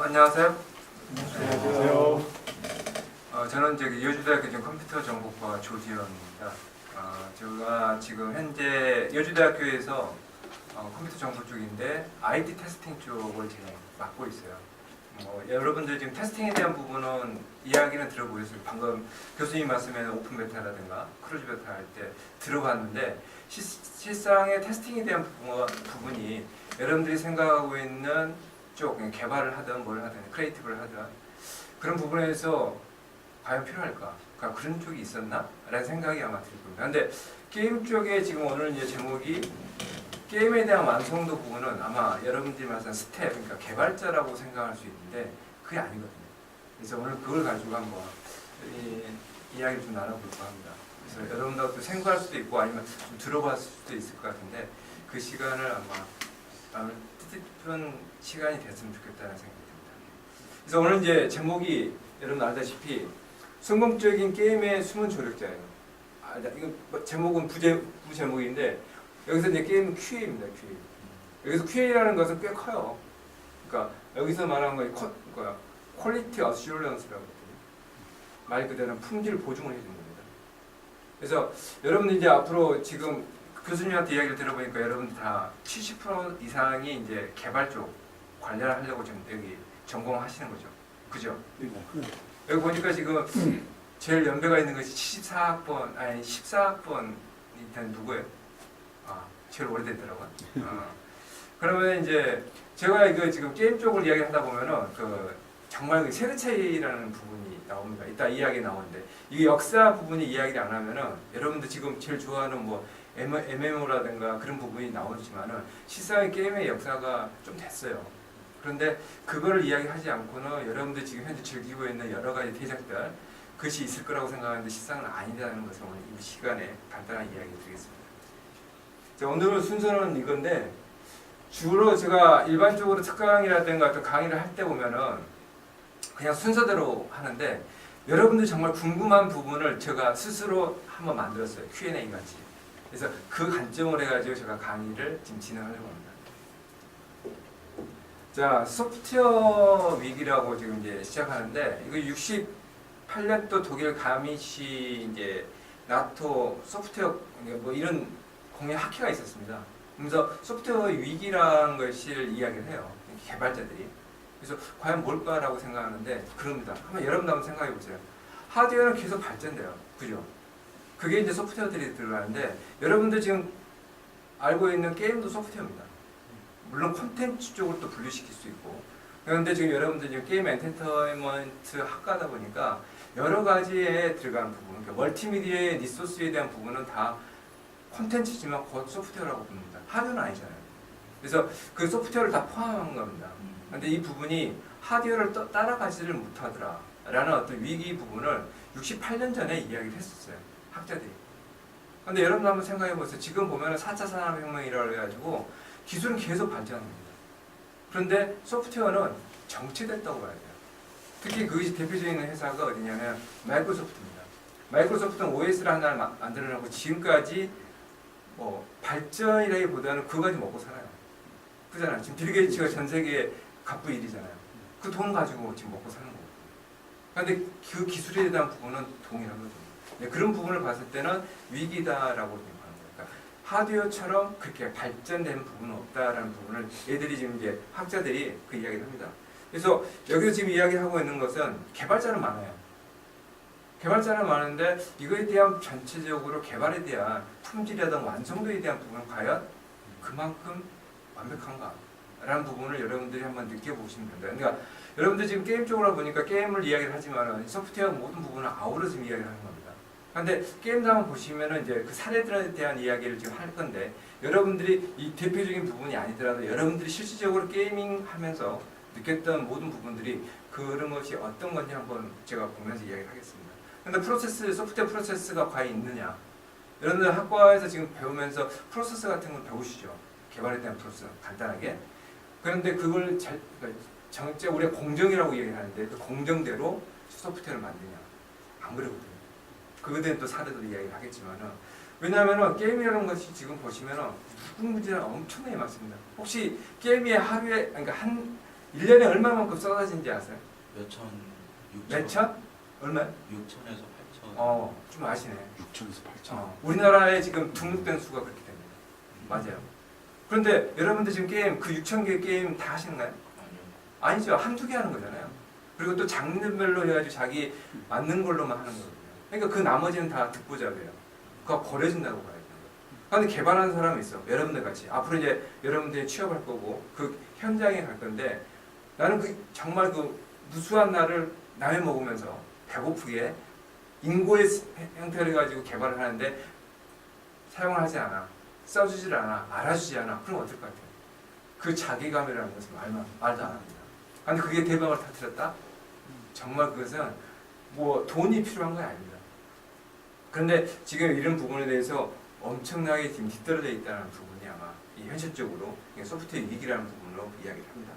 안녕하세요. 안녕하세요. 저는 여주대학교 컴퓨터 정보과 조지현입니다. 제가 지금 현재 여주대학교에서 컴퓨터 정보 쪽인데 IT 테스팅 쪽을 제가 맡고 있어요. 여러분들 지금 테스팅에 대한 부분은 이야기는 들어보셨어요. 방금 교수님 말씀에 오픈 베타라든가 크루즈 베타 할 때 들어봤는데 실상의 테스팅에 대한 부분이 여러분들이 생각하고 있는 쪽 개발을 하든 뭘 하든 크리에이티브를 하든 그런 부분에서 과연 필요할까? 그러니까 그런 쪽이 있었나? 라는 생각이 아마 들 겁니다. 근데 게임 쪽에 지금 오늘 이제 제목이 게임에 대한 완성도 부분은 아마 여러분들이 말하는 스텝, 그러니까 개발자라고 생각할 수 있는데 그게 아니거든요. 그래서 오늘 그걸 가지고 한번 이야기를 좀 나눠볼까 합니다. 그래서 여러분들도 생각할 수도 있고 아니면 좀 들어봤을 수도 있을 것 같은데 그 시간을 아마 뜻깊은 시간이 됐으면 좋겠다는 생각이 듭니다. 그래서 오늘 이제 제목이 여러분 알다시피 성공적인 게임의 숨은 조력자예요. 이거 제목은 부제목인데 여기서 이제 게임은 QA입니다. QA. 여기서 QA라는 것은 꽤 커요. 그러니까 여기서 말하는 거이 퀄리티 어슈런스라고 말 그대로 품질 보증을 해주는 겁니다. 그래서 여러분들 이제 앞으로 지금 교수님한테 이야기를 들어보니까 여러분들 다 70% 이상이 이제 개발 쪽 관련을 하려고 지금 여기 전공하시는 거죠. 그죠? 네. 여기 보니까 지금 제일 연배가 있는 것이 74학번, 아니 14학번 일단 누구예요? 제일 오래됐더라고요. 그러면 이제 제가 이거 지금 게임 쪽을 이야기하다 보면은 정말 그 세대 차이라는 부분이 나옵니다. 이따 이야기 나오는데 이 역사 부분이 이야기를 안 하면은 여러분들 지금 제일 좋아하는 뭐 MMO라든가 그런 부분이 나오지만은 실상의 게임의 역사가 좀 됐어요. 그런데 그거를 이야기하지 않고는 여러분들 지금 현재 즐기고 있는 여러 가지 대작들 그것이 있을 거라고 생각하는데 실상은 아니라는 것을 오늘 이 시간에 간단한 이야기 드리겠습니다. 자, 오늘 순서는 이건데 주로 제가 일반적으로 특강이라든가 또 강의를 할 때 보면은 그냥 순서대로 하는데 여러분들 정말 궁금한 부분을 제가 스스로 한번 만들었어요. Q&A 같이. 그래서 그 관점을 해가지고 제가 강의를 지금 진행하려고 합니다. 자, 소프트웨어 위기라고 지금 이제 시작하는데 이거 68년도 독일 가미시 이제 나토 소프트웨어 뭐 이런 공예 학회가 있었습니다. 그래서 소프트웨어 위기라는 것을 이야기를 해요. 개발자들이. 그래서 과연 뭘까라고 생각하는데 그럽니다. 여러분도 한번 생각해 보세요. 하드웨어는 계속 발전돼요. 그죠? 그게 이제 소프트웨어들이 들어가는데 여러분들 지금 알고 있는 게임도 소프트웨어입니다. 물론 콘텐츠 쪽을 또 분류시킬 수 있고 그런데 지금 여러분들 지금 게임 엔터테인먼트 학과다 보니까 여러 가지에 들어가는 부분 그러니까 멀티미디어의 리소스에 대한 부분은 다 콘텐츠지만 곧 소프트웨어라고 봅니다. 하드웨어는 아니잖아요. 그래서 그 소프트웨어를 다 포함한 겁니다. 그런데 이 부분이 하드웨어를 따라가지를 못하더라 라는 어떤 위기 부분을 68년 전에 이야기를 했었어요. 학자들이. 근데 여러분 한번 생각해 보세요. 지금 보면 4차 산업혁명이라고 해가지고 기술은 계속 발전합니다. 그런데 소프트웨어는 정체됐다고 봐야 돼요. 특히 그것이 대표적인 회사가 어디냐면 마이크로소프트입니다. 마이크로소프트는 OS를 하나를 만들어놓고 지금까지 뭐 발전이라기보다는 그거 가지고 먹고 살아요. 그잖아요. 지금 빌 게이츠가 전 세계 갑부 1위잖아요. 그 돈 가지고 지금 먹고 사는 거고. 그런데 그 기술에 대한 부분은 동일하거든요. 네, 그런 부분을 봤을 때는 위기다라고 생각하는 거예요. 그러니까 하드웨어처럼 그렇게 발전된 부분은 없다라는 부분을 애들이 지금 이제 학자들이 그 이야기를 합니다. 그래서 여기서 지금 이야기하고 있는 것은 개발자는 많아요. 개발자는 많은데 이거에 대한 전체적으로 개발에 대한 품질이라든 완성도에 대한 부분은 과연 그만큼 완벽한가? 라는 부분을 여러분들이 한번 느껴보시면 됩니다. 그러니까 여러분들 지금 게임 쪽으로 보니까 게임을 이야기를 하지만 소프트웨어 모든 부분을 아우러서 이야기를 하는 겁니다. 그런데 게임도 한번 보시면은 이제 그 사례들에 대한 이야기를 지금 할 건데 여러분들이 이 대표적인 부분이 아니더라도 여러분들이 실질적으로 게이밍 하면서 느꼈던 모든 부분들이 그런 것이 어떤 건지 한번 제가 보면서 이야기를 하겠습니다. 근데 소프트웨어 프로세스가 과연 있느냐? 여러분들 학과에서 지금 배우면서 프로세스 같은 걸 배우시죠? 개발에 대한 프로세스 간단하게. 그런데 그걸 정체 우리가 공정이라고 얘기하는데 그 공정대로 소프트웨어를 만드냐? 안 그러거든요. 그거에 대한 또 사례도 이야기를 하겠지만은 왜냐하면은 게임이라는 것이 지금 보시면은 무궁무진한 엄청나게 많습니다. 혹시 게임이 하루에 그러니까 한 1년에 얼마만큼 쏟아진지 아세요? 몇천, 몇 천? 얼마? 6천에서 8천. 좀 아시네. 6천에서 8천. 우리나라에 지금 등록된 수가 그렇게 됩니다. 맞아요. 그런데 여러분들 지금 게임 그 6천 개 게임 다 하시는가요? 아니요. 아니죠. 한두 개 하는 거잖아요. 그리고 또 장르별로 해가지고 자기 맞는 걸로만 하는 거거든요. 그러니까 그 나머지는 다 듣보잡이에요. 그거 버려진다고 봐야 돼요. 그런데 개발하는 사람이 있어. 여러분들 같이. 앞으로 이제 여러분들이 취업할 거고 그 현장에 갈 건데 나는 그 정말 그 무수한 날을 남해 먹으면서 배고프게 인고의 형태를 가지고 개발을 하는데 사용을 하지 않아. 써주질 않아. 알아주지 않아. 그럼 어떨 것 같아요? 그 자기감이라는 것은 말도 안 합니다. 근데 그게 대박을 터뜨렸다? 정말 그것은 뭐 돈이 필요한 건 아닙니다. 그런데 지금 이런 부분에 대해서 엄청나게 지금 뒤떨어져 있다는 부분이 아마 이 현실적으로 소프트웨어 위기라는 부분으로 이야기를 합니다.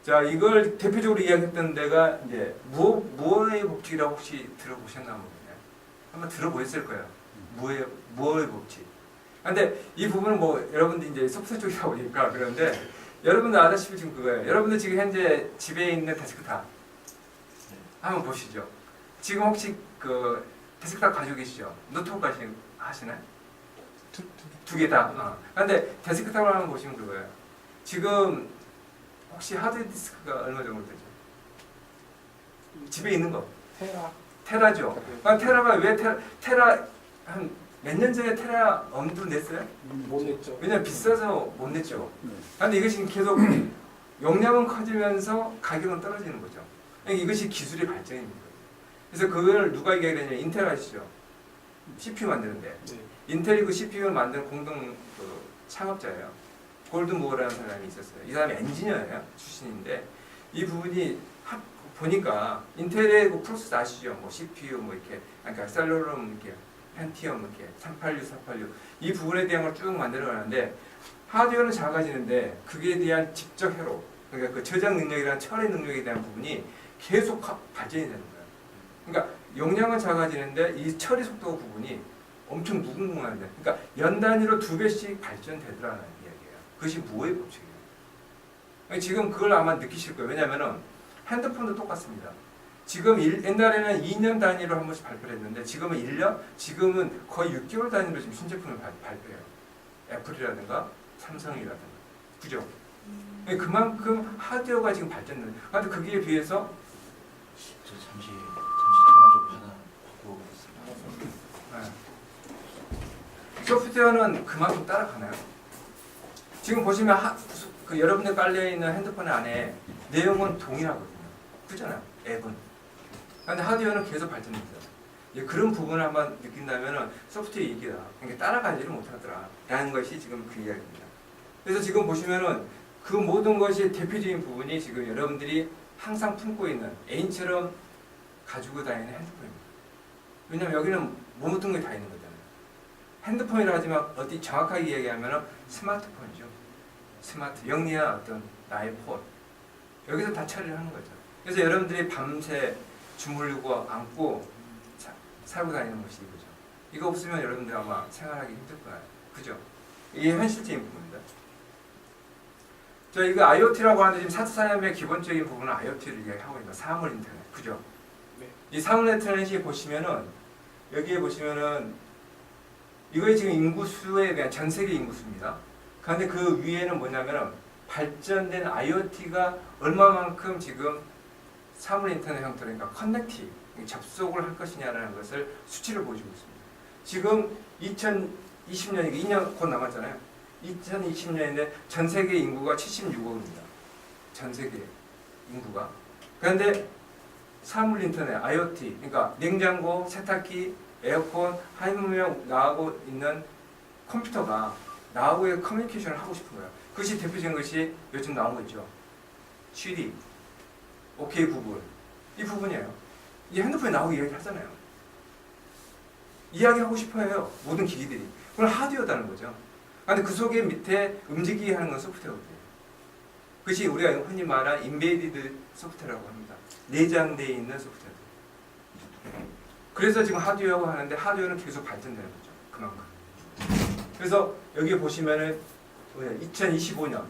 자, 이걸 대표적으로 이야기했던 데가 이제 무어의 법칙이라고 혹시 들어보셨나 모르겠네요. 한번 들어보셨을 거예요. 무어의 법칙. 근데 이 부분은 뭐 여러분들 이제 소프트웨어 쪽이다 보니까 그런데 여러분들 아다시피 지금 그거예요. 여러분들 지금 현재 집에 있는 데스크탑 한번 보시죠. 지금 혹시 그 데스크탑 가지고 계시죠? 노트북 하시나요? 두 개 다. 근데 데스크탑을 한번 보시면 그거예요. 지금 혹시 하드디스크가 얼마 정도 되죠? 집에 있는 거. 테라죠. 테라가 왜 테라 한 몇 년 전에 테라 엄두 냈어요? 못 냈죠. 왜냐면 비싸서 못 냈죠. 그런데 이것이 계속 용량은 커지면서 가격은 떨어지는 거죠. 그러니까 이것이 기술의 발전입니다. 그래서 그걸 누가 얘기하냐면 인텔 아시죠? CPU 만드는데 네. 인텔이 그 CPU를 만드는 공동 그 창업자예요. 골든 무어라는 사람이 있었어요. 이 사람이 엔지니어예요. 출신인데 이 부분이 보니까 인텔의 그 프로세스 아시죠? 뭐 CPU 뭐 이렇게 그러니까 셀러룸 이렇게 펜티엄 이렇게 386, 486 이 부분에 대한 걸 쭉 만들어가는데 하드웨어는 작아지는데 그에 대한 직접 회로 그러니까 그 저장 능력이랑 처리 능력에 대한 부분이 계속 발전이 되는 거예요. 그러니까 용량은 작아지는데 이 처리 속도 부분이 엄청 무궁무진한데 그러니까 연 단위로 2배씩 발전되더라는 이야기예요. 그것이 무어의 법칙이에요. 그러니까 지금 그걸 아마 느끼실 거예요. 왜냐하면 핸드폰도 똑같습니다. 지금 옛날에는 2년 단위로 한 번씩 발표를 했는데 지금은 1년? 지금은 거의 6개월 단위로 지금 신제품을 발표해요. 애플이라든가 삼성이라든가. 그죠? 그만큼 하드웨어가 지금 발전되는. 그런데 거기에 비해서 저 잠시 전화 좀 바꾸고 오겠습니다. 소프트웨어는 그만큼 따라가나요? 지금 보시면 그 여러분들 깔려있는 핸드폰 안에 내용은 동일하거든요. 그잖아요. 앱은. 근데 하드웨어는 계속 발전됩니다. 그런 부분을 한번 느낀다면 소프트웨어 위기다. 그러니까 따라가지를 못하더라. 라는 것이 지금 그 이야기입니다. 그래서 지금 보시면은 그 모든 것이 대표적인 부분이 지금 여러분들이 항상 품고 있는 애인처럼 가지고 다니는 핸드폰입니다. 왜냐면 여기는 못 묻은 게 다 있는 거잖아요. 핸드폰이라 하지만 어디 정확하게 이야기하면 스마트폰이죠. 스마트, 영리한 어떤 나의 폰. 여기서 다 처리를 하는 거죠. 그래서 여러분들이 밤새 주무르고 안고 살고 다니는 것이 이거죠. 이거 없으면 여러분들 아마 생활하기 힘들 거예요. 그죠? 이게 현실적인 부분입니다. 자, 이거 IoT라고 하는데 지금 4차 산업의 기본적인 부분은 IoT를 이야기하고 있는 사물 인터넷. 그죠? 네. 이 사물 인터넷이 보시면은 여기에 보시면은 이거의 지금 인구수에 대한 전 세계 인구수입니다. 그런데 그 위에는 뭐냐면은 발전된 IoT가 얼마만큼 지금 사물 인터넷 형태로 그러니까 커넥티 접속을 할 것이냐라는 것을 수치를 보여주고 있습니다. 지금 2020년이니까 2년 곧 남았잖아요. 2020년인데 전 세계 인구가 76억입니다. 전 세계 인구가. 그런데 사물 인터넷, IoT, 그러니까 냉장고, 세탁기, 에어컨, 하물며 나하고 있는 컴퓨터가 나하고의 커뮤니케이션을 하고 싶은 거예요. 그것이 대표적인 것이 요즘 나온 거 있죠. Siri, OK 구글 이 부분이에요. 이 핸드폰에 나오고 이야기 하잖아요. 이야기하고 싶어요. 모든 기기들이. 그건 하드웨어다는 거죠. 그런데 그 속에 밑에 움직이게 하는 건 소프트웨어거든요. 그것이 우리가 흔히 말하는 인베디드 소프트웨어라고 합니다. 내장되어 있는 소프트웨어. 그래서 지금 하드웨어라고 하는데 하드웨어는 계속 발전되는 거죠. 그만큼. 그래서 여기 보시면은 2025년은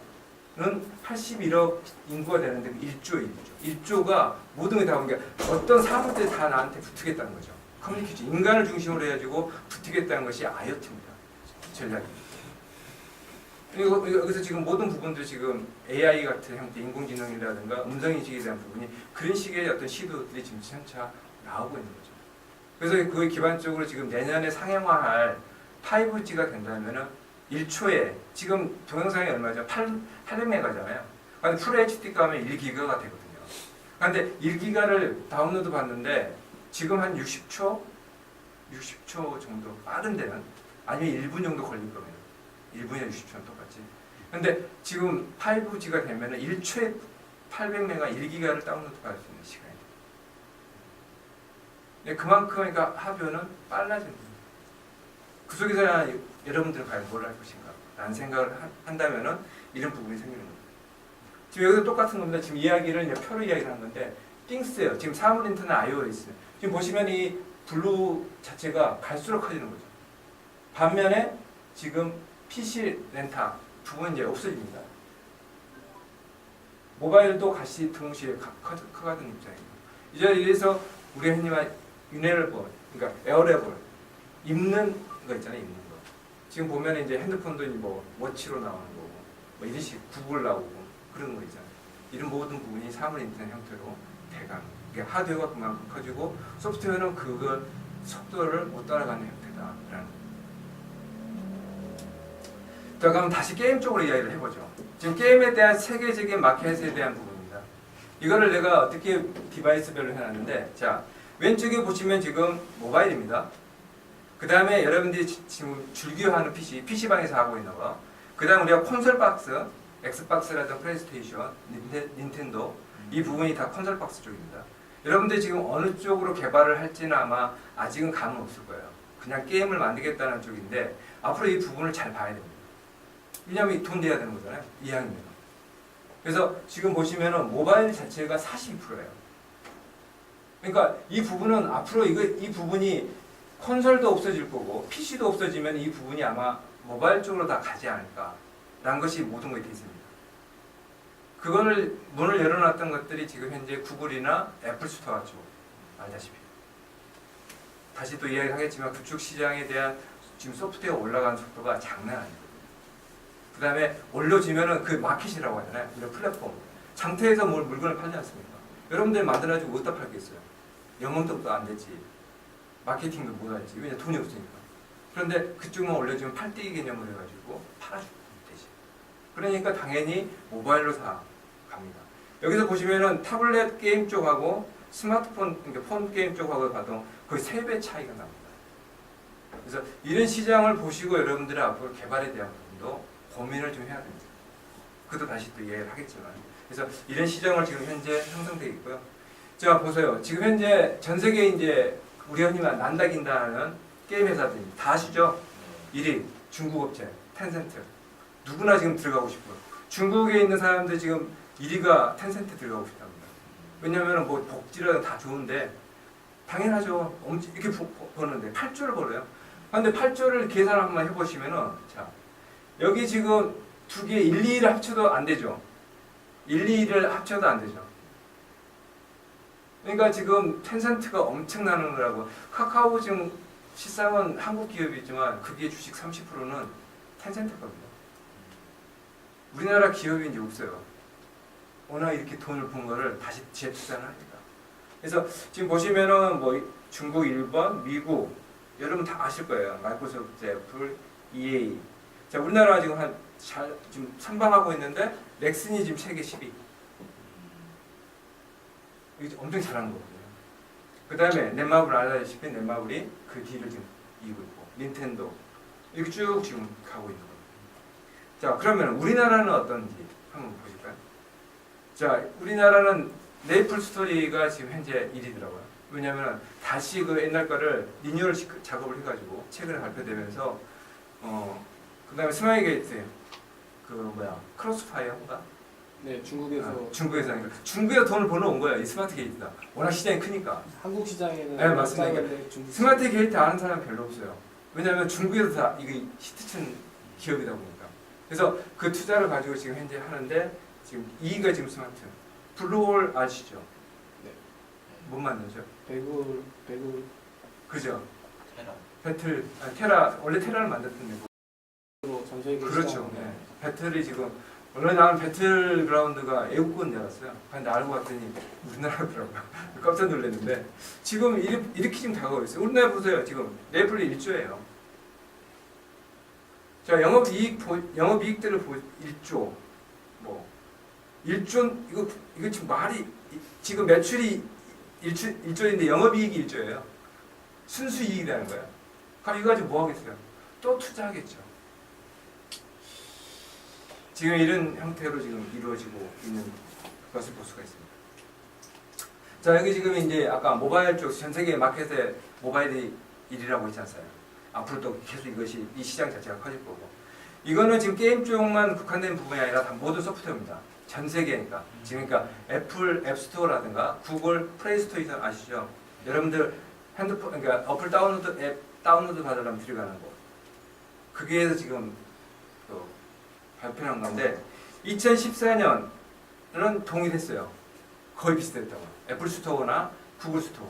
81억 인구가 되는데 1조. 1조가 모든 게 다 오는 게 어떤 사물들이 다 나한테 붙으겠다는 거죠. 커뮤니케이션. 인간을 중심으로 해가지고 붙으겠다는 것이 IoT입니다. 전략이. 그리고 여기서 지금 모든 부분들 지금 AI 같은 형태, 인공지능이라든가 음성인식에 대한 부분이 그런 식의 어떤 시도들이 지금 점차 나오고 있는 거죠. 그래서 그에 기반적으로 지금 내년에 상용화할 5G가 된다면은 1초에 지금 동영상이 얼마죠? 800메가잖아요. 근데 풀 HD 가면 1기가가 되거든요. 근데 1기가를 다운로드 받는데 지금 한 60초 정도 빠른 데는 아니면 1분 정도 걸릴 겁니다. 1분이나 60초는 똑같지. 근데 지금 5G가 되면은 1초에 800메가 1기가를 다운로드 받을 수 있는 시간이 돼요. 네, 그만큼 그러니까 하드웨어는 빨라지는 거예요. 그 속에서 여러분들은 과연 뭘 할 것인가 라는 생각을 한다면은 이런 부분이 생기는 겁니다. 지금 여기서 똑같은 겁니다. 지금 이야기를 이제 표로 이야기를 하는 건데 띵스예요. 지금 사물 인터넷 iOS. 지금 보시면 이 블루 자체가 갈수록 커지는 거죠. 반면에 지금 PC 렌타 부분은 이제 없어집니다. 모바일도 같이 동시에 커가는 입장입니다. 이제 이래서 우리 흔히 말 유네러블, 그러니까 에어레블 입는 거 있잖아요, 입는 거. 지금 보면 이제 핸드폰도 뭐 워치로 나오는 거고, 뭐 이런 식 구글 나오고 그런 거 있잖아요. 이런 모든 부분이 사물 인터넷 형태로 돼가는. 그러니까 하드웨어가 그만큼 커지고 소프트웨어는 그거 속도를 못 따라가는 형태다라는. 자, 그럼 다시 게임 쪽으로 이야기를 해보죠. 지금 게임에 대한 세계적인 마켓에 대한 부분입니다. 이거를 내가 어떻게 디바이스별로 해놨는데, 자, 왼쪽에 보시면 지금 모바일입니다. 그 다음에 여러분들이 지금 즐겨하는 PC방에서 하고 있는 거. 그 다음 우리가 콘솔 박스, 엑스박스라든 플레이스테이션, 닌텐도, 이 부분이 다 콘솔 박스 쪽입니다. 여러분들이 지금 어느 쪽으로 개발을 할지는 아마 아직은 감은 없을 거예요. 그냥 게임을 만들겠다는 쪽인데, 앞으로 이 부분을 잘 봐야 됩니다. 왜냐하면 돈 내야 되는 거잖아요. 이왕이면. 그래서 지금 보시면은 모바일 자체가 42%예요. 그러니까 이 부분은 앞으로 이 부분이 콘솔도 없어질 거고 PC도 없어지면 이 부분이 아마 모바일 쪽으로 다 가지 않을까라는 것이 모든 것이 되어 있습니다. 그거를 문을 열어놨던 것들이 지금 현재 구글이나 애플 스토어 쪽 알다시피. 다시 또 이야기하겠지만 그쪽 시장에 대한 지금 소프트웨어 올라가는 속도가 장난 아니에요. 그 다음에 올려지면은 그 마켓이라고 하잖아요. 이런 플랫폼. 장터에서 물건을 팔지 않습니까? 여러분들 만들어가지고 어디다 팔겠어요? 영업도 안 되지. 마케팅도 못 하지. 왜냐 돈이 없으니까. 그런데 그쪽만 올려주면 팔대기 개념으로 해가지고 팔아주면 되지. 그러니까 당연히 모바일로 다 갑니다. 여기서 보시면은 타블렛 게임 쪽하고 스마트폰, 그러니까 폰 게임 쪽하고 봐도 거의 3배 차이가 납니다. 그래서 이런 시장을 보시고 여러분들의 앞으로 개발에 대한 부분도 고민을 좀 해야 됩니다. 그것도 다시 또 이야기를 하겠지만. 그래서 이런 시장을 지금 현재 형성되어 있고요. 자, 보세요. 지금 현재 전 세계에 이제 우리 흔히만 난다긴다는 게임 회사들이 다 아시죠? 1위 중국 업체 텐센트. 누구나 지금 들어가고 싶어요. 중국에 있는 사람들 지금 1위가 텐센트 들어가고 싶답니다. 왜냐하면 뭐 복지라든 다 좋은데 당연하죠. 이렇게 버는데 8조를 벌어요. 그런데 8조를 계산 한번 해보시면은 자 여기 지금 두 개 1, 2를 합쳐도 안 되죠. 1, 2를 합쳐도 안 되죠. 그러니까 지금 텐센트가 엄청나는 거라고. 카카오 지금 실상은 한국 기업이지만 그게 주식 30%는 텐센트 겁니다. 우리나라 기업이 이제 없어요. 워낙 이렇게 돈을 번 거를 다시 재투자를 합니다. 그래서 지금 보시면은 뭐 중국 1번, 미국 여러분 다 아실 거예요. 마이크로소프트, 애플, EA. 자, 우리나라가 지금 지금 선방하고 있는데 넥슨이 지금 세계 10위. 이게 엄청 잘하는 거거든요. 그 다음에 넷마블 알다시피 넷마블이 그 뒤를 지금 이고 있고 닌텐도 이렇게 쭉 지금 가고 있는 거예요. 자, 그러면 우리나라는 어떤지 한번 보실까요? 자, 우리나라는 메이플 스토리가 지금 현재 1위더라고요. 왜냐하면 다시 그 옛날 거를 리뉴얼 작업을 해가지고 최근에 발표되면서 그 다음에 스마일 게이트 크로스파이어인가 네, 중국에서 중국에서 돈을 벌어 온 거야 이 스마트 게이트가. 워낙 시장이 크니까. 한국 시장에는 네, 맞습니다. 작은데 중국 스마트 게이트 아는 사람 별로 없어요. 왜냐하면 중국에서 다 이게 히트친 기업이다 보니까. 그래서 그 투자를 가지고 지금 현재 하는데 지금 2위가 지금 스마트. 블루홀 아시죠? 네. 못 만들죠. 배구 그죠? 테라. 테라 원래 테라를 만들었는데. 로 전 세계 그렇죠. 시장에 네. 배틀이 지금 원래 나는 배틀그라운드가 애국군 줄 알았어요. 근데 알고 봤더니 우리나라더라고요. 깜짝 놀랐는데 지금 이렇게 지금 다가오고 있어요. 우리나라 보세요. 지금 레이플이 1조예요. 자, 영업이익들을 1조. 뭐 1조 이거 지금 말이 지금 매출이 1조인데 영업이익이 1조예요. 순수이익이라는 거예요. 그럼 이거 가지고 뭐 하겠어요? 또 투자하겠죠. 지금 이런 형태로 지금 이루어지고 있는 것을 볼 수가 있습니다. 자, 여기 지금 이제 아까 모바일 쪽 전 세계 마켓에 모바일이 1위라고 했지 않습니까? 앞으로 또 계속 이 시장 자체가 커질 거고. 이거는 지금 게임 쪽만 국한된 부분이 아니라 다 모든 소프트웨어입니다. 전 세계니까. 지금 그러니까 애플 앱스토어라든가 구글 플레이스토어 아시죠? 여러분들 핸드폰 그러니까 어플 앱 다운로드 받으려면 들어가는 거. 그게 지금 발표한 건데 2014년은 동일했어요. 거의 비슷했다고. 애플 스토어나 구글 스토어.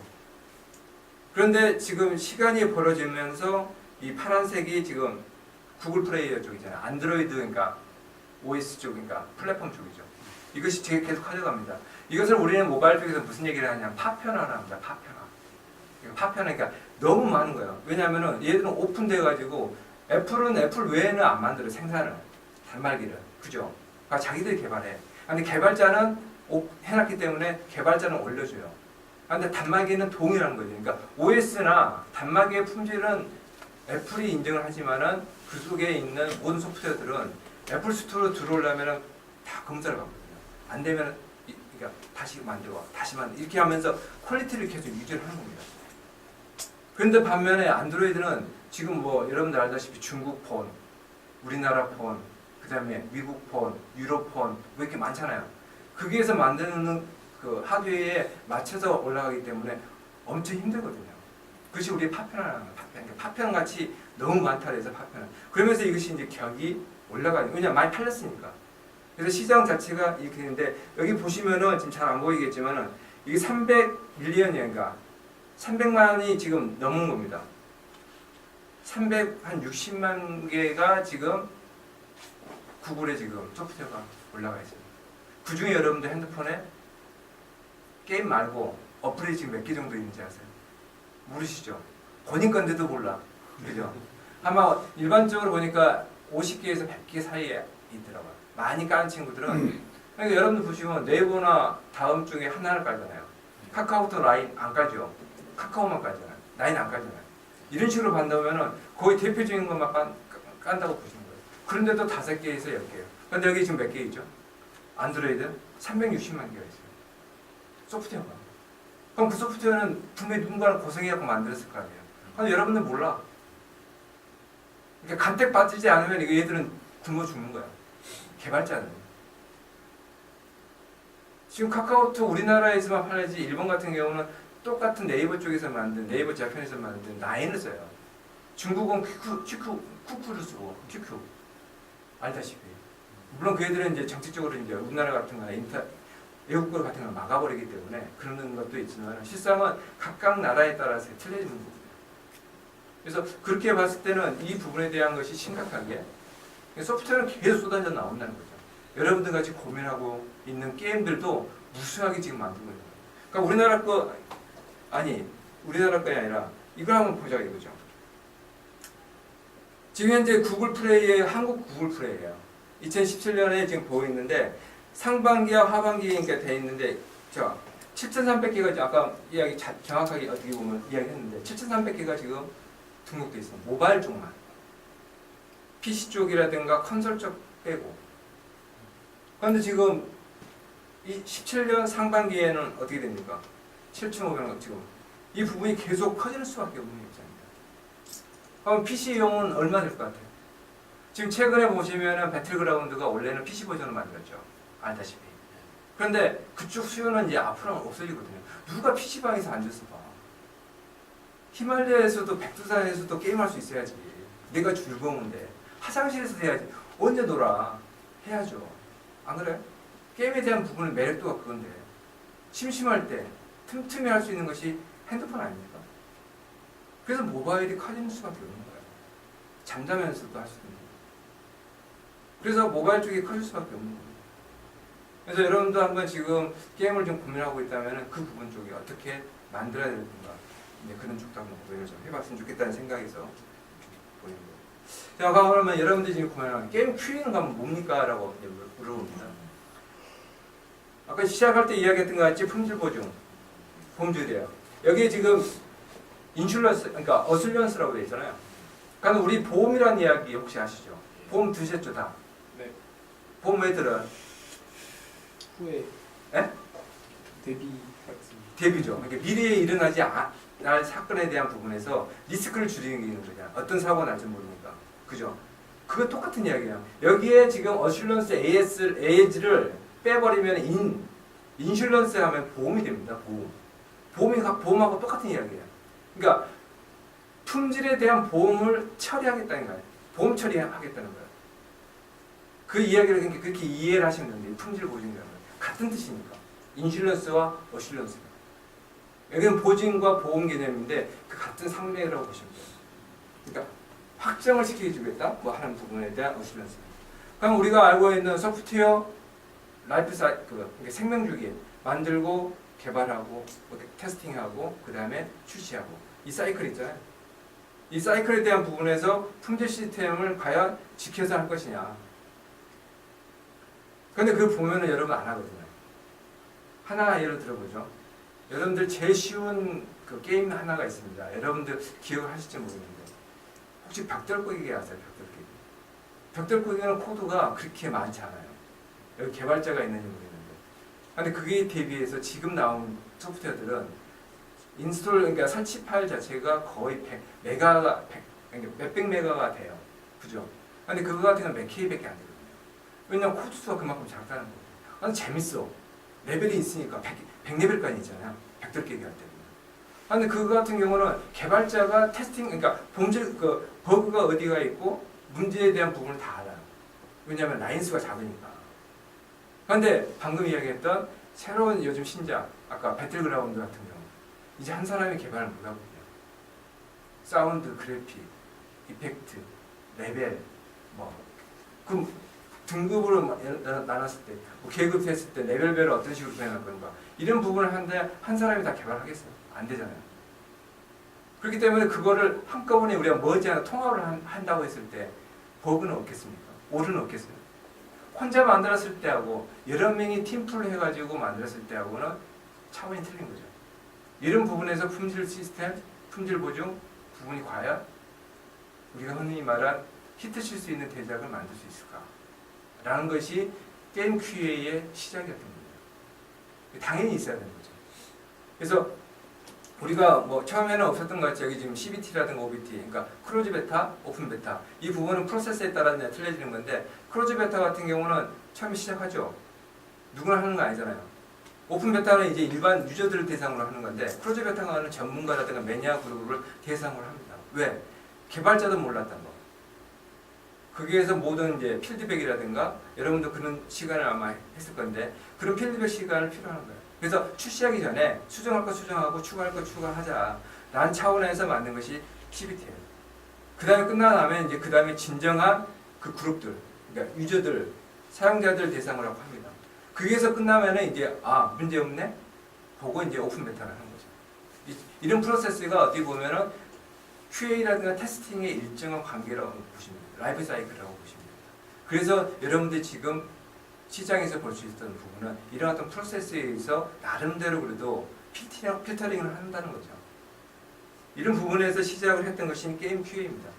그런데 지금 시간이 벌어지면서 이 파란색이 지금 구글 플레이어 쪽이잖아요. 안드로이드 그러니까 OS 쪽이니까 플랫폼 쪽이죠. 이것이 계속 커져갑니다. 이것을 우리는 모바일 쪽에서 무슨 얘기를 하냐면 파편화를 합니다. 파편화. 그러니까 너무 많은 거예요. 왜냐하면은 얘들은 오픈돼 가지고 애플은 애플 외에는 안 만들어 생산을. 단말기를. 그죠? 그러니까 자기들이 개발해. 근데 개발자는 해놨기 때문에 개발자는 올려줘요. 근데 단말기는 동일한 거죠. 그러니까 OS나 단말기의 품질은 애플이 인정을 하지만은 그 속에 있는 모든 소프트웨어들은 애플 스토어로 들어오려면은 다 검사를 받거든요. 안 되면 그러니까 다시 만들고 다시 이렇게 하면서 퀄리티를 계속 유지를 하는 겁니다. 그런데 반면에 안드로이드는 지금 뭐 여러분들 알다시피 중국 폰, 우리나라 폰, 그 다음에 미국 폰, 유럽 폰, 뭐 이렇게 많잖아요. 거기에서 만드는 그 하드웨어에 맞춰서 올라가기 때문에 엄청 힘들거든요. 그것이 우리의 파편화라는 거예요. 파편 같이 너무 많다 그래서 파편화. 그러면서 이것이 이제 격이 올라가요. 왜냐면 많이 팔렸으니까. 그래서 시장 자체가 이렇게 되는데 여기 보시면은 지금 잘 안 보이겠지만은 이게 300밀리언인가 300만이 지금 넘은 겁니다. 360만 개가 지금 구글에 지금 소프트웨어가 올라가 있어요. 그 중에 여러분들 핸드폰에 게임 말고 어플이 지금 몇 개 정도 있는지 아세요? 모르시죠? 본인 건데도 몰라. 그죠? 아마 일반적으로 보니까 50개에서 100개 사이에 있더라고요. 많이 까는 친구들은. 그러니까 여러분들 보시면 네이버나 다음 중에 하나를 깔잖아요. 카카오톡 라인 안 깔죠? 카카오만 깔잖아요. 라인 안 깔잖아요. 이런 식으로 간다면은 거의 대표적인 것만 깐다고 보시면 돼요. 그런데도 5개에서 10개예요. 근데 여기 지금 몇 개 있죠? 안드로이드 360만 개가 있어요. 소프트웨어가. 그럼 그 소프트웨어는 분명히 누군가는 고생해갖고 만들었을 거 아니에요. 근데 여러분들 몰라. 그러니까 간택 빠지지 않으면 이거 얘들은 굶어 죽는 거야. 개발자는. 지금 카카오톡 우리나라에서만 팔리지 일본 같은 경우는 똑같은 네이버 쪽에서 만든 네이버 재팬에서 만든 나인을 써요. 중국은 쿠쿠를 쓰고 QQ 알다시피. 물론 그 애들은 이제 정치적으로 이제 우리나라 같은 거나 외국어 같은 걸 막아버리기 때문에 그런 것도 있지만 실상은 각각 나라에 따라서 틀려지는 부분이에요. 그래서 그렇게 봤을 때는 이 부분에 대한 것이 심각하게 소프트웨어는 계속 쏟아져 나온다는 거죠. 여러분들 같이 고민하고 있는 게임들도 무수하게 지금 만들고 있는 거예요. 그러니까 우리나라 거 아니 우리나라 거이 아니라 이걸 한번 보자 이거죠. 지금 현재 구글 플레이의 한국 구글 플레이예요. 2017년에 지금 보고 있는데 상반기와 하반기가 돼 있는데 자 7,300개가 아까 이야기 정확하게 어떻게 보면 이야기했는데 7,300개가 지금 등록돼 있어요. 모바일 쪽만. PC 쪽이라든가 컨솔 쪽 빼고. 그런데 지금 이 17년 상반기에는 어떻게 됩니까? 7,500원 지금 이 부분이 계속 커질 수밖에 없는 입장입니다. 그럼 PC용은 얼마 될 것 같아요? 지금 최근에 보시면은 배틀그라운드가 원래는 PC 버전을 만들었죠. 알다시피. 그런데 그쪽 수요는 이제 앞으로는 없어지거든요. 누가 PC방에서 앉아서 봐. 히말라야에서도 백두산에서도 게임할 수 있어야지. 내가 즐거운데. 화장실에서 해야지. 언제 놀아? 해야죠. 안 그래? 게임에 대한 부분의 매력도가 그건데. 심심할 때 틈틈이 할 수 있는 것이 핸드폰 아닙니까? 그래서 모바일이 커지는 수밖에 없는 거예요. 잠자면서도 할 수 있는 거예요. 그래서 모바일 쪽이 커질 수밖에 없는 거예요. 그래서 여러분도 한번 지금 게임을 좀 고민하고 있다면 그 부분 쪽에 어떻게 만들어야 되는가, 이제 그런 쪽도 한번 고민을 좀 해봤으면 좋겠다는 생각에서 보이는 거예요. 자, 그러면 여러분들이 지금 고민하는 게임 큐이는 가면 뭡니까? 라고 물어봅니다. 아까 시작할 때 이야기했던 것 같이 품질 보증, 보험주의래요. 여기에 지금 인슐런스, 그러니까 어슐런스라고 되어 있잖아요. 그러니까 우리 보험이라는 이야기 혹시 아시죠? 보험 드셨죠, 다? 네. 보험 왜 들어요? 후에 예? 대비 같은. 대비죠. 그러니까 미래에 일어나지 않을 사건에 대한 부분에서 리스크를 줄이는 거잖아. 어떤 사고가 날지 모르니까. 그죠? 그거 똑같은 이야기예요. 여기에 지금 어슐런스 AS를 빼버리면 인슐런스 하면 보험이 됩니다. 보험하고 똑같은 이야기예요. 그러니까 품질에 대한 보험을 처리하겠다는 거예요. 보험 처리하겠다는 거예요. 그 이야기를 그렇게 이해를 하시면 됩니다. 품질 보증이라는 거예요. 같은 뜻이니까. 인슐런스와 어슐런스가. 여기는 보증과 보험 개념인데 그 같은 상맥이라고 보시면 돼요. 그러니까 확정을 시켜주겠다 뭐 하는 부분에 대한 어슐런스. 그럼 우리가 알고 있는 소프트웨어 라이프 사이클, 그러니까 생명주기 만들고 개발하고 테스팅하고 그 다음에 출시하고 이 사이클 있잖아요. 이 사이클에 대한 부분에서 품질 시스템을 과연 지켜서 할 것이냐. 그런데 그걸 보면은 여러분 안 하거든요. 하나 예를 들어보죠. 여러분들 제일 쉬운 그 게임 하나가 있습니다. 여러분들 기억하실지 모르겠는데 혹시 벽돌꾸기기 아세요? 벽돌꾸기기. 벽돌꾸기는 코드가 그렇게 많지 않아요. 여기 개발자가 있는지 모르겠는데. 근데 그게 대비해서 지금 나온 소프트웨어들은 인스톨, 그러니까 설치 파일 자체가 거의 100메가가, 그러니까 몇백 메가가 돼요. 그죠? 근데 그거 같은 건 몇 K밖에 안 되거든요. 왜냐면 코드 수가 그만큼 작다는 거예요. 근데 재밌어. 레벨이 있으니까 100레벨까지 있잖아요. 벽돌깨기 할 때는. 근데 그거 같은 경우는 개발자가 테스팅, 그러니까 버그가 어디가 있고 문제에 대한 부분을 다 알아요. 왜냐하면 라인 수가 작으니까. 그런데 방금 이야기했던 새로운 요즘 신작, 아까 배틀그라운드 같은 경우 이제 한 사람이 개발을 못하거든요. 사운드, 그래픽, 이펙트, 레벨, 그 등급으로 나눴을 때, 계급했을 때 레벨별을 어떤 식으로 표현할 건가, 이런 부분을 한 사람이 다 개발하겠어요? 안 되잖아요. 그렇기 때문에 그거를 한꺼번에 우리가 머지않아 통합을 한다고 했을 때 버그는 없겠습니까? 오류는 없겠어요? 혼자 만들었을 때하고 여러 명이 팀플을 해가지고 만들었을 때하고는 차원이 틀린 거죠. 이런 부분에서 품질 시스템, 품질 보증 부분이 과연 우리가 흔히 말한 히트 칠 수 있는 대작을 만들 수 있을까? 라는 것이 게임 QA의 시작이었던 겁니다. 당연히 있어야 되는 거죠. 그래서 우리가 처음에는 없었던 것 같이 여기 지금 CBT라든가 OBT, 그러니까 클로즈 베타, 오픈 베타, 이 부분은 프로세스에 따라 틀려지는 건데, 클로즈 베타 같은 경우는 처음에 시작하죠. 누구나 하는 거 아니잖아요. 오픈 베타는 이제 일반 유저들을 대상으로 하는 건데, 클로즈 베타는 전문가라든가 매니아 그룹을 대상으로 합니다. 왜? 개발자도 몰랐던 거. 거기에서 모든 이제 필드백이라든가 여러분도 그런 시간을 아마 했을 건데, 그런 필드백 시간을 필요한 거예요. 그래서 출시하기 전에 수정할 거 수정하고 추가할 거 추가하자 라는 차원에서 만든 것이 CBT예요. 그 다음에 끝나면 이제 그 다음에 진정한 그 그룹들, 그러니까 유저들, 사용자들 대상으로 합니다. 거기에서 끝나면은 이제 문제 없네 보고 이제 오픈 베타를 하는 거죠. 이런 프로세스가 어떻게 보면은 QA라든가 테스팅의 일정한 관계라고 보시면 돼요. 라이프 사이클이라고 보시면 됩니다. 그래서 여러분들이 지금 시장에서 볼 수 있었던 부분은 이런 어떤 프로세스에 의해서 나름대로 그래도 필터링을 한다는 거죠. 이런 부분에서 시작을 했던 것이 게임 QA입니다.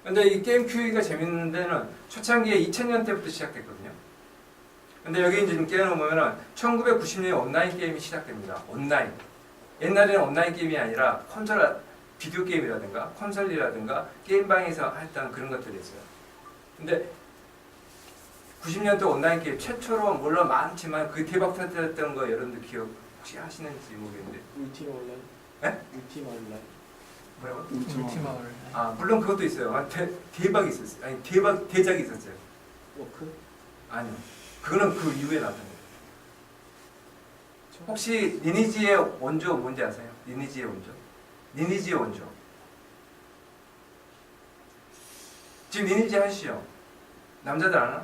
그런데 이 게임 QA가 재밌는 데는 초창기에 2000년대부터 시작됐거든요. 근데 여기 이제 깨어놓으면 1990년에 온라인 게임이 시작됩니다. 온라인. 옛날에는 온라인 게임이 아니라 비디오 게임이라든가 콘솔이라든가 게임방에서 했던 그런 것들이었어요. 근데 90년대 온라인 게임 최초로 물론 많지만 그 대박 터뜨렸던 거 여러분들 기억 혹시 하시는지 모르겠는데. 울티마 온라인. 에? 울티마 온라인. 뭐라고? 울티마 온라인. 아 물론 그것도 있어요. 대박이 있었어요. 아니 대작이 있었어요. 워크. 아니요. 그거는 그 이후에 나왔던 거예요. 혹시 리니지의 원조 뭔지 아세요? 리니지의 원조? 리니지의 원조. 지금 리니지 하시죠? 남자들 아나?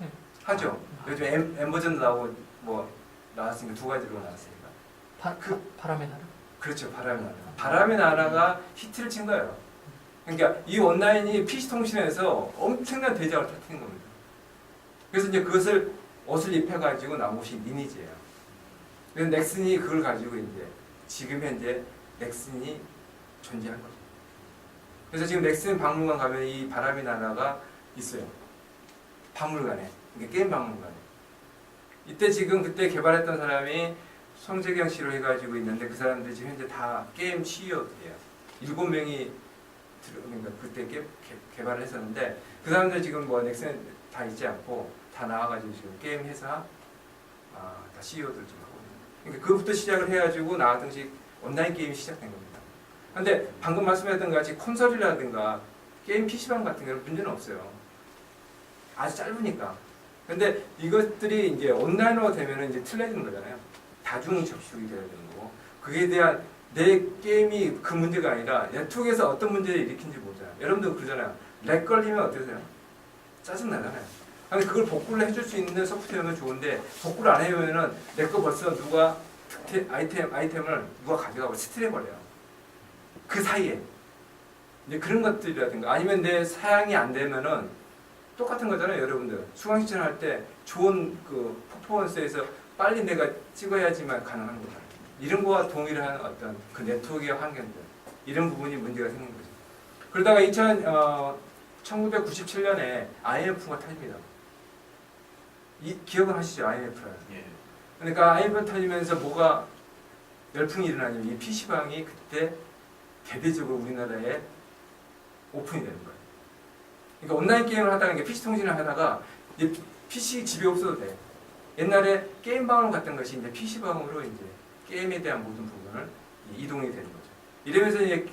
네. 하죠. 요즘 M 버전도 나오고 뭐 나왔으니까 두 가지로 나왔으니까. 바람의 나라. 그렇죠. 바람의 나라. 바람의 나라가 히트를 친 거예요. 그러니까 이 온라인이 PC 통신에서 엄청난 대작을 터뜨린 겁니다. 그래서 이제 그것을 옷을 입혀가지고 나온 것이 리니지예요. 그래서 넥슨이 그걸 가지고 이제 지금 현재 넥슨이 존재한 거죠. 그래서 지금 넥슨 박물관 가면 이 바람의 나라가 있어요. 박물관에. 그러니까 게임 박물관에. 이때 지금 그때 개발했던 사람이 송재경 씨로 해가지고 있는데 그 사람들이 지금 현재 다 게임 CEO들이에요. 7명이 그러니까 그때 개발을 했었는데 그 사람들 지금 뭐 넥슨 다 있지 않고 다 나와가지고 지금 게임 회사 다 CEO들 좀 하고 있는. 그러니까 그부터 시작을 해가지고 나왔던 것이 온라인 게임이 시작된 겁니다. 근데 방금 말씀하셨던 것 같이 콘솔이라든가 게임 PC방 같은 경우는 문제는 없어요. 아주 짧으니까. 근데 이것들이 이제 온라인으로 되면은 이제 틀려지는 거잖아요. 다중 접속이 돼야 되는 거고. 그에 대한 내 게임이 그 문제가 아니라 네트워크에서 어떤 문제를 일으킨지 모르잖아요. 여러분도 그러잖아요. 렉 걸리면 어떠세요? 짜증나잖아요. 근데 그걸 복구를 해줄 수 있는 소프트웨어는 좋은데 복구를 안 해보면은 내 거 벌써 누가 특혜 아이템을 누가 가져가고 스틸해버려요. 그 사이에. 이제 그런 것들이라든가 아니면 내 사양이 안 되면은 똑같은 거잖아요, 여러분들. 수강시청 할 때 좋은 그 퍼포먼스에서 빨리 내가 찍어야지만 가능한 거잖아요. 이런 거와 동일한 어떤 그 네트워크의 환경들, 이런 부분이 문제가 생긴 거죠. 그러다가 1997년에 IMF가 터집니다. 기억은 하시죠, IMF를? 예. 그러니까 IMF 터지면서 뭐가 열풍이 일어나냐면 이 PC방이 그때 대대적으로 우리나라에 오픈이 되는 거예요. 그러니까 온라인 게임을 하다가 이게 PC 통신을 하다가 이제 PC 집에 없어도 돼. 옛날에 게임방으로 갔던 것이 이제 PC방으로 이제 게임에 대한 모든 부분을 이동이 되는 거죠. 이러면서 이제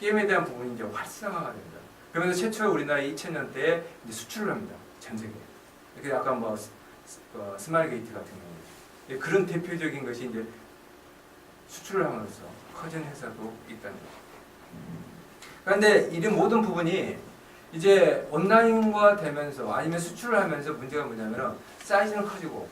게임에 대한 부분이 이제 활성화가 됩니다. 그러면서 최초 우리나라 2000년대에 이제 수출을 합니다. 전 세계에. 이렇게 약간 뭐 스마일 게이트 같은 경우 그런 대표적인 것이 이제 수출을 함으로써 커진 회사도 있다는 거죠. 그런데 이런 모든 부분이 이제 온라인화 되면서 아니면 수출을 하면서 문제가 뭐냐면은 사이즈는 커지고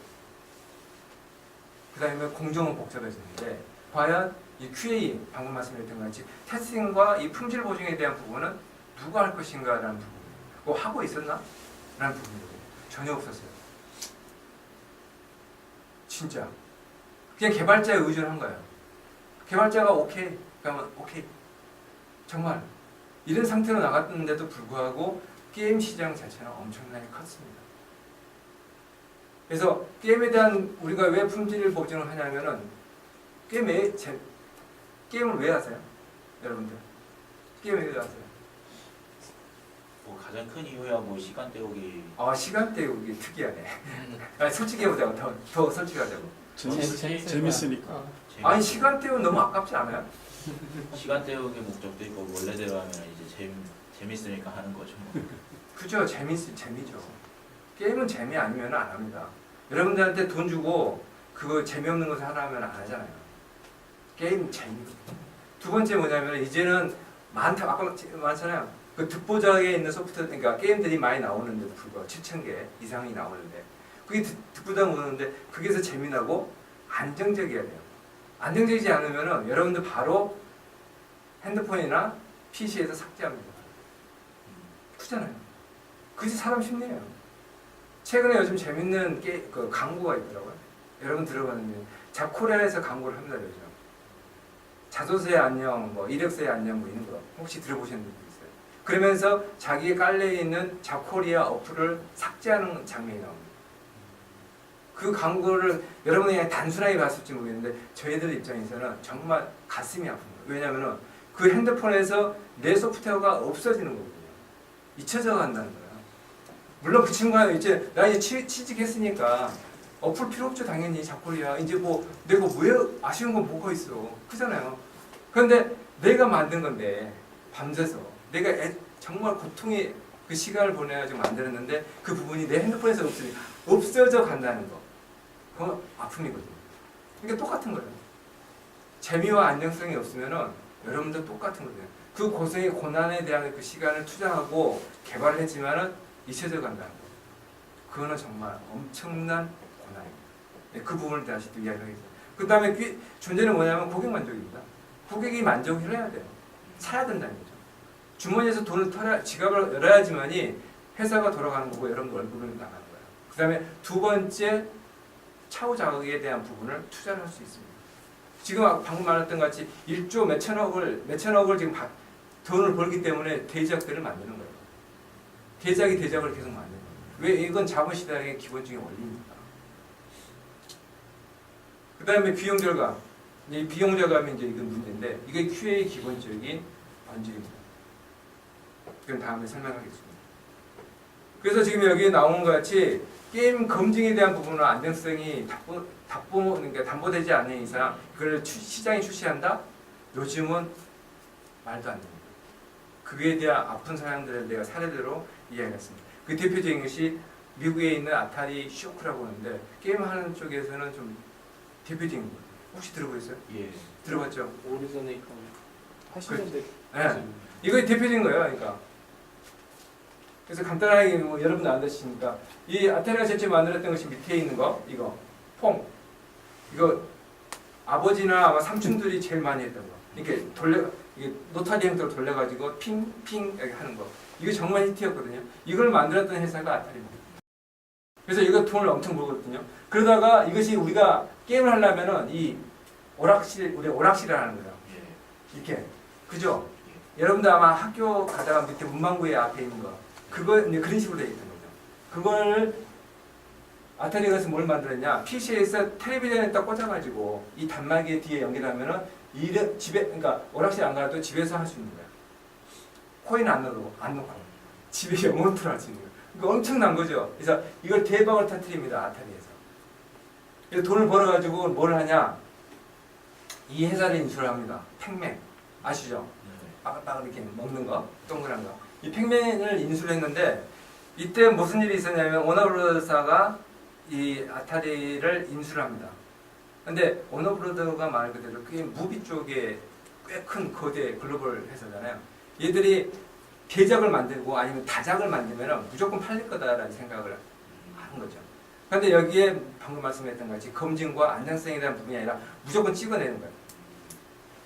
그 다음에 공정은 복잡해지는데 과연 이 QA 방금 말씀드렸던 것 같이 테스팅과 이 품질 보증에 대한 부분은 누가 할 것인가 라는 부분 뭐 하고 있었나? 라는 부분이고 전혀 없었어요. 진짜 그냥 개발자에 의존한 거예요. 개발자가 오케이 그러면 오케이 정말 이런 상태로 나갔는데도 불구하고 게임 시장 자체는 엄청나게 컸습니다. 그래서 게임에 대한 우리가 왜 품질 보증을 하냐면은 게임을 왜 하세요? 여러분들 게임을 왜 하세요? 뭐 가장 큰 이유야 뭐 시간 때우기. 시간 때우기 특이하네. 아니, 솔직히 해보자고 더 솔직하자고. 재밌으니까. 아니 시간 때우면 너무 아깝지 않아요? 시간 때우기 목적도 있고 원래대로 하면 이제 재밌으니까 하는 거죠. 그죠. 재미죠. 게임은 재미 아니면 안 합니다. 여러분들한테 돈 주고 그거 재미없는 것을 하라 하면 안 하잖아요. 게임 재미. 두 번째 뭐냐면 이제는 아까 많잖아요. 그 득보작에 있는 소프트웨어, 그러니까 게임들이 많이 나오는데도 불구하고 7,000개 이상이 나오는데 그게 득보작 오는데 그게서 재미나고 안정적이어야 돼요. 안정적이지 않으면은 여러분들 바로 핸드폰이나 PC에서 삭제합니다. 크잖아요. 그게 사람 심리예요. 최근에 요즘 재밌는 그 광고가 있더라고요. 여러분 들어봤는데 잡코리아에서 광고를 합니다 요즘. 자소서에 안녕, 뭐 이력서에 안녕 뭐 이런 거 혹시 들어보신 분 있어요? 그러면서 자기의 깔려 있는 잡코리아 어플을 삭제하는 장면이 나옵니다. 그 광고를 여러분이 그냥 단순하게 봤을지 모르겠는데 저희들 입장에서는 정말 가슴이 아픕니다. 왜냐하면 그 핸드폰에서 내 소프트웨어가 없어지는 거거든요. 잊혀져 간다는 거예요. 물론 그 친구가 이제 나 이제 취직했으니까 엎을 필요 없죠 당연히 잡코리아 이제 뭐 내가 왜 아쉬운 건 뭐가 있어 크잖아요. 그런데 내가 만든 건데 밤새서 내가 정말 고통의 그 시간을 보내가지고 만들었는데 그 부분이 내 핸드폰에서 없어져 간다는 거 그건 아픔이거든요. 그러니까 똑같은 거예요. 재미와 안정성이 없으면은 여러분도 똑같은 거예요. 그 고생의 고난에 대한 그 시간을 투자하고 개발을 했지만은 잊혀져 간다는 거. 그거는 정말 엄청난 고난입니다. 네, 그 부분을 다시 또 이야기하겠습니다. 그 다음에 존재는 뭐냐면 고객 만족입니다. 고객이 만족을 해야 돼요. 사야 된다는 거죠. 주머니에서 돈을 털어야, 지갑을 열어야지만이 회사가 돌아가는 거고 여러분들 월급을 나가는 거예요. 그 다음에 두 번째 차후 자극에 대한 부분을 투자를 할 수 있습니다. 지금 방금 말했던 같이 1조 몇천억을 지금 돈을 벌기 때문에 대작들을 만드는 거예요. 대작이 대작을 계속 만드는 거예요. 왜? 이건 자본시장의 기본적인 원리입니다. 그 다음에 비용 절감. 이 비용 절감이 이제 이건 문제인데 이게 QA의 기본적인 본질입니다. 그건 다음에 설명하겠습니다. 그래서 지금 여기 나온 것 같이 게임 검증에 대한 부분은 안정성이 담보되지 않는 이상 그걸 시장에 출시한다? 요즘은 말도 안 됩니다. 그에 대한 아픈 사람들을 내가 사례대로 이야기했습니다. 그 대표적인 것이 미국에 있는 아타리 쇼크라고 하는데 게임하는 쪽에서는 좀 대표적인 거예요. 혹시 들어보셨어요? 예. 들어봤죠? 오래전에 있던 80년대 네. 이거 대표적인 거예요. 그러니까. 그래서 간단하게 뭐 여러분도 아시니까 이 아테네가 제일 만들었던 것이 밑에 있는 거 이거 퐁 이거 아버지나 아마 삼촌들이 제일 많이 했던 거 이렇게 이게 노타리 형태로 돌려가지고 핑핑 이렇게 하는 거 이거 정말 히트였거든요. 이걸 만들었던 회사가 아타리입니다. 그래서 이거 돈을 엄청 벌거든요. 그러다가 이것이 우리가 게임을 하려면은 이 우리 오락실이라는 거예요. 이렇게 그죠? 여러분도 아마 학교 가다가 밑에 문방구에 앞에 있는 거 그거 이제 그런 식으로 되어 있던 거죠. 그걸 아타리가 뭘 만들었냐? PC에서 텔레비전에다 꽂아가지고 이 단말기 뒤에 연결하면은 집에 그러니까 오락실 안 가도 집에서 할 수 있는 거야. 코인 안 넣고 집에 영원토로 할 수 있는 거야. 그러니까 엄청난 거죠. 그래서 이걸 대박을 터뜨립니다. 아타리에서. 그래서 돈을 벌어가지고 뭘 하냐? 이 회사를 인수를 합니다. 팩맨 아시죠? 빠글빠글 이렇게 먹는 거, 동그란 거. 이 팩맨을 인수를 했는데 이때 무슨 일이 있었냐면 워너브라더스가 이 아타리를 인수를 합니다. 근데 워너브라더가 말 그대로 그 무비 쪽에 꽤 큰 거대 글로벌 회사잖아요. 얘들이 대작을 만들고 아니면 다작을 만들면 무조건 팔릴 거다라는 생각을 하는 거죠. 그런데 여기에 방금 말씀했던 같이 검증과 안정성에 대한 부분이 아니라 무조건 찍어내는 거예요.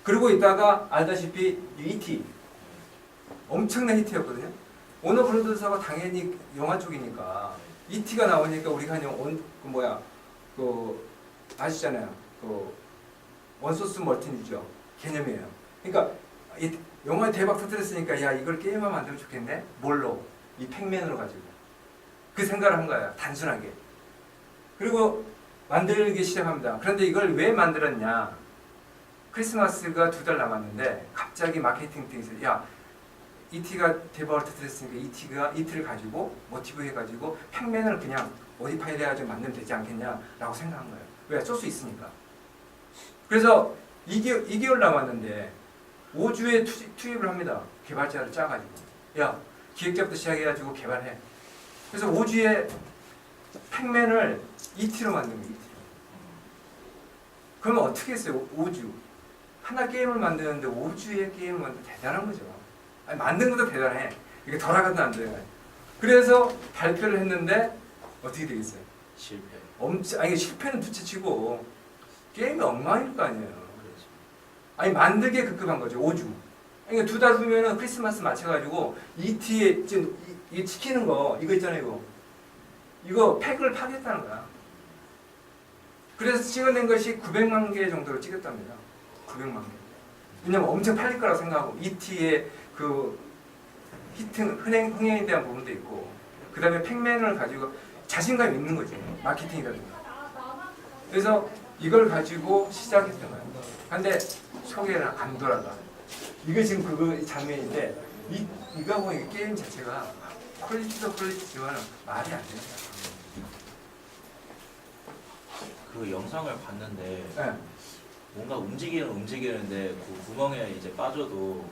그러고 있다가 알다시피 E.T. 엄청난 히트였거든요. 워너브라더스가 당연히 영화 쪽이니까 E.T.가 나오니까 우리가 아시잖아요. 그 원소스 멀티니죠. 개념이에요. 그러니까 이 영화에 대박 터뜨렸으니까 야 이걸 게임만 만들면 좋겠네. 뭘로? 이 팩맨으로 가지고 그 생각을 한 거예요. 단순하게. 그리고 만들기 시작합니다. 그런데 이걸 왜 만들었냐? 크리스마스가 2달 남았는데 갑자기 마케팅 팀에서 야 E.T.가 대박을 터뜨렸으니까 E.T.를 가지고 모티브 해가지고 팩맨을 그냥 모디파이 해가지고 만들면 되지 않겠냐라고 생각한 거예요. 왜? 쏠 수 있으니까. 그래서 2개월 남았는데 5주에 투입을 합니다. 개발자를 짜가지고 야 기획자부터 시작해가지고 개발해. 그래서 5주에 팩맨을 E.T.로 만든 거예요. E.T.로. 그러면 어떻게 했어요? 5주. 하나 게임을 만드는데 5주에 게임을 만드는 대단한 거죠. 아니, 만든 것도 대단해. 이게 돌아간다 안 돼요. 그래서 발표를 했는데 어떻게 되겠어요? 실패. 아니 실패는 둘째치고 게임이 엉망일 거 아니에요. 아니 만들기에 급급한 거죠. 5주. 그러니까 2달 후면은 크리스마스 맞춰가지고 E.T.에 지금 이 지키는 거 이거 있잖아요. 이거 팩을 파겠다는 거야. 그래서 찍어낸 것이 900만 개 정도로 찍었답니다. 900만 개. 왜냐면 엄청 팔릴 거라고 생각하고 E.T.의 그 히트 흥행에 대한 부분도 있고 그 다음에 팩맨을 가지고 자신감이 있는 거지. 마케팅이라든가. 그래서 이걸 가지고 시작했던 거예요. 근데 소개는 안 돌아가. 이거 지금 그거 장면인데 이거 보니까 게임 자체가 퀄리티도 퀄리티지만 말이 안 됩니다. 그 영상을 봤는데 네. 뭔가 움직이는데 그 구멍에 이제 빠져도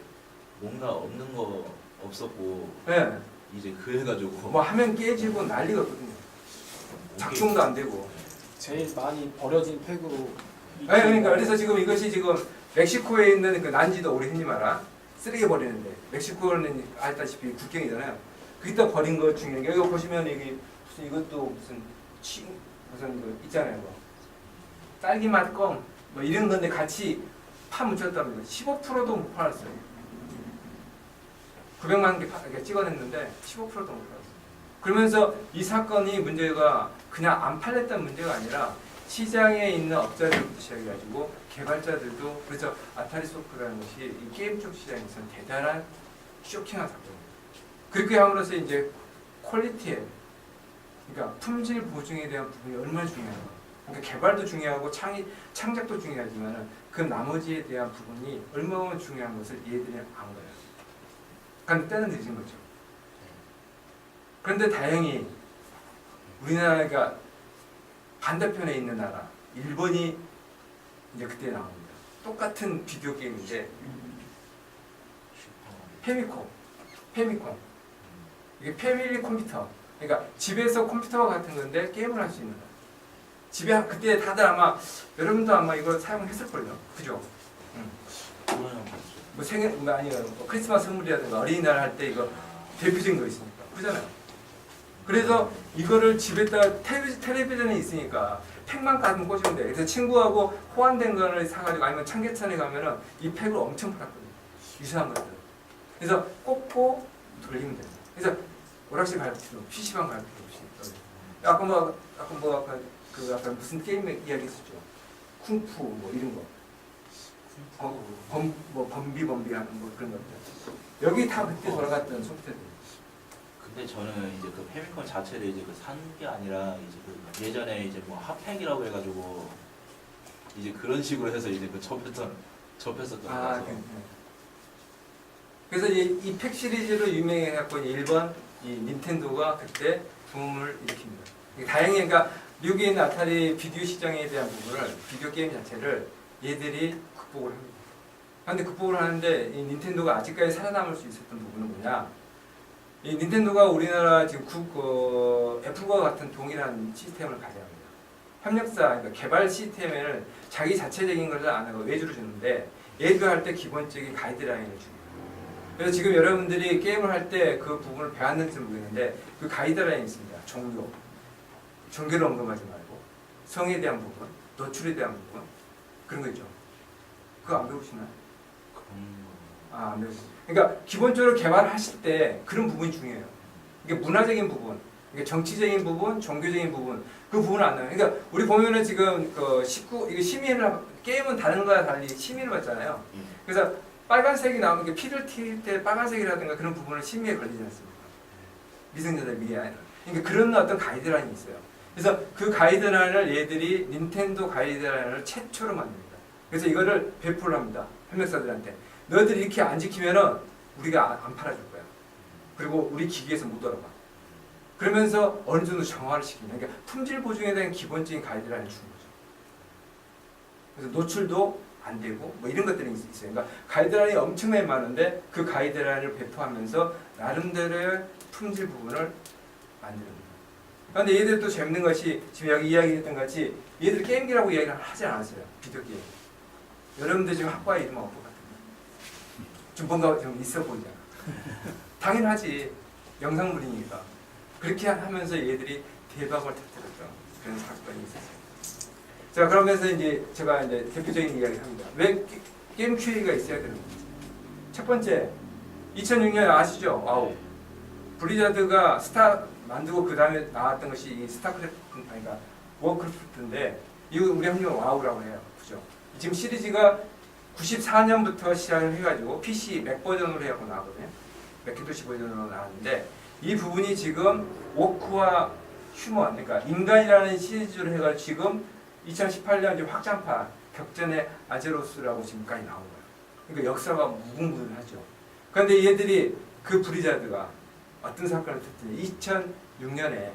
뭔가 없는 거 없었고 네. 이제 그래가지고 뭐 하면 깨지고 난리가 없거든요. 작동도 안 되고. 제일 많이 버려진 팩으로. 아니 그러니까 그래서 지금 이것이 지금 멕시코에 있는 그 난지도 우리 흔히 말하 쓰레기 버리는데 멕시코는 알다시피 국경이잖아요. 거기다 버린 것 중에 여기 보시면 여기 무슨 이것도 무슨 그 있잖아요. 뭐. 딸기 맛 껌 뭐 이런 건데 같이 파묻혔답니다. 15%도 못 팔았어요. 900만 개 이렇게 찍어냈는데 15%도 못 팔았어요. 그러면서 이 사건이 문제가 그냥 안 팔렸다는 문제가 아니라 시장에 있는 업자들부터 시작해가지고 개발자들도 그래서 아타리 소프트라는 것이 이 게임 쪽 시장에서는 대단한 쇼킹한 사건입니다. 그렇게 함으로써 이제 퀄리티에 그러니까 품질 보증에 대한 부분이 얼마나 중요한가. 그러니까 개발도 중요하고 창작도 중요하지만 그 나머지에 대한 부분이 얼마나 중요한 것을 얘들이 안 거예요. 그런데 때는 늦은 거죠. 그런데 다행히 우리나라가 반대편에 있는 나라 일본이 이제 그때 나옵니다. 똑같은 비디오 게임인데 페미콘 이게 패밀리 컴퓨터 그러니까 집에서 컴퓨터와 같은 건데 게임을 할 수 있는 거. 집에 그때 다들 아마 여러분도 아마 이걸 사용했을걸요. 그죠? 뭐 생일 뭐 아니요 뭐 크리스마스 선물이라든가 어린이날 할 때 이거 대표적인 거 있으니까 그잖아요. 그래서 이거를 집에다 텔레비전에 있으니까 팩만 가끔 꽂으면 돼. 그래서 친구하고 호환된 거를 사가지고 아니면 청계천에 가면은 이 팩을 엄청 팔았거든요. 유사한 것들. 그래서 꽂고 돌리면 돼요. 그래서 오락실 갈 필요, PC방 갈 필요 없이. 아까 무슨 게임 이야기 했었죠. 쿵푸 뭐 이런 거. 범비 하는 뭐 그런 것들. 여기 다 그때 돌아갔던 소프트웨어. 근데 저는 이제 그 페미콘 자체를 이제 그 산 게 아니라 이제 그 예전에 이제 뭐 핫팩이라고 해가지고 이제 그런 식으로 해서 이제 그 접했었던 거라서. 그래서 이 팩 시리즈로 유명해갖고 일본 이 닌텐도가 그때 붐을 일으킵니다. 다행히 그러니까 미국에 있는 아타리 비디오 시장에 대한 부분을 비디오 게임 자체를 얘들이 극복을 합니다. 그런데 극복을 하는데 이 닌텐도가 아직까지 살아남을 수 있었던 부분은 뭐냐? 이 닌텐도가 우리나라 지금 애플과 같은 동일한 시스템을 가져야 합니다. 협력사, 그러니까 개발 시스템을 자기 자체적인 것을 안 하고 외주를 주는데 얘들 할 때 기본적인 가이드라인을 줍니다. 그래서 지금 여러분들이 게임을 할 때 그 부분을 배웠는지 모르겠는데 그 가이드라인이 있습니다. 종교를 언급하지 말고 성에 대한 부분, 노출에 대한 부분 그런 거 있죠. 그거 안 배우시나요? 안 배우시나요? 그러니까 기본적으로 개발을 하실 때 그런 부분이 중요해요. 이게 문화적인 부분, 이게 정치적인 부분, 종교적인 부분 그 부분은 안 나와요. 그러니까 우리 보면은 지금 그 이게 게임은 다른 거와 달리 심의를 받잖아요. 그래서 빨간색이 나오는 게 피를 튈 때 빨간색이라든가 그런 부분을 심의에 걸리지 않습니까? 미성년자 미디어에는. 그러니까 그런 어떤 가이드라인이 있어요. 그래서 그 가이드라인을 얘들이 닌텐도 가이드라인을 최초로 만듭니다. 그래서 이거를 배포를 합니다. 협력사들한테. 너희들이 이렇게 안 지키면은 우리가 안 팔아줄 거야. 그리고 우리 기기에서 못 알아봐. 그러면서 어느 정도 정화를 시킵니다. 그러니까 품질 보증에 대한 기본적인 가이드라인을 주는 거죠. 그래서 노출도 안 되고 뭐 이런 것들이 있어요. 그러니까 가이드라인이 엄청나게 많은데 그 가이드라인을 배포하면서 나름대로의 품질 부분을 만듭니다. 그런데 얘들도 재밌는 것이 지금 여기 이야기했던 같이 얘들 게임기라고 이야기를 하지 않았어요. 비디오 게임. 여러분들 지금 학과에 이름 없고 같은데 좀 뭔가 좀 있어 보이잖아. 당연하지. 영상물이니까. 그렇게 하면서 얘들이 대박을 터뜨렸던 그런 사건이 있었어요. 자, 그러면서 이제 제가 이제 대표적인 이야기를 합니다. 왜 게임 QA가 있어야 되는 건지. 첫 번째, 2006년 아시죠? 와우. 블리자드가 스타 만들고 그 다음에 나왔던 것이 이 스타크래프트, 그러니까 워크래프트인데 이거 우리 흔히 와우라고 해요. 그죠? 지금 시리즈가 94년부터 시작을 해가지고 PC 맥 버전으로 해갖고 나왔거든요. 맥킨토시 버전으로 나왔는데 이 부분이 지금 워크와 휴먼, 그러니까 인간이라는 시리즈로 해가지고 지금 2018년 이제 확장판 격전의 아제로스라고 지금까지 나온 거예요. 그러니까 역사가 무궁무진하죠. 그런데 얘들이 그 블리자드가 어떤 사건을 터뜨리 2006년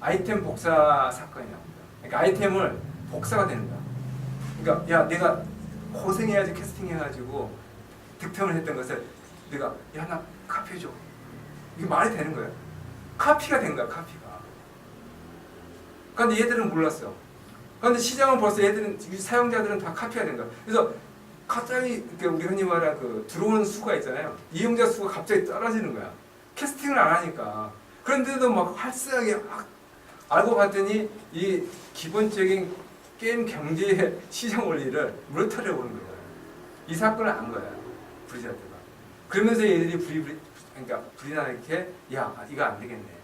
아이템 복사 사건이 나옵니다. 그러니까 아이템을 복사가 되는 거야. 그러니까 야 내가 고생해야지 캐스팅해가지고 득템을 했던 것을 내가 야 나 카피해줘. 이게 말이 되는 거예요. 카피가 된 거야. 카피가. 그런데 얘들은 몰랐어. 그런데 시장은 벌써 얘들은 사용자들은 다 카피가 된 거야. 그래서 갑자기 우리 흔히 말하는 그 들어오는 수가 있잖아요. 이용자 수가 갑자기 떨어지는 거야. 캐스팅을 안 하니까. 그런데도 막 활성하게 알고 봤더니 이 기본적인 게임 경제의 시장 원리를 무너뜨려 보는 거예요. 이 사건을 안 거야. 브리자드가. 그러면서 얘들이 그러니까 브리자드한테 야 이거 안 되겠네.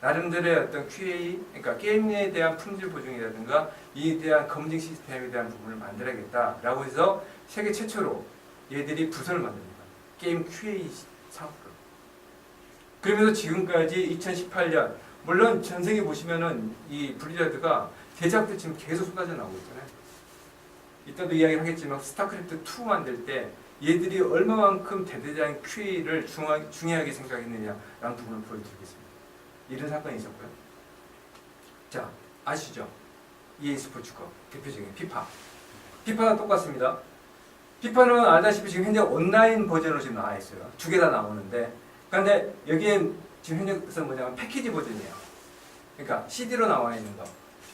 나름대로의 어떤 QA, 그러니까 게임에 대한 품질 보증이라든가 이에 대한 검증 시스템에 대한 부분을 만들어야겠다라고 해서 세계 최초로 얘들이 부서를 만듭니다. 게임 QA 사업부로. 그러면서 지금까지 2018년 물론 전 세계 보시면은 이 브리자드가 대작도 지금 계속 쏟아져 나오고 있잖아요. 이따도 이야기를 하겠지만 스타크래프트 2 만들 때 얘들이 얼마만큼 대대적인 QA를 중요하게 생각했느냐라는 부분을 보여드리겠습니다. 이런 사건이 있었고요. 자, 아시죠? EA 스포츠컵 대표적인 피파. 피파가 똑같습니다. 피파는 알다시피 지금 현재 온라인 버전으로 지금 나와 있어요. 두 개 다 나오는데, 그런데 여기엔 지금 현재에서 뭐냐면 패키지 버전이에요. 그러니까 CD로 나와 있는 거.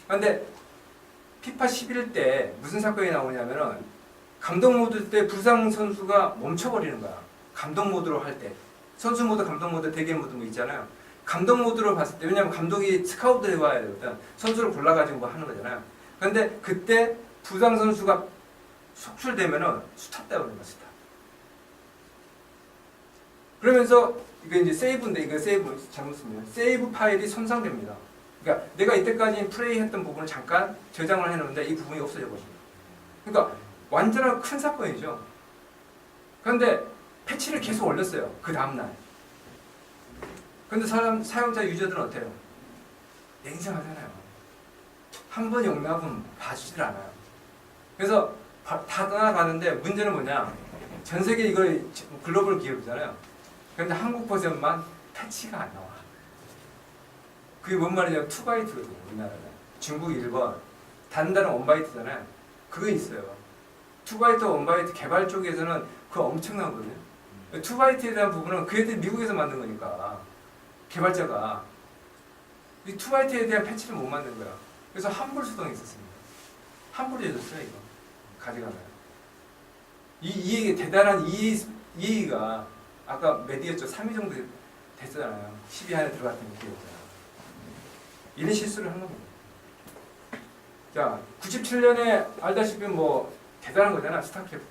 그런데 피파 11 때 무슨 사건이 나오냐면은 감독 모드 때 부상 선수가 멈춰버리는 거야. 감독 모드로 할 때. 선수 모드, 감독 모드, 대결 모드 뭐 있잖아요. 감독 모드로 봤을 때, 왜냐면 감독이 스카우트 해봐야 되거든. 선수를 골라가지고 뭐 하는 거잖아요. 그런데 그때 부상 선수가 속출되면은 스탑 되어버린 거야, 스탑. 그러면서 이거 이제 세이브인데, 이거 세이브 잘못 쓰면 세이브 파일이 손상됩니다. 그러니까 내가 이때까지 플레이했던 부분을 잠깐 저장을 해놓는데 이 부분이 없어져 버립니다. 그러니까 완전한 큰 사건이죠. 그런데 패치를 계속 올렸어요. 그 다음날. 근데 사용자 유저들은 어때요? 냉정하잖아요. 한 번 용납은 봐주질 않아요. 그래서 다 떠나가는데 문제는 뭐냐? 전 세계 이걸 글로벌 기업이잖아요. 그런데 한국 버전만 패치가 안 나와. 그게 뭔 말이냐면 2바이트거든요. 우리나라는. 중국 1번. 다른 나라는 1바이트잖아요. 그거 있어요. 2바이트, 1바이트 개발 쪽에서는 그거 엄청나거든요. 2바이트에 대한 부분은 그 애들이 미국에서 만든 거니까. 개발자가 이 2바이트에 대한 패치를 못 만든 거야. 그래서 환불 수동이 있었습니다. 환불해줬어요, 이거. 가져가면. 이게 대단한 이의가 아까 몇 위였죠? 3위 정도 됐잖아요. 10위 안에 들어갔던 기회였잖아요. 이런 실수를 한 겁니다. 자, 97년에 알다시피 뭐 대단한 거잖아, 스타크래프트.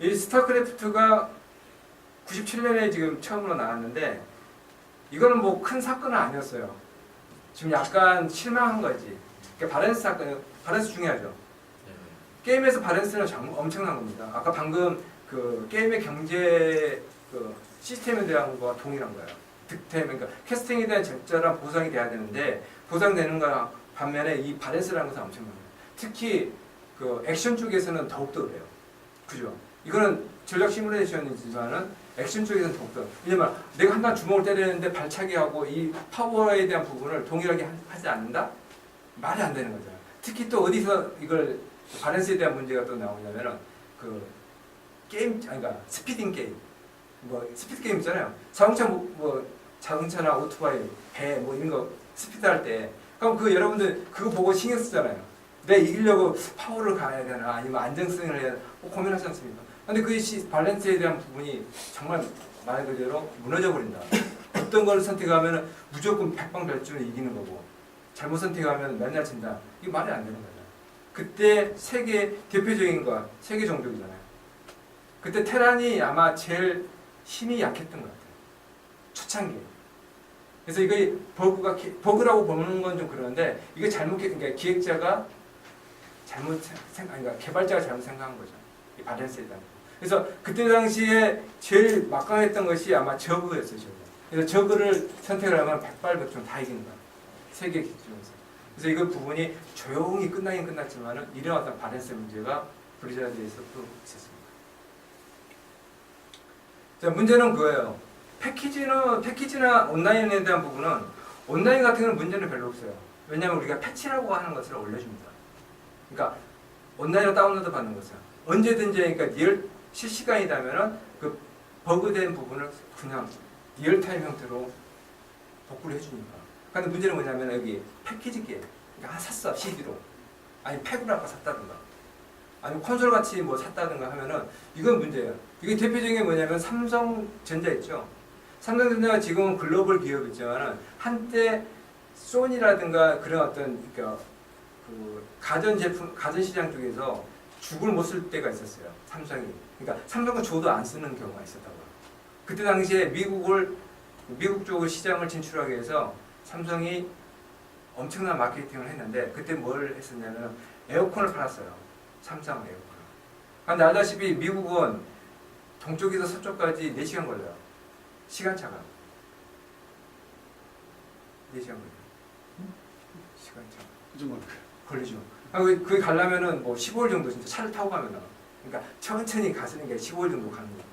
이 스타크래프트가 97년에 지금 처음으로 나왔는데 이거는 뭐 큰 사건은 아니었어요. 지금 약간 실망한 거지. 그러니까 바렌스 사건, 바렌스 중요하죠. 게임에서 바렌스는 엄청난 겁니다. 아까 방금 그 게임의 경제 그 시스템에 대한 거와 동일한 거예요. 득템, 그러니까 캐스팅에 대한 적절한 보상이 돼야 되는데 보상되는 거 반면에 이 바렌스라는 것은 엄청납니다. 특히 그 액션 쪽에서는 더욱더 그래요. 그죠? 이거는 전략 시뮬레이션이지만은 액션 쪽에서는 더욱더. 왜냐면 내가 한 번 주먹을 때리는데 발차기하고 이 파워에 대한 부분을 동일하게 하지 않는다? 말이 안 되는 거잖아요. 특히 또 어디서 이걸 바렌스에 대한 문제가 또 나오냐면은 그 게임, 그러니까 스피딩 게임. 뭐 스피드 게임 있잖아요. 자동차나 오토바이, 배 뭐 이런 거 스피드 할 때 그럼 그 여러분들 그거 보고 신경 쓰잖아요. 내가 이기려고 파워를 가야 되나 아니면 안정성을 해야 되나 고민하지 않습니까? 근데 그 밸런스에 대한 부분이 정말 말 그대로 무너져 버린다. 어떤 걸 선택하면 무조건 백방별주로 이기는 거고 잘못 선택하면 맨날 진다. 이게 말이 안 되는 거잖아요. 그때 세계 대표적인 거 세계 종족이잖아요. 그때 테란이 아마 제일 힘이 약했던 것 같아요. 초창기에. 그래서 이거 버그라고 보는 건 좀 그러는데 이게 그러니까 기획자가 그러니까 개발자가 잘못 생각한 거죠. 이 밸런스에 대한. 그래서 그때 당시에 제일 막강했던 것이 아마 저그였어요. 저그. 그래서 저그를 선택을 하면 백발백중 다 이기는 거야. 세계 기준에서. 그래서 이거 부분이 조용히 끝나긴 끝났지만은 이런 어떤 밸런스 문제가 브리자드에서 또 있었습니다. 자, 문제는 그거예요. 패키지나 온라인에 대한 부분은 온라인 같은 경우는 문제는 별로 없어요. 왜냐하면 우리가 패치라고 하는 것을 올려줍니다. 그러니까 온라인으로 다운로드 받는 것은 언제든지 그러니까 리얼 실시간이라면은 그 버그된 부분을 그냥 리얼타임 형태로 복구를 해주니까. 근데 문제는 뭐냐면 여기 패키지 게임. 그러니까 샀어 CD로. 아니 팩으로 아까 샀다든가. 아니면 콘솔 같이 뭐 샀다든가 하면은 이건 문제예요. 이게 대표적인 게 뭐냐면 삼성전자 있죠. 삼성전자가 지금은 글로벌 기업이지만은 한때 소니라든가 그런 어떤 그러니까 그 가전 제품 가전 시장 쪽에서 죽을 못 쓸 때가 있었어요. 삼성이. 그러니까 삼성은 줘도 안 쓰는 경우가 있었다고요. 그때 당시에 미국 쪽을 시장을 진출하기 위해서 삼성이 엄청난 마케팅을 했는데 그때 뭘 했었냐면 에어컨을 팔았어요. 삼성 에어컨. 근데 알다시피 미국은 동쪽에서 서쪽까지 4시간 걸려요. 시간차가. 4시간 걸려요. 시간차. 그 정도. 걸리죠. 거기 가려면은 뭐 15일 정도 진짜 차를 타고 가면은. 그러니까 천천히 가시는 게 15일 정도 가는 거예요.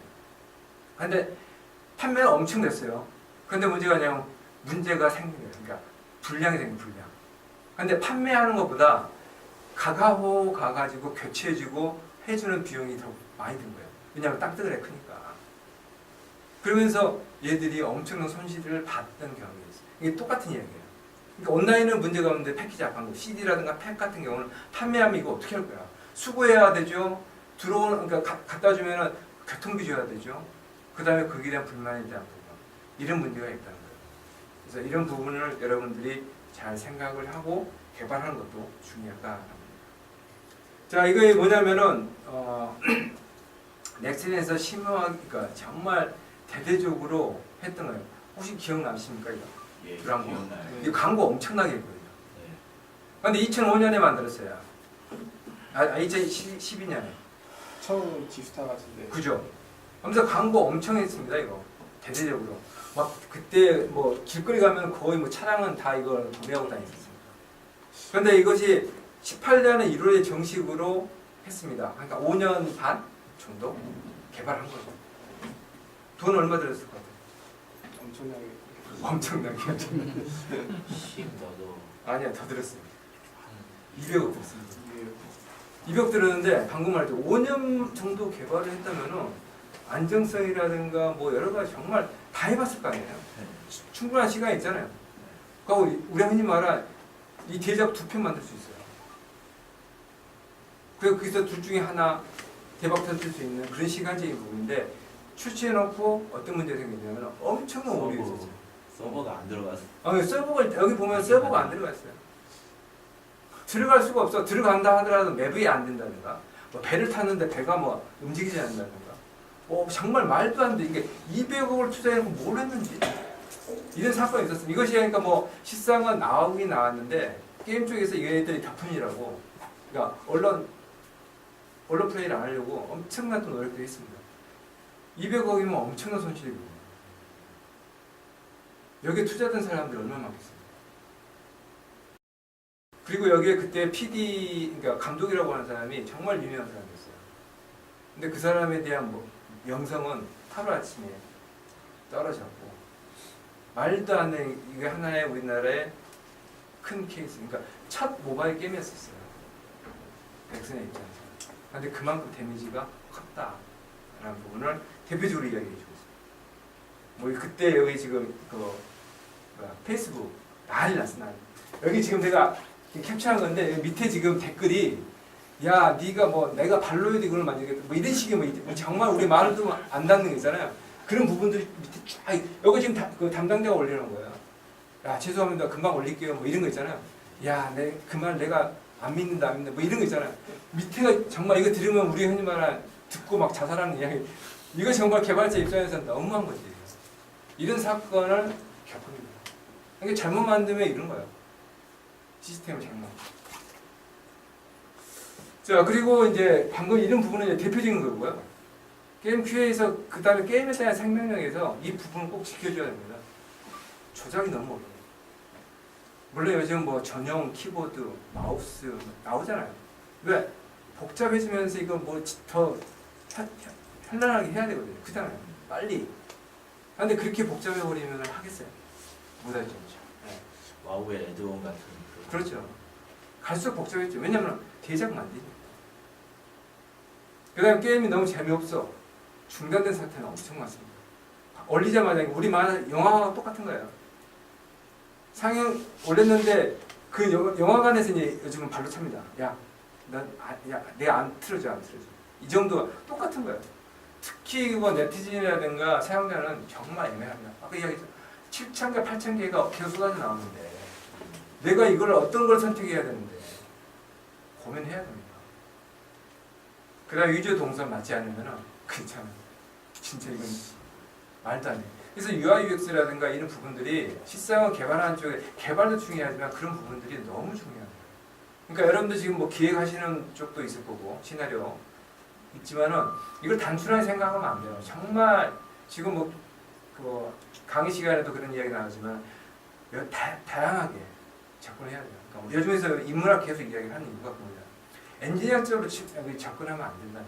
근데 판매가 엄청 됐어요. 근데 문제가 그냥 문제가 생긴 거예요. 그러니까 불량이 생긴 불량. 근데 판매하는 것보다 가가호 가가지고 교체해주고 해주는 비용이 더 많이 든 거예요. 왜냐하면 땅덩어리가 크니까. 그러면서 얘들이 엄청난 손실을 봤던 경험이 있어요. 이게 똑같은 이야기예요. 그러니까 온라인은 문제가 없는데 패키지 앞한 거, CD라든가 팩 같은 경우는 판매하면 이거 어떻게 할 거야? 수거해야 되죠. 그러니까 갖다 주면은 교통비 줘야 되죠. 그 다음에 거기에 대한 불만에 대한 부분. 이런 문제가 있다는 거예요. 그래서 이런 부분을 여러분들이 잘 생각을 하고 개발하는 것도 중요하다. 자, 이거 뭐냐면은 넥슨에서 심오하게 그러니까 정말 대대적으로 했던 거예요. 혹시 기억나십니까 이거? 예, 그런 거. 기억나요. 이 광고 엄청나게 했거든요. 네. 근데 2005년에 만들었어요. 2012년에. 처음 지스타 같은데. 그죠? 하면서 광고 엄청 했습니다 이거. 대대적으로. 막 그때 뭐 길거리 가면 거의 뭐 차량은 다 이걸 도배하고 다녔었습니다. 그런데 이것이 18년에 1월에 정식으로 했습니다. 그러니까 5년 반 정도 개발한 거죠. 돈 얼마 들었을 것 같아요? 엄청나게. 엄청나게. 10 나도 아니야 더 들었어요. 한 200억 들었습니다. 이게 200억 들었는데 방금 말했죠. 5년 정도 개발을 했다면은 안정성이라든가 뭐 여러 가지 정말 다 해봤을 거 아니에요. 충분한 시간이 있잖아요. 그러니까 우리 흔히 말한 이 대작 2편 만들 수 있어요. 그래서 거기서 둘 중에 하나 대박 터질 수 있는 그런 시간적인 부분인데 출시해놓고 어떤 문제가 생기냐면 엄청난 오류가 있었어요. 서버가 안 들어가서 서버가 여기 보면 서버가 안 들어갔어요. 들어갈 수가 없어. 들어간다 하더라도 맵이 안 된다든가 뭐 배를 탔는데 배가 뭐 움직이지 않는다든가 정말 말도 안 돼. 이게 200억을 투자해놓고 뭘 했는지 이런 사건이 있었어요. 이것이 그러니까 뭐 실상은 나오긴 나왔는데 게임 쪽에서 얘네들이 격분이라고 그러니까 언론 플레이를 안 하려고 엄청난 또 노력도 했습니다. 200억이면 엄청난 손실이고 여기에 투자된 사람들이 얼마나 많겠어요. 그리고 여기에 그때 PD 그러니까 감독이라고 하는 사람이 정말 유명한 사람이었어요. 근데 그 사람에 대한 뭐 명성은 하루아침에 떨어졌고 말도 안 되는 이게 하나의 우리나라의 큰 케이스. 그러니까 첫 모바일 게임이었었어요. 넥슨의 입장에서. 근데 그만큼 데미지가 컸다라는 부분을 대표적으로 이야기해 주고 있습니다. 뭐 그때 여기 지금 페이스북 난리 났어. 여기 지금 내가 캡처한 건데 여기 밑에 지금 댓글이 야 네가 뭐 내가 발로이드 이걸 만들겠다 뭐 이런 식의 뭐 정말 우리 말도 안 닿는 거 있잖아요. 그런 부분들이 밑에 쫙 여기 지금 그 담당자가 올리는 거예요. 야 죄송합니다 금방 올릴게요 뭐 이런 거 있잖아요. 야 그 말 내가 안 믿는다 뭐 이런 거 있잖아요. 밑에가 정말 이거 들으면 우리 흔히 말하는 듣고 막 자살하는 이야기. 이거 정말 개발자 입장에서는 너무한 거지. 이런 사건을 겪습니다. 이게 잘못 만들면 이런 거예요. 시스템을 잘못. 자 그리고 이제 방금 이런 부분은 이제 대표적인 거고요. 게임 QA에서 그 다음에 게임에 대한 생명력에서 이 부분을 꼭 지켜줘야 됩니다. 조작이 너무 어려워요. 물론 요즘 뭐 전용 키보드, 마우스 나오잖아요. 왜? 복잡해지면서 이거 뭐 더 현란하게 해야 되거든요. 그잖아요. 빨리. 근데 그렇게 복잡해버리면 하겠어요? 못하죠. 네. 와우의 애드온 같은 그렇죠. 갈수록 복잡해졌죠. 왜냐면 대작만 안 되니까. 그 다음에 게임이 너무 재미없어. 중단된 사태는 엄청 많습니다. 올리자마자 우리 영화와 똑같은 거예요. 상영 올렸는데 그 영화관에서 이제 요즘은 발로 찹니다. 야, 내가 안 틀어줘. 이 정도가 똑같은 거예요. 특히 뭐 네티즌이라든가 사용자는 정말 애매합니다. 아까 이야기했죠. 7,000개, 8,000개가 계속 쏟아져 나오는데 내가 이걸 어떤 걸 선택해야 되는데 고민해야 됩니다. 그 다음에 유저 동선 맞지 않으면 괜찮아. 진짜 이건 말도 안 해. 그래서 UI, UX라든가 이런 부분들이 실상을 개발하는 쪽에 개발도 중요하지만 그런 부분들이 너무 중요해요. 그러니까 여러분들 지금 뭐 기획하시는 쪽도 있을 거고 시나리오 있지만은 이걸 단순하게 생각하면 안 돼요. 정말 지금 뭐 그 강의 시간에도 그런 이야기 나오지만 다양하게 접근해야 돼요. 그러니까 요즘에서 인문학 계속 이야기를 하는 이유가 뭐냐? 엔지니어적으로 접근하면 안 된다는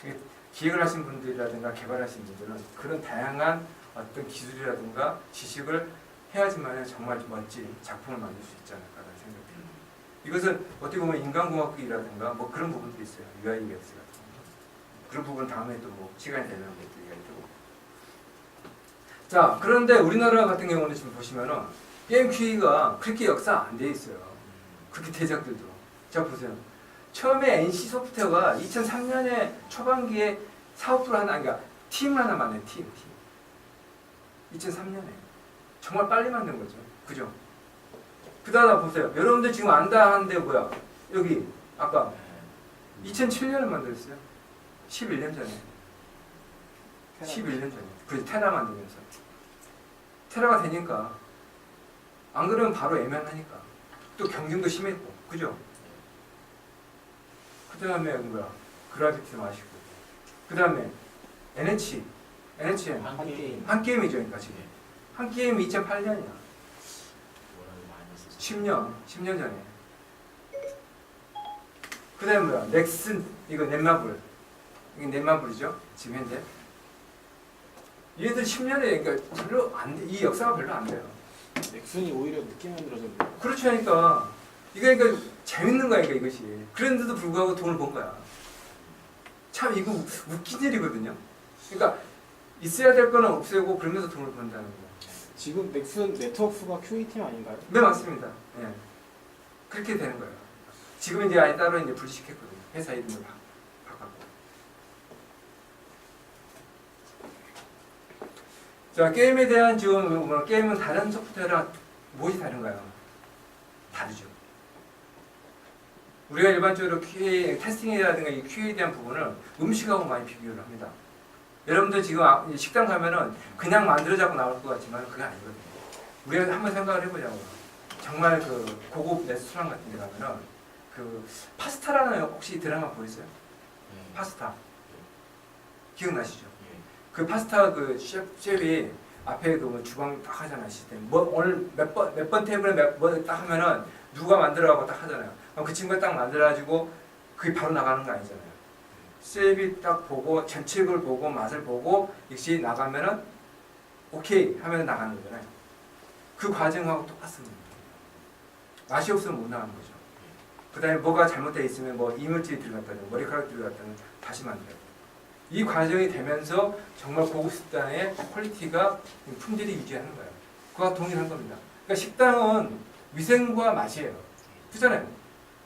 거죠. 기획을 하신 분들이라든가 개발하신 분들은 그런 다양한 어떤 기술이라든가 지식을 해야지만 정말 멋진 작품을 만들 수 있지 않을까라는 생각이 듭니다. 이것은 어떻게 보면 인간공학이라든가 뭐 그런 부분들이 있어요. UI, UX 같은 거. 그런 부분은 다음에 또 뭐 시간이 되면 또 이야기하고. 자, 그런데 우리나라 같은 경우는 지금 보시면은 게임 QA가 그렇게 역사 안 돼 있어요. 그렇게 대작들도. 자, 보세요. 처음에 NC 소프트웨어가 2003년에 초반기에 사업부를 하나, 그러니까 팀을 하나 만든 팀. 2003년에. 정말 빨리 만든 거죠. 그죠? 그 다음에 보세요. 여러분들 지금 안다 하는데 뭐야? 여기, 아까 2007년에 만들었어요. 11년 전에. 11년 전에. 그래서 테라 만들면서. 테라가 되니까. 안 그러면 바로 애매하니까. 또 경쟁도 심했고. 그죠? 그 다음에 뭐야? 그라비티 마시고. 그 다음에 NHN. 한 게임 한 게임이죠, 그러니까 지금. 한 게임이 2008년이야. 워낙에 많이 했었어요. 10년 전에. 그 다음에 뭐야? 넥슨, 이거 넷마블. 이게 넷마블이죠, 지금 현재. 얘들 10년에, 그러니까 별로 안 돼. 이 역사가 별로 안 돼요. 넥슨이 오히려 늦게 만들어졌는데. 그렇죠, 하니까. 이거 그러니까 재밌는 거야, 그러니까 이것이. 그런데도 불구하고 돈을 번 거야. 참 이거 웃긴 일이거든요. 그러니까 있어야 될 거는 없애고 그러면서 돈을 번다는 거. 지금 넥슨 네트워크가 QA팀 아닌가요? 네, 맞습니다. 예. 그렇게 되는 거예요. 지금 이제 아예 따로 이제 분리시켰거든요. 회사 이름을 바꿨고. 자, 게임에 대한 지금 뭐 게임은 다른 소프트웨어랑 무엇이 다른가요? 다르죠. 우리가 일반적으로 QA, 테스팅이라든가 이 QA에 대한 부분을 음식하고 많이 비교를 합니다. 여러분들 지금 식당 가면은 그냥 만들어자고 나올 것 같지만 그게 아니거든요. 우리가 한번 생각을 해보자고요. 정말 그 고급 레스토랑 같은 데 가면은 그 파스타라는 혹시 드라마 보셨어요? 네. 파스타. 기억나시죠? 예. 그 파스타 그 셰프이 앞에 그 주방 딱 하잖아요. 시스템. 뭐 오늘 몇 번 테이블에 몇 번 딱 하면은 누가 만들어가고 딱 하잖아요. 그럼 그 친구가 딱 만들어가지고 그게 바로 나가는 거 아니잖아요. 셰프이 딱 보고 전체를 보고 맛을 보고 역시 나가면은 오케이 하면 나가는 거잖아요. 그 과정하고 똑같습니다. 맛이 없으면 못 나가는 거죠. 그 다음에 뭐가 잘못되어 있으면 뭐 이물질이 들어갔다든 머리카락 들어갔다든 다시 만들어요. 이 과정이 되면서 정말 고급 식당의 퀄리티가 품질이 유지하는 거예요. 그와 동일한 겁니다. 그러니까 식당은 위생과 맛이에요. 그잖아요.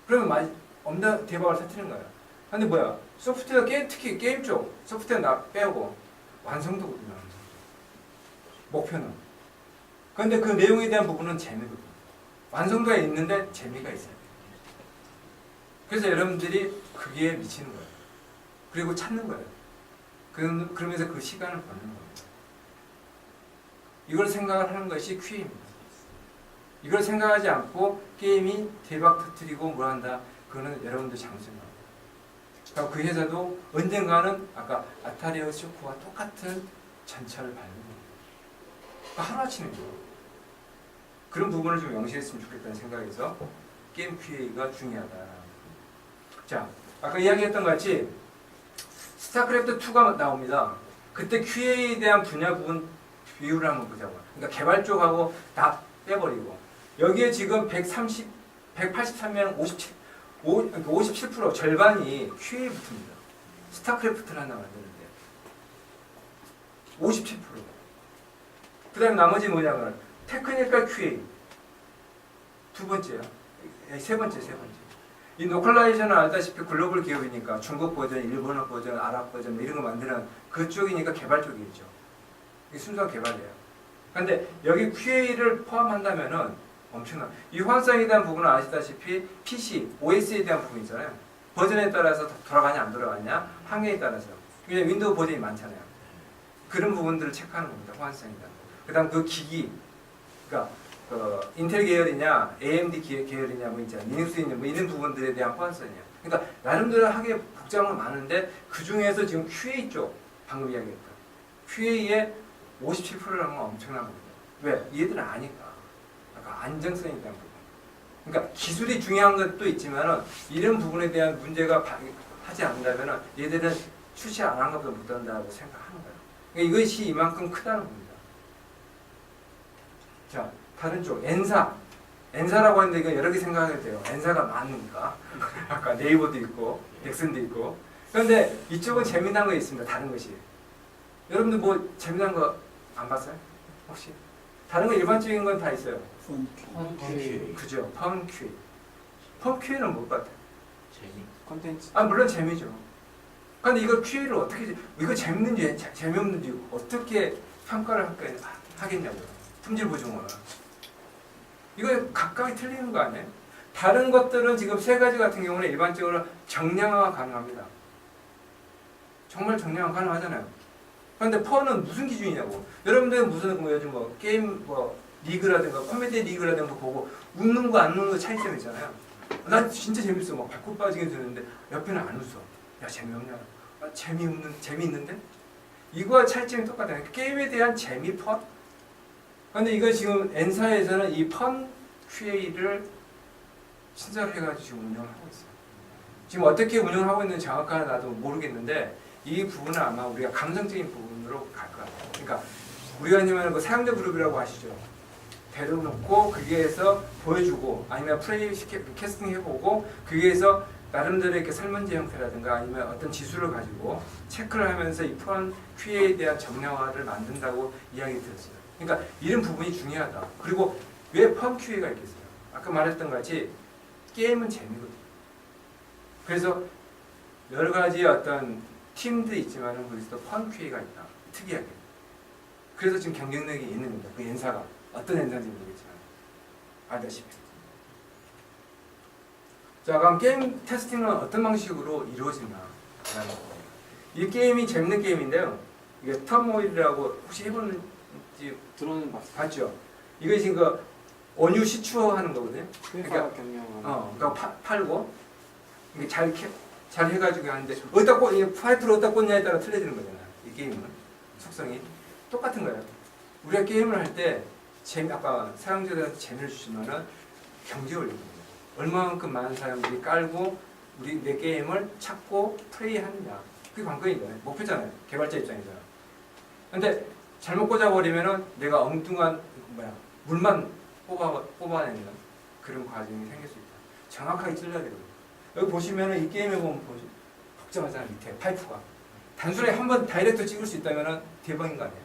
그러면 맛이 없는 대박을 터뜨리는 거예요. 근데 뭐야? 소프트웨어 게임, 특히 게임 쪽 소프트웨어 나 빼고 완성도거든요. 목표는. 그런데 그 내용에 대한 부분은 재미거든요. 완성도가 있는데 재미가 있어요. 그래서 여러분들이 거기에 미치는 거예요. 그리고 찾는 거예요. 그러면서 그 시간을 버는 겁니다. 이걸 생각을 하는 것이 QA입니다. 이걸 생각하지 않고 게임이 대박 터뜨리고 뭘 한다. 그거는 여러분들 장점입니다. 그러니까 그 회사도 언젠가는 아까 아타리오 쇼크와 똑같은 전철을 밟는 겁니다. 그러니까 하루아침에 그런 부분을 좀 명시했으면 좋겠다는 생각에서 게임 QA가 중요하다. 자, 아까 이야기했던 것 같이 스타크래프트 2가 나옵니다. 그때 QA에 대한 분야 부분 비율을 한번 보자고. 그러니까 개발 쪽하고 다 빼버리고 여기에 지금 183명 57% 절반이 QA 붙습니다. 스타크래프트를 하나 만드는데 57%. 그 다음에 나머지 뭐냐면 테크니컬 QA 두 번째야. 세 번째. 이 노컬라이저는 알다시피 글로벌 기업이니까 중국 버전, 일본어 버전, 아랍 버전 뭐 이런 거 만드는 그쪽이니까 개발 쪽이죠. 이게 순수한 개발이에요. 그런데 여기 QA를 포함한다면은 엄청난. 이 호환성에 대한 부분은 아시다시피 PC, OS에 대한 부분이 있잖아요. 버전에 따라서 돌아가냐 안 돌아가냐, 한계에 따라서. 왜냐면 윈도우 버전이 많잖아요. 그런 부분들을 체크하는 겁니다. 호환성이다. 그다음 그 기기, 그러니까 인텔 계열이냐, AMD 계열이냐, 뭐 있잖아, 리눅스이냐, 뭐 이런 부분들에 대한 호환성이냐. 그러니까 나름대로 하기에 복잡한 건 많은데 그 중에서 지금 QA 쪽 방금 이야기했던 QA의 57%라는 건 엄청난 겁니다. 왜? 얘들은 아니까. 약간 안정성에 대한 부분. 그러니까 기술이 중요한 것도 있지만은 이런 부분에 대한 문제가 하지 않는다면은 얘들은 출시 안 한 것보다 못한다고 생각하는 거예요. 그러니까 이것이 이만큼 크다는 겁니다. 자, 다른 쪽 엔사라고 하는데 이건 여러 개 생각하게 돼요. 엔사가 많으니까. 아까 네이버도 있고 넥슨도 있고. 그런데 이쪽은 재미난 거 있습니다. 다른 것이. 여러분들 뭐 재미난 거 안 봤어요? 혹시? 다른 거 일반적인 건 다 있어요. QA 그죠? 펌QA. 펌QA는 뭘 같아요? 재미. 컨텐츠 물론 재미죠. 근데 이걸 QA를 어떻게, 이거 재밌는지 재미없는지 어떻게 평가를 하겠냐고요. 품질 보증은. 이거 각각이 틀리는 거 아니에요? 다른 것들은 지금 세 가지 같은 경우는 일반적으로 정량화가 가능합니다. 정말 정량화 가능하잖아요. 그런데 펀은 무슨 기준이냐고. 여러분들은 무슨 뭐 요즘 뭐 게임 뭐 리그라든가 코미디 리그라든가 보고 웃는 거 안 웃는 거 차이점 있잖아요. 난 진짜 재밌어. 막 발꽃 빠지게 되는데 옆에는 안 웃어. 야 재미없냐? 재미있는데? 이거와 차이점이 똑같아요. 게임에 대한 재미 펀? 근데 이거 지금 N사에서는 이 펀 QA를 신설해가지고 지금 운영을 하고 있어요. 지금 어떻게 운영을 하고 있는지 정확하게 나도 모르겠는데 이 부분은 아마 우리가 감성적인 부분으로 갈 것 같아요. 그러니까 우리가 아니면 그 사용자 그룹이라고 아시죠? 데려놓고 거기에서 보여주고 아니면 플레이 캐스팅 해보고 거기에서 나름대로 이렇게 설문지 형태라든가 아니면 어떤 지수를 가지고 체크를 하면서 이 펀 QA에 대한 정량화를 만든다고 이야기 들었어요. 그러니까 이런 부분이 중요하다. 그리고 왜 펀 QA가 있겠어요? 아까 말했던 같이 게임은 재미거든요. 그래서 여러 가지 어떤 팀들이 있지만은 거기서도 펀 QA가 있다. 특이하게. 그래서 지금 경쟁력이 있는 겁니다. 그 엔사가 어떤 엔사인지 모르겠지만 알다시피. 자, 그럼 게임 테스팅은 어떤 방식으로 이루어지나라는 거예요. 이 게임이 재밌는 게임인데요. 이게 텀오일이라고 혹시 해보는지 들어는 봤죠? 이거 지금 그 원유 시추하는 거거든요. 회사 경영하는 그러니까 팔고 이게 잘 해가지고 하는데 어디다 이 파이프를 어디다 꽂냐에 따라 틀려지는 거잖아요. 이 게임은 속성이 똑같은 거예요. 우리가 게임을 할 때 아까 사용자들한테 재미를 주시면은 경제 올리는 거예요. 얼마만큼 많은 사람들이 깔고 내 게임을 찾고 플레이하느냐. 그게 관건이잖아요. 목표잖아요. 개발자 입장에서는. 근데 잘못 꽂아버리면은 내가 엉뚱한 물만 뽑아내는 그런 과정이 생길 수 있다. 정확하게 찔러야 되거든요. 여기 보시면은 이 게임에 보면 복잡하잖아요. 밑에 파이프가. 단순히 한번 다이렉트 찍을 수 있다면은 대박인 거 아니에요?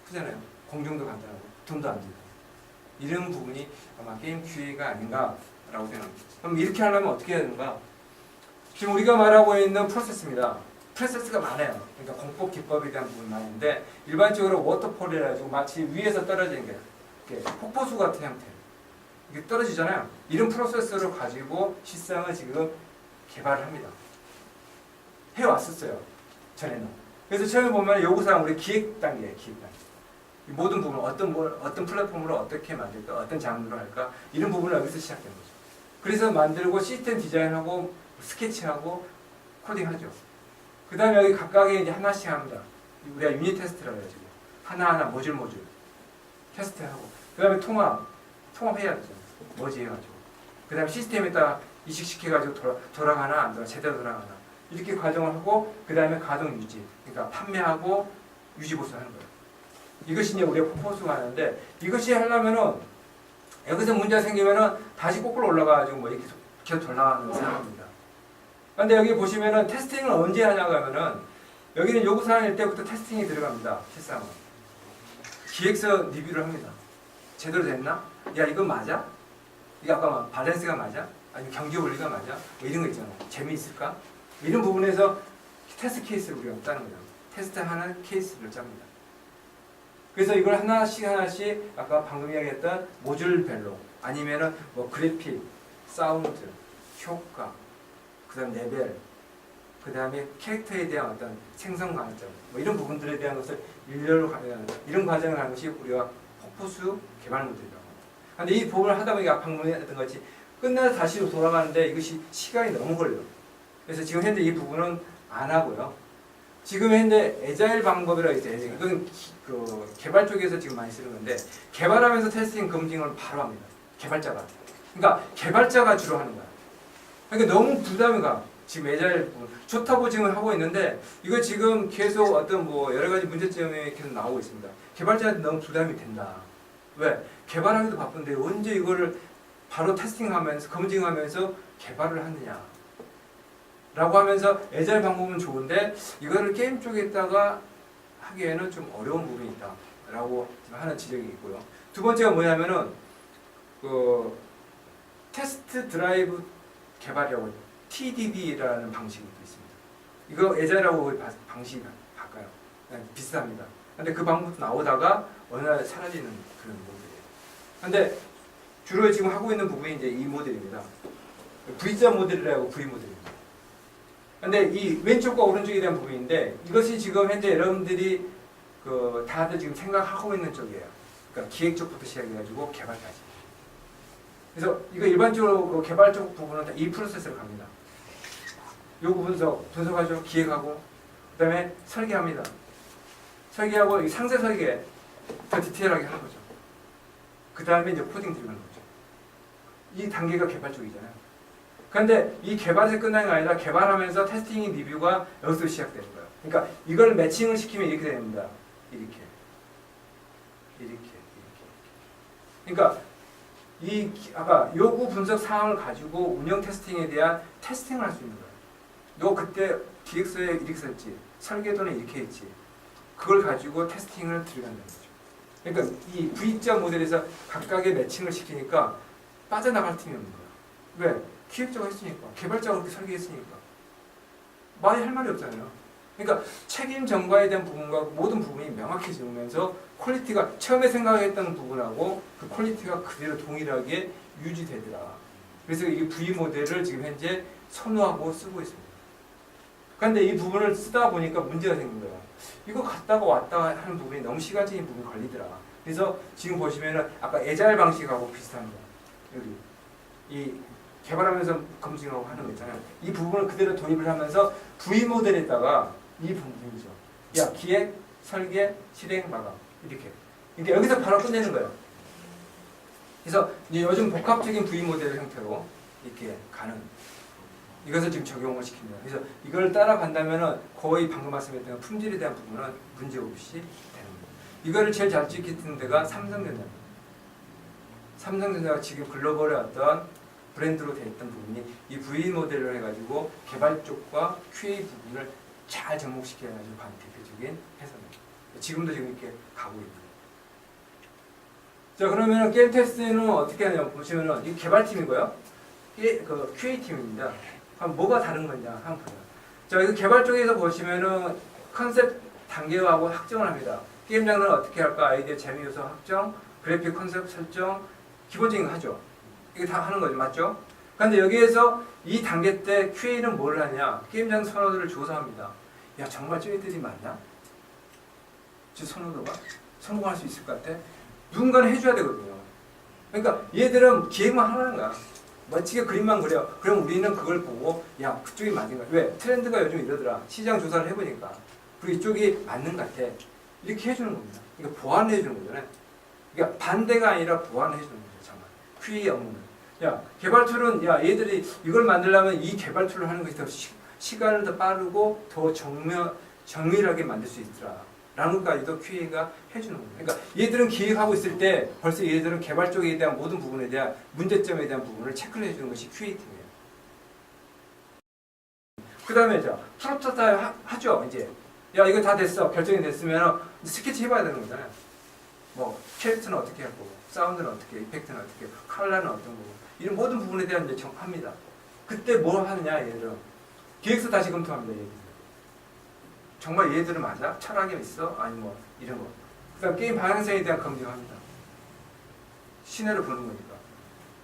크잖아요. 공정도 간단하고 돈도 안 들고. 이런 부분이 아마 게임 QA가 아닌가라고 생각합니다. 그럼 이렇게 하려면 어떻게 해야 되는가? 지금 우리가 말하고 있는 프로세스입니다. 프로세스가 많아요. 그러니까 공법 기법에 대한 부분이 많은데 일반적으로 워터폴이라 가지고 마치 위에서 떨어지는 게 이렇게 폭포수 같은 형태. 이게 떨어지잖아요. 이런 프로세스를 가지고 실상을 지금 개발을 합니다. 해왔었어요. 전에는. 그래서 처음에 보면 요구사항 우리 기획 단계예요. 기획 단계. 이 모든 부분 어떤 플랫폼으로 어떻게 만들까, 어떤 장르로 할까 이런 부분을 여기서 시작된 거죠. 그래서 만들고 시스템 디자인하고 스케치하고 코딩하죠. 그 다음에 여기 각각의 이제 하나씩 합니다. 우리가 유닛 테스트라고 해가지고 하나하나 모듈 테스트하고 그 다음에 통합해야 되죠. 머지 해가지고 그 다음에 시스템에다 이식시켜가지고 돌아가나 안 돌아 제대로 돌아가나 이렇게 과정을 하고 그 다음에 가동 유지 그러니까 판매하고 유지 보수하는 거예요. 이것이 이제 우리가 포포스가 하는데 이것이 하려면은 여기서 문제가 생기면은 다시 거꾸로 올라가가지고 뭐 이렇게 계속 돌아가는 상황입니다. 근데 여기 보시면은 테스팅을 언제 하냐고 하면은 여기는 요구 사항일 때부터 테스팅이 들어갑니다. 실상은 기획서 리뷰를 합니다. 제대로 됐나? 야 이건 맞아? 이게 아까 막 밸런스가 맞아? 아니면 경제 원리가 맞아? 뭐 이런 거 있잖아요. 재미있을까? 이런 부분에서 테스트 케이스를 우리가 짜는 거예요. 테스트하는 케이스를 짭니다. 그래서 이걸 하나씩 아까 방금 이야기했던 모듈별로 아니면은 뭐 그래픽, 사운드, 효과, 그다음 레벨, 그다음에 캐릭터에 대한 어떤 생성 관점 뭐 이런 부분들에 대한 것을 일렬로 가면 이런 과정을 하는 것이 우리가 포포수 개발 모델이라고 합니다. 근데 이 부분을 하다 보니까 방금 했던 것이 끝나서 다시 돌아가는데 이것이 시간이 너무 걸려요. 그래서 지금 현재 이 부분은 안 하고요. 지금 현재 애자일 방법이라고 있어요. 이건 그 개발 쪽에서 지금 많이 쓰는 건데 개발하면서 테스팅 검증을 바로 합니다. 개발자가. 그러니까 개발자가 주로 하는 거야. 그러니까 너무 부담이 가. 지금 애자일 부분 좋다고 지금 하고 있는데 이거 지금 계속 어떤 뭐 여러 가지 문제점이 계속 나오고 있습니다. 개발자한테 너무 부담이 된다. 왜? 개발하기도 바쁜데 언제 이거를 바로 테스팅하면서 검증하면서 개발을 하느냐 라고 하면서 애자일 방법은 좋은데 이거를 게임 쪽에다가 하기에는 좀 어려운 부분이 있다 라고 하는 지적이 있고요. 두 번째가 뭐냐면은 그 테스트 드라이브 개발이라고 TDD라는 방식이 또 있습니다. 이거 애자일하고 방식이 바꿔요. 비슷합니다. 근데 그 방법도 나오다가 어느 날 사라지는 그런 모델이에요. 근데 주로 지금 하고 있는 부분이 이제 이 모델입니다. V자 모델이라고 V 모델입니다. 근데 이 왼쪽과 오른쪽에 대한 부분인데 이것이 지금 현재 여러분들이 그 다들 지금 생각하고 있는 쪽이에요. 그러니까 기획 쪽부터 시작해가지고 개발까지. 그래서 이거 일반적으로 그 개발 쪽 부분은 다 이 프로세스로 갑니다. 요구 분석하죠. 기획하고 그다음에 설계합니다. 설계하고 상세 설계 더 디테일하게 하는 거죠. 그 다음에 이제 코딩 들어가는 거죠. 이 단계가 개발 쪽이잖아요. 그런데 이 개발에서 끝나는 게 아니라 개발하면서 테스팅 리뷰가 여기서 시작되는 거예요. 그러니까 이걸 매칭을 시키면 이렇게 됩니다. 이렇게. 그러니까 이 아까 요구 분석 사항을 가지고 운영 테스팅에 대한 테스팅을 할 수 있는 거예요. 너 그때 기획서에 이렇게 썼지, 설계도는 이렇게 했지. 그걸 가지고 테스팅을 들어간다는 거죠. 그러니까 이 V자 모델에서 각각의 매칭을 시키니까 빠져나갈 틈이 없는 거예요. 왜? 기획자가 했으니까, 개발자가 그렇게 설계했으니까 많이 할 말이 없잖아요. 그러니까 책임 전가에 대한 부분과 모든 부분이 명확해지면서 퀄리티가 처음에 생각했던 부분하고 그 퀄리티가 그대로 동일하게 유지되더라. 그래서 이 V 모델을 지금 현재 선호하고 쓰고 있습니다. 그런데 이 부분을 쓰다 보니까 문제가 생긴 거예요. 이거 갔다가 왔다가 하는 부분이 너무 시간적인 부분이 걸리더라. 그래서 지금 보시면은 아까 애자일 방식하고 비슷합니다. 여기 이 개발하면서 검증하고 하는 거 있잖아요. 이 부분을 그대로 도입을 하면서 V 모델에다가 이 부분이죠. 야 기획, 설계, 실행, 마감 이렇게. 그러니까 여기서 바로 끝내는 거예요. 그래서 이제 요즘 복합적인 V 모델 형태로 이렇게 가는. 이것을 지금 적용을 시킵니다. 그래서 이걸 따라간다면은 거의 방금 말씀했던 품질에 대한 부분은 문제 없이 되는 겁니다. 이거를 제일 잘 지키는 데가 삼성전자입니다. 삼성전자가 지금 글로벌의 어떤 브랜드로 되어 있던 부분이 이 V 모델을 해가지고 개발 쪽과 QA 부분을 잘 접목시켜가지고 간 대표적인 회사입니다. 지금도 지금 이렇게 가고 있는 거예요. 자 그러면 게임 테스트는 어떻게 하냐면 보시면은 이 개발팀이고요. 그 QA 팀입니다. 그럼 뭐가 다른 거냐 한번 보죠. 자 이거 개발 쪽에서 보시면은 컨셉 단계하고 확정을 합니다. 게임 장르는 어떻게 할까? 아이디어 재미 요소 확정, 그래픽 컨셉 설정, 기본적인 거 하죠. 이게 다 하는 거죠, 맞죠? 그런데 여기에서 이 단계 때 QA는 뭘 하냐? 게임 장르 선호도를 조사합니다. 야 정말 저희들이 맞나? 저 선호도가 성공할 수 있을 것 같아? 누군가는 해줘야 되거든요. 그러니까 얘들은 기획만 하는 거야. 멋지게 그림만 그려. 그럼 우리는 그걸 보고 야 그쪽이 맞는 거야. 왜? 트렌드가 요즘 이러더라. 시장 조사를 해보니까 그리고 이쪽이 맞는 것 같아. 이렇게 해주는 겁니다. 그러니까 보완을 해주는 거잖아요. 그러니까 반대가 아니라 보완을 해주는 거죠. 정말 QA 업무는. 야 개발 툴은 야 얘들이 이걸 만들려면 이 개발 툴을 하는 것이 더 시간을 더 빠르고 더 정밀하게 만들 수 있더라 라는 것까지도 QA가 해주는 거예요. 그러니까 얘들은 기획하고 있을 때 벌써 얘들은 개발 쪽에 대한 모든 부분에 대한 문제점에 대한 부분을 체크를 해주는 것이 QA팀이에요. 그 다음에 프로토타입 하죠. 이제 야 이거 다 됐어. 결정이 됐으면 스케치 해봐야 되는 거잖아요. 뭐 캐릭터는 어떻게 할 거고 사운드는 어떻게 이펙트는 어떻게 컬러는 어떤 거고 이런 모든 부분에 대한 이제 정합니다. 그때 뭘 하느냐 얘들은 기획서 다시 검토합니다. 얘들은. 정말 얘들은 맞아? 철학이 있어? 아니 뭐 이런 거. 그다음 게임 방향성에 대한 검증합니다. 시내를 보는 거니까.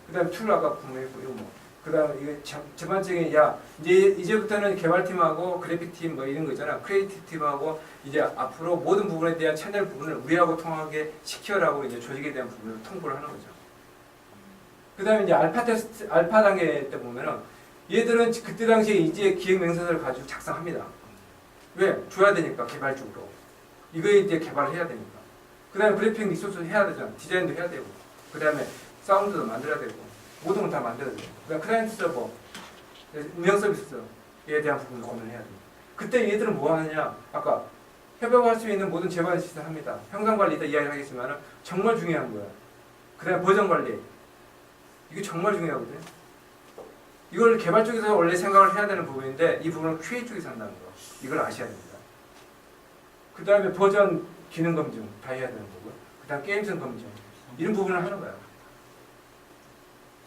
그다음 툴 아까 분명했고 이거 뭐. 그다음 이게 전반적인 야 이제부터는 개발팀하고 그래픽팀 뭐 이런 거 있잖아. 크리에이티브 팀하고 이제 앞으로 모든 부분에 대한 채널 부분을 우리하고 통하게 시켜라고 이제 조직에 대한 부분을 통보를 하는 거죠. 그다음에 이제 알파 단계 때 보면은 얘들은 그때 당시에 이제 기획 맹세서를 가지고 작성합니다. 왜? 줘야 되니까 개발적으로. 이거에 이제 개발을 해야 되니까. 그 다음에 그래픽 리소스 해야 되잖아. 디자인도 해야 되고. 그 다음에 사운드도 만들어야 되고. 모든 걸 다 만들어야 되고. 그 다음에 클라이언트 서버, 운영 서비스에 대한 부분도 고민을 해야 됩니다. 그때 얘들은 뭐 하느냐. 아까 협업할 수 있는 모든 재반 시스템 합니다. 평상 관리 이따 이야기 하겠지만 정말 중요한 거야. 그 다음에 버전 관리. 이게 정말 중요하거든요. 이걸 개발 쪽에서 원래 생각을 해야 되는 부분인데 이 부분은 QA 쪽에서 한다는 거. 이걸 아셔야 됩니다. 그 다음에 버전 기능 검증 다 해야 되는 거고요. 그 다음 게임성 검증 이런 부분을 하는 거예요.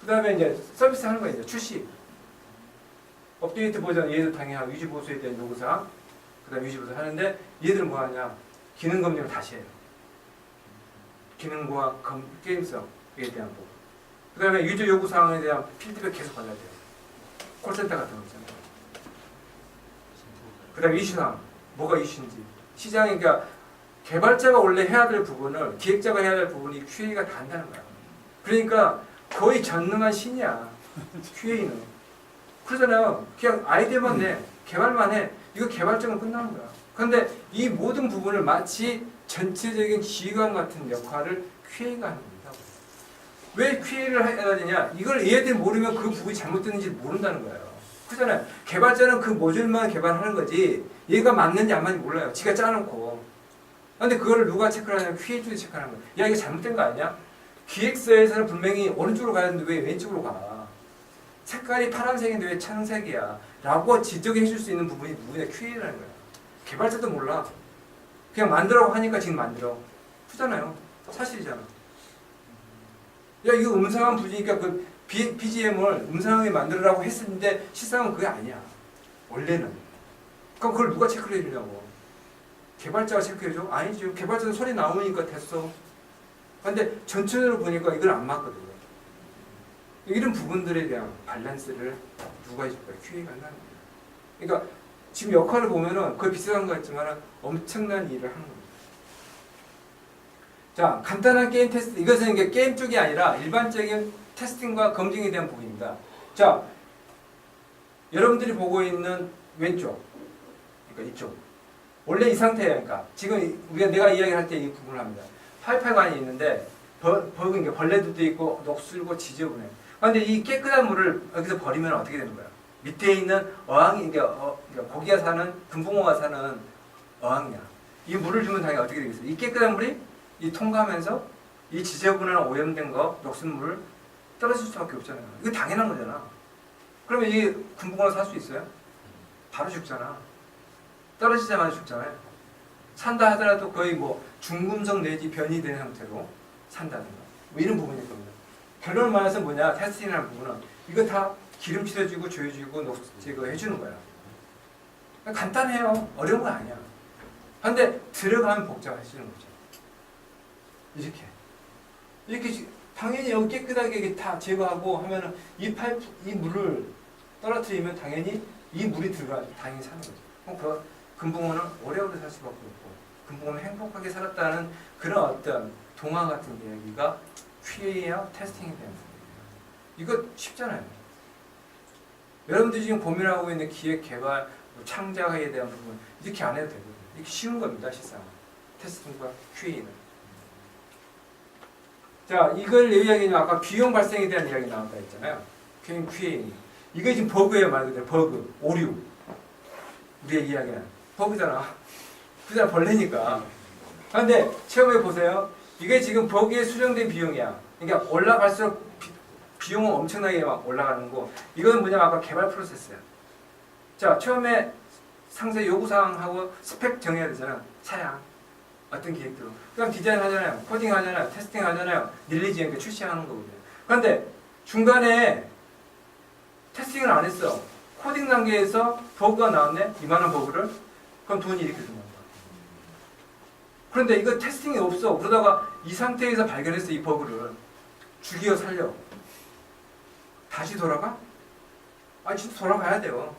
그 다음에 이제 서비스 하는 거예요. 출시 업데이트 버전 얘들 당연히 유지 보수에 대한 요구사항 그 다음에 유지 보수 하는데 얘들은 뭐 하냐 기능 검증을 다시 해요. 기능과 게임성에 대한 부분 그 다음에 유저 요구사항에 대한 피드백 계속 받아야 돼요. 콜센터 같은 거 있잖아요. 그 다음에 이슈사항 뭐가 이슈인지 시장이 그러니까 개발자가 원래 해야 될 부분을 기획자가 해야 될 부분이 QA가 다 한다는 거야. 그러니까 거의 전능한 신이야. QA는. 그러잖아요. 그냥 아이디어만 내. 개발만 해. 이거 개발적으로 끝나는 거야. 그런데 이 모든 부분을 마치 전체적인 지휘관 같은 역할을 QA가 하는 겁니다. 왜 QA를 해야 되냐? 이걸 얘들이 모르면 그 부분이 잘못됐는지 모른다는 거예요. 그잖아요. 개발자는 그 모듈만 개발하는 거지 얘가 맞는지 안 맞는지 몰라요. 지가 짜놓고. 근데 그거를 누가 체크를 하냐면 QA 쪽이 체크하는 거예요. 야 이거 잘못된 거 아니야? 기획서에서는 분명히 오른쪽으로 가야 되는데 왜 왼쪽으로 가? 색깔이 파란색인데 왜 청색이야? 라고 지적해 줄 수 있는 부분이 누구냐? QA라는 거야. 개발자도 몰라. 그냥 만들라고 하니까 지금 만들어. 그잖아요. 사실이잖아. 야 이거 음성한 부지니까 그 BGM을 음성하게 만들으라고 했었는데 실상은 그게 아니야. 원래는. 그럼 그걸 누가 체크를 해주냐고. 개발자가 체크해줘? 아니죠. 개발자는 소리 나오니까 됐어. 근데 전체적으로 보니까 이건 안 맞거든요. 이런 부분들에 대한 밸런스를 누가 해줄 거야? QA가 한다는 거예요. 그러니까 지금 역할을 보면은 거의 비슷한 것 같지만 엄청난 일을 하는 겁니다. 자, 간단한 게임 테스트. 이것은 이게 게임 쪽이 아니라 일반적인 테스팅과 검증에 대한 부분입니다. 자, 여러분들이 보고 있는 왼쪽, 그러니까 이쪽. 원래 이 상태예요. 그러니까 지금 내가 이야기할 때 이 부분을 합니다. 파이프관이 있는데 그러니까 벌레들도 있고 녹슬고 지저분해. 그런데 이 깨끗한 물을 여기서 버리면 어떻게 되는 거야? 밑에 있는 어항이 그러니까 고기가 사는 금붕어가 사는 어항이야. 이 물을 주면 당연히 어떻게 되겠어? 이 깨끗한 물이 이 통과하면서 이 지저분한 오염된 거 녹슨 물을 떨어질 수밖에 없잖아요. 이거 당연한 거잖아. 그러면 이 금붕어가 살 수 있어요? 바로 죽잖아. 떨어지자마자 죽잖아요. 산다 하더라도 거의 뭐 중금속 내지 변이 된 상태로 산다든가 뭐 이런 부분일 겁니다. 결론을 말해서 뭐냐 테스팅이라는 부분은 이거 다 기름칠해주고 조여주고 제거해주는 거야. 간단해요. 어려운 건 아니야. 근데 들어가면 복잡해지는 거죠. 이렇게 당연히 여기 깨끗하게 다 제거하고 하면은 이 파이프 이 물을 떨어뜨리면 당연히 이 물이 들어가 당연히 사는 거죠. 그럼 그 금붕어는 오래오래 살 수밖에 없고 금붕어는 행복하게 살았다는 그런 어떤 동화 같은 이야기가 QA와 테스팅에 대한 부분이에요. 이거 쉽잖아요. 여러분들이 지금 고민하고 있는 기획, 개발, 창작에 대한 부분 이렇게 안 해도 되거든요. 이렇게 쉬운 겁니다. 실상 테스팅과 QA는. 자, 이걸 이야기는 아까 비용 발생에 대한 이야기 나왔다 했잖아요. QA. 이게 지금 버그예요, 말 그대로. 버그, 오류. 우리의 이야기는. 버그잖아. 그잖아, 벌레니까. 그런데 체험해 보세요. 이게 지금 버그에 수정된 비용이야. 그러니까 올라갈수록 비용은 엄청나게 막 올라가는 거. 이건 뭐냐면 아까 개발 프로세스야. 자, 처음에 상세 요구사항하고 스펙 정해야 되잖아. 사양. 어떤 기획대로. 그럼 디자인 하잖아요. 코딩 하잖아요. 테스팅 하잖아요. 릴리즈 그러니까 출시하는 거거든요. 그런데 중간에 테스팅을 안 했어. 코딩 단계에서 버그가 나왔네. 이만한 버그를. 그럼 돈이 이렇게 듭니다. 그런데 이거 테스팅이 없어. 그러다가 이 상태에서 발견했어. 이 버그를. 죽여 살려. 다시 돌아가? 아, 진짜 돌아가야 돼요.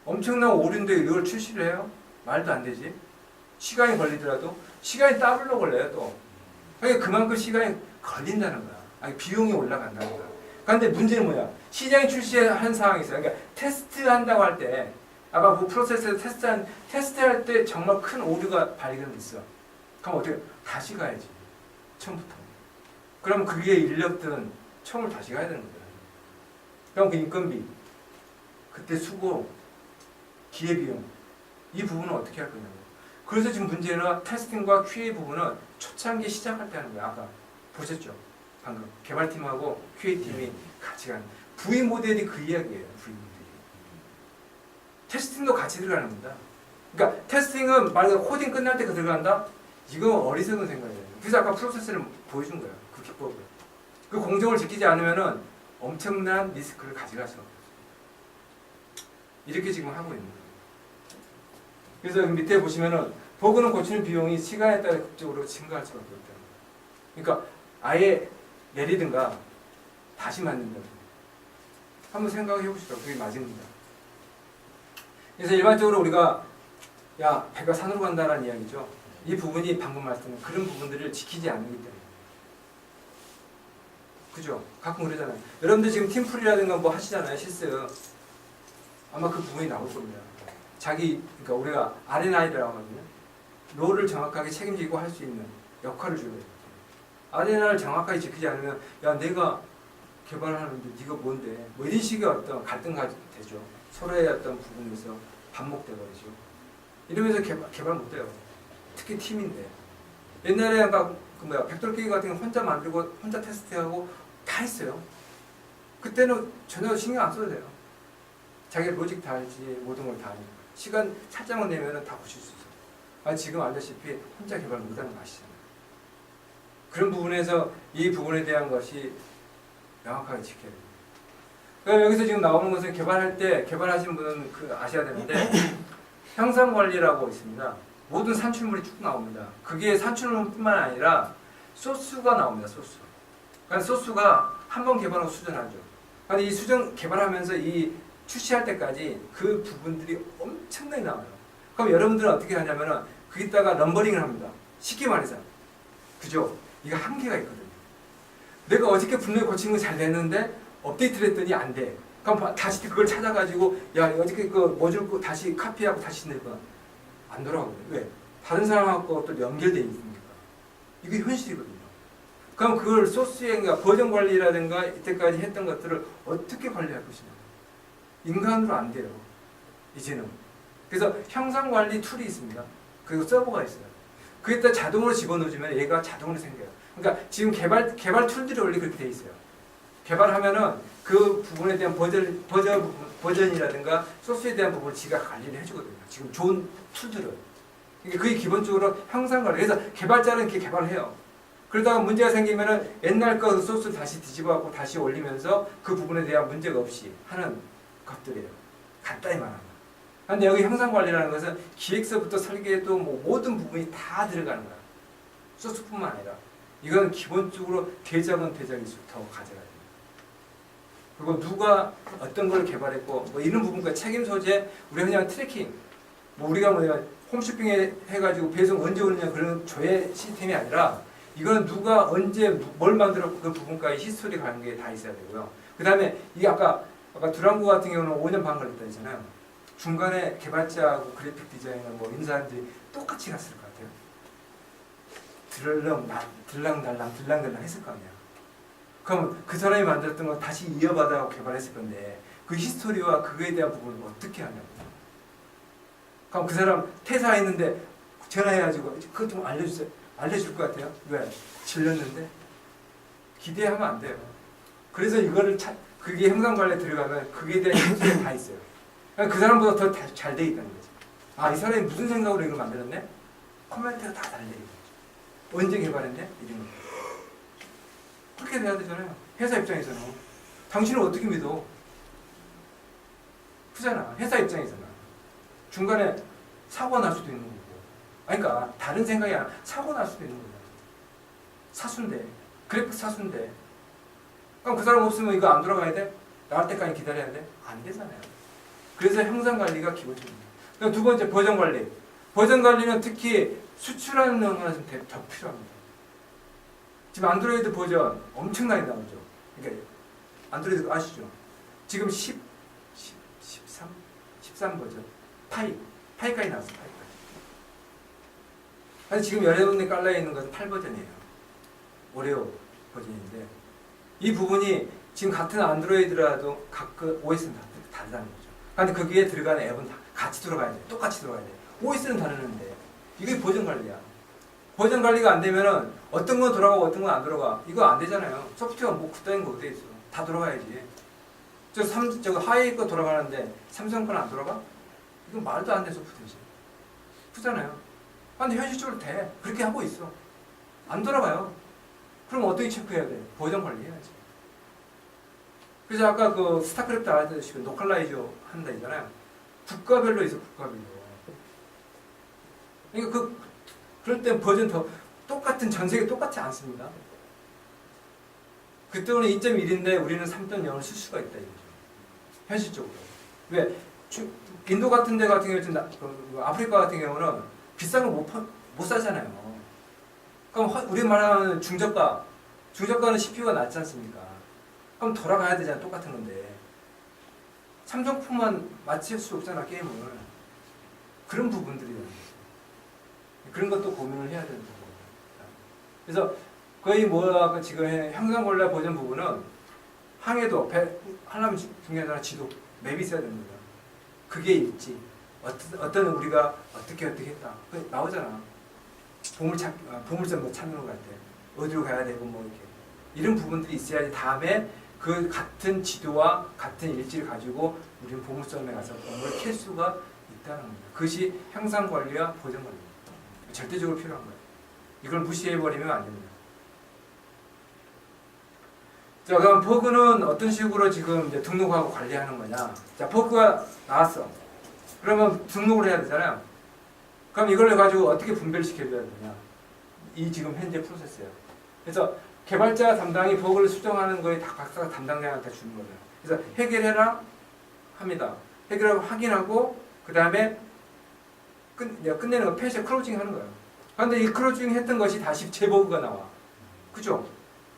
엄청난 오류인데 이걸 출시를 해요? 말도 안 되지. 시간이 걸리더라도 시간이 더블로 걸려요 또. 그러니까 그만큼 시간이 걸린다는 거야. 아니, 비용이 올라간다는 거야. 그런데 문제는 뭐야? 시장에 출시한 상황이 있어요. 그러니까 테스트한다고 할 때 아까 그 프로세스에서 테스트할 때 정말 큰 오류가 발견됐어. 그럼 어떻게? 다시 가야지. 처음부터. 그럼 그게 인력든 처음을 다시 가야 되는 거야. 그럼 그 인건비, 그때 수고, 기회비용 이 부분은 어떻게 할 거냐고. 그래서 지금 문제는 테스팅과 QA 부분은 초창기 시작할 때 하는 거야. 아까 보셨죠? 방금 개발팀하고 QA팀이 같이 가는 V 모델이 그 이야기예요. V 모델이. 테스팅도 같이 들어가는 겁니다. 그러니까 테스팅은 말 그대로 코딩 끝날 때 그 들어간다? 이건 어리석은 생각이에요. 그래서 아까 프로세스를 보여준 거예요. 그 기법을. 그 공정을 지키지 않으면은 엄청난 리스크를 가져갈 수가 없어요. 이렇게 지금 하고 있는 거예요. 그래서 여기 밑에 보시면은 버그는 고치는 비용이 시간에 따라 극적으로 증가할 수밖에 없다는 거예요. 그러니까 아예 내리든가 다시 만든다. 한번 생각해 보시죠. 그게 맞습니다. 그래서 일반적으로 우리가 야, 배가 산으로 간다는 이야기죠. 이 부분이 방금 말씀드린 그런 부분들을 지키지 않기 때문에. 그죠? 가끔 그러잖아요. 여러분들 지금 팀플이라든가 뭐 하시잖아요. 실습. 아마 그 부분이 나올 겁니다. 그러니까 우리가 R&I라고 하거든요. 롤을 정확하게 책임지고 할 수 있는 역할을 줘야 돼요. R&I를 정확하게 지키지 않으면 야, 내가 개발하는데 네가 뭔데? 뭐 이런 식의 어떤 갈등가 되죠. 서로의 어떤 부분에서 반목돼버리죠. 이러면서 개발 못해요. 특히 팀인데. 옛날에 아까 백돌깨기 같은 거 혼자 만들고 혼자 테스트하고 다 했어요. 그때는 전혀 신경 안 써도 돼요. 자기 로직 다 알지, 모든 걸 다 하니까. 시간 살짝만 내면 다 고칠 수 있어요. 아, 지금 알다시피 혼자 개발 못하는 거 아시잖아요. 그런 부분에서 이 부분에 대한 것이 명확하게 지켜야 됩니다. 그러니까 여기서 지금 나오는 것은 개발할 때, 개발하신 분은 아셔야 되는데, 형상관리라고 있습니다. 모든 산출물이 쭉 나옵니다. 그게 산출물뿐만 아니라 소스가 나옵니다. 소스. 그러니까 소스가 한 번 개발하고 수정하죠. 그런데 이 수정 개발하면서 이 출시할 때까지 그 부분들이 엄청나게 나와요. 그럼 여러분들은 어떻게 하냐면은 거기다가 넘버링을 합니다. 쉽게 말해서. 그죠? 이거 한계가 있거든요. 내가 어저께 분명히 고친 거 잘 됐는데 업데이트를 했더니 안 돼. 그럼 다시 그걸 찾아가지고 야, 어저께 그 모듈 거 다시 카피하고 다시 내거 안 돌아가거든요. 왜? 다른 사람하고 또 연결되어 있으니까. 이게 현실이거든요. 그럼 그걸 소스에 버전 관리라든가 이때까지 했던 것들을 어떻게 관리할 것이냐. 인간으로 안 돼요. 이제는. 그래서 형상 관리 툴이 있습니다. 그리고 서버가 있어요. 그에다 자동으로 집어넣어주면 얘가 자동으로 생겨요. 그러니까 지금 개발 툴들이 원래 그렇게 돼 있어요. 개발하면은 그 부분에 대한 버전이라든가 소스에 대한 부분을 지가 관리를 해주거든요. 지금 좋은 툴들을. 그러니까 그게 기본적으로 형상 관리. 그래서 개발자는 이렇게 개발을 해요. 그러다가 문제가 생기면은 옛날 거 소스를 다시 뒤집어갖고 다시 올리면서 그 부분에 대한 문제가 없이 하는 것들이에요. 간단히 말하면. 그런데 여기 형상 관리라는 것은 기획서부터 설계도 뭐 모든 부분이 다 들어가는 거야. 소스뿐만 아니라. 이건 기본적으로 대작일수록 더 가져가야 돼요. 그리고 누가 어떤 걸 개발했고 뭐 이런 부분과 책임 소재, 우리가 그냥 트래킹, 뭐 우리가 홈쇼핑에 해가지고 배송 언제 오느냐 그런 조회 시스템이 아니라 이거는 누가 언제 뭘 만들었고 그 부분까지 히스토리 가는 게 다 있어야 되고요. 그 다음에 이게 아까 두랑고 같은 경우는 5년 반 걸렸다 했잖아요. 중간에 개발자하고 그래픽 디자이너 뭐 이런 사람들이 똑같이 갔을 것 같아요. 들랑달랑 했을 거 아니야. 그럼 그 사람이 만들었던 거 다시 이어받아서 개발했을 건데 그 히스토리와 그거에 대한 부분을 어떻게 하냐고. 그럼 그 사람 퇴사했는데 전화해가지고 그거 좀 알려주세요. 알려줄 것 같아요. 왜? 질렸는데 기대하면 안 돼요. 그래서 이거를 그게 형상관리에 들어가면 그게 대한 인식이 다 있어요. 그러니까 그 사람보다 더 잘 돼 있다는 거죠. 아, 이 사람이 무슨 생각으로 이걸 만들었네? 코멘트가 다 달려 있는 거죠. 언제 개발했네? 이런 거. 그렇게 돼야 되잖아요. 회사 입장에서는. 당신을 어떻게 믿어? 그잖아. 회사 입장에서는. 중간에 사고가 날 수도 있는 거고. 아니, 그러니까 다른 생각이 아니라 사고 날 수도 있는 거야. 사수인데. 그래픽 사수인데. 그럼 그 사람 없으면 이거 안 돌아가야 돼? 나올 때까지 기다려야 돼? 안 되잖아요. 그래서 형상 관리가 기본적입니다. 그럼 두 번째, 버전 관리. 버전 관리는 특히 수출하는 영화가 좀 더 필요합니다. 지금 안드로이드 버전 엄청나게 나오죠. 그러니까 안드로이드 아시죠? 지금 13 버전. 파이까지 나왔어요. 파이까지. 아니, 지금 여러분이 깔려 있는 것은 8버전이에요. 오레오 버전인데 이 부분이 지금 같은 안드로이드라도 각 OS는 다르다는 거죠. 근데 거기에 들어가는 앱은 다 같이 들어가야 돼. 똑같이 들어가야 돼. OS는 다르는데 이게 버전 관리야. 버전 관리가 안 되면은 어떤 건 돌아가고 어떤 건 안 돌아가. 이거 안 되잖아요. 소프트웨어 뭐 그따윈 거 어디 있어. 다 돌아가야지. 저 하이 거 돌아가는데 삼성 건 안 돌아가? 이건 말도 안 되는 소프트웨어지. 그잖아요. 근데 현실적으로 돼. 그렇게 하고 있어. 안 돌아가요. 그럼 어떻게 체크해야 돼? 버전 관리해야지. 그래서 아까 그 스타크래프트 알아듣으시고 노컬라이저 한다 있잖아요. 국가별로 있어, 국가별로. 그러니까 그럴 땐 버전 더 똑같은 전 세계 똑같지 않습니다. 그때는 2.1인데 우리는 3.0을 쓸 수가 있다 이거죠. 현실적으로. 왜? 인도 같은 데 같은 경우는 아프리카 같은 경우는 비싼 걸 못 사잖아요. 그럼 우리 말하는 중저가는 CPU가 낮지 않습니까? 그럼 돌아가야 되잖아. 똑같은 건데. 삼성폰만 맞출 수 없잖아, 게임을. 그런 부분들이 그런 것도 고민을 해야 되는 거고. 그래서 거의 지금 형상관리 버전 부분은 항해도 하려면 중요하잖아. 지도, 맵이 있어야 됩니다. 그게 있지. 어떤 우리가 어떻게 했다. 그 나오잖아. 보물점 뭐 찾는 거 갈 때 어디로 가야 되고 뭐 이렇게 이런 부분들이 있어야지 다음에 그 같은 지도와 같은 일지를 가지고 우리는 보물점에 가서 뭔가를 캘 수가 있다는 겁니다. 그것이 형상 관리와 보전 관리입니다. 절대적으로 필요한 거예요. 이걸 무시해 버리면 안 됩니다. 자, 그럼 버그는 어떤 식으로 지금 이제 등록하고 관리하는 거냐? 자, 버그가 나왔어. 그러면 등록을 해야 되잖아요. 그럼 이걸 가지고 어떻게 분배를 시켜줘야 되냐? 이 지금 현재 프로세스예요. 그래서 개발자 담당이 버그를 수정하는 거에 다 각자가 담당자한테 주는 거예요. 그래서 해결해라 합니다. 해결하고 확인하고 그 다음에 끝내는 거 패시 클로징 하는 거예요. 그런데 이 클로징 했던 것이 다시 재버그가 나와. 그죠?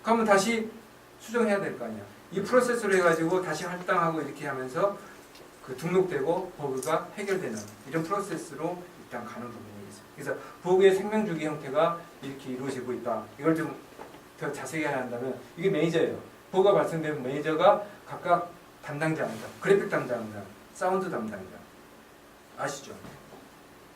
그러면 다시 수정해야 될 거 아니야. 이 프로세스로 해가지고 다시 할당하고 이렇게 하면서 그 등록되고 버그가 해결되는 이런 프로세스로 일단 가는 부분이 있어요. 그래서 버그의 생명주기 형태가 이렇게 이루어지고 있다. 이걸 좀 더 자세히 한다면 이게 매니저예요. 버그가 발생되면 매니저가 각각 담당자입니다. 그래픽 담당자, 사운드 담당자 아시죠?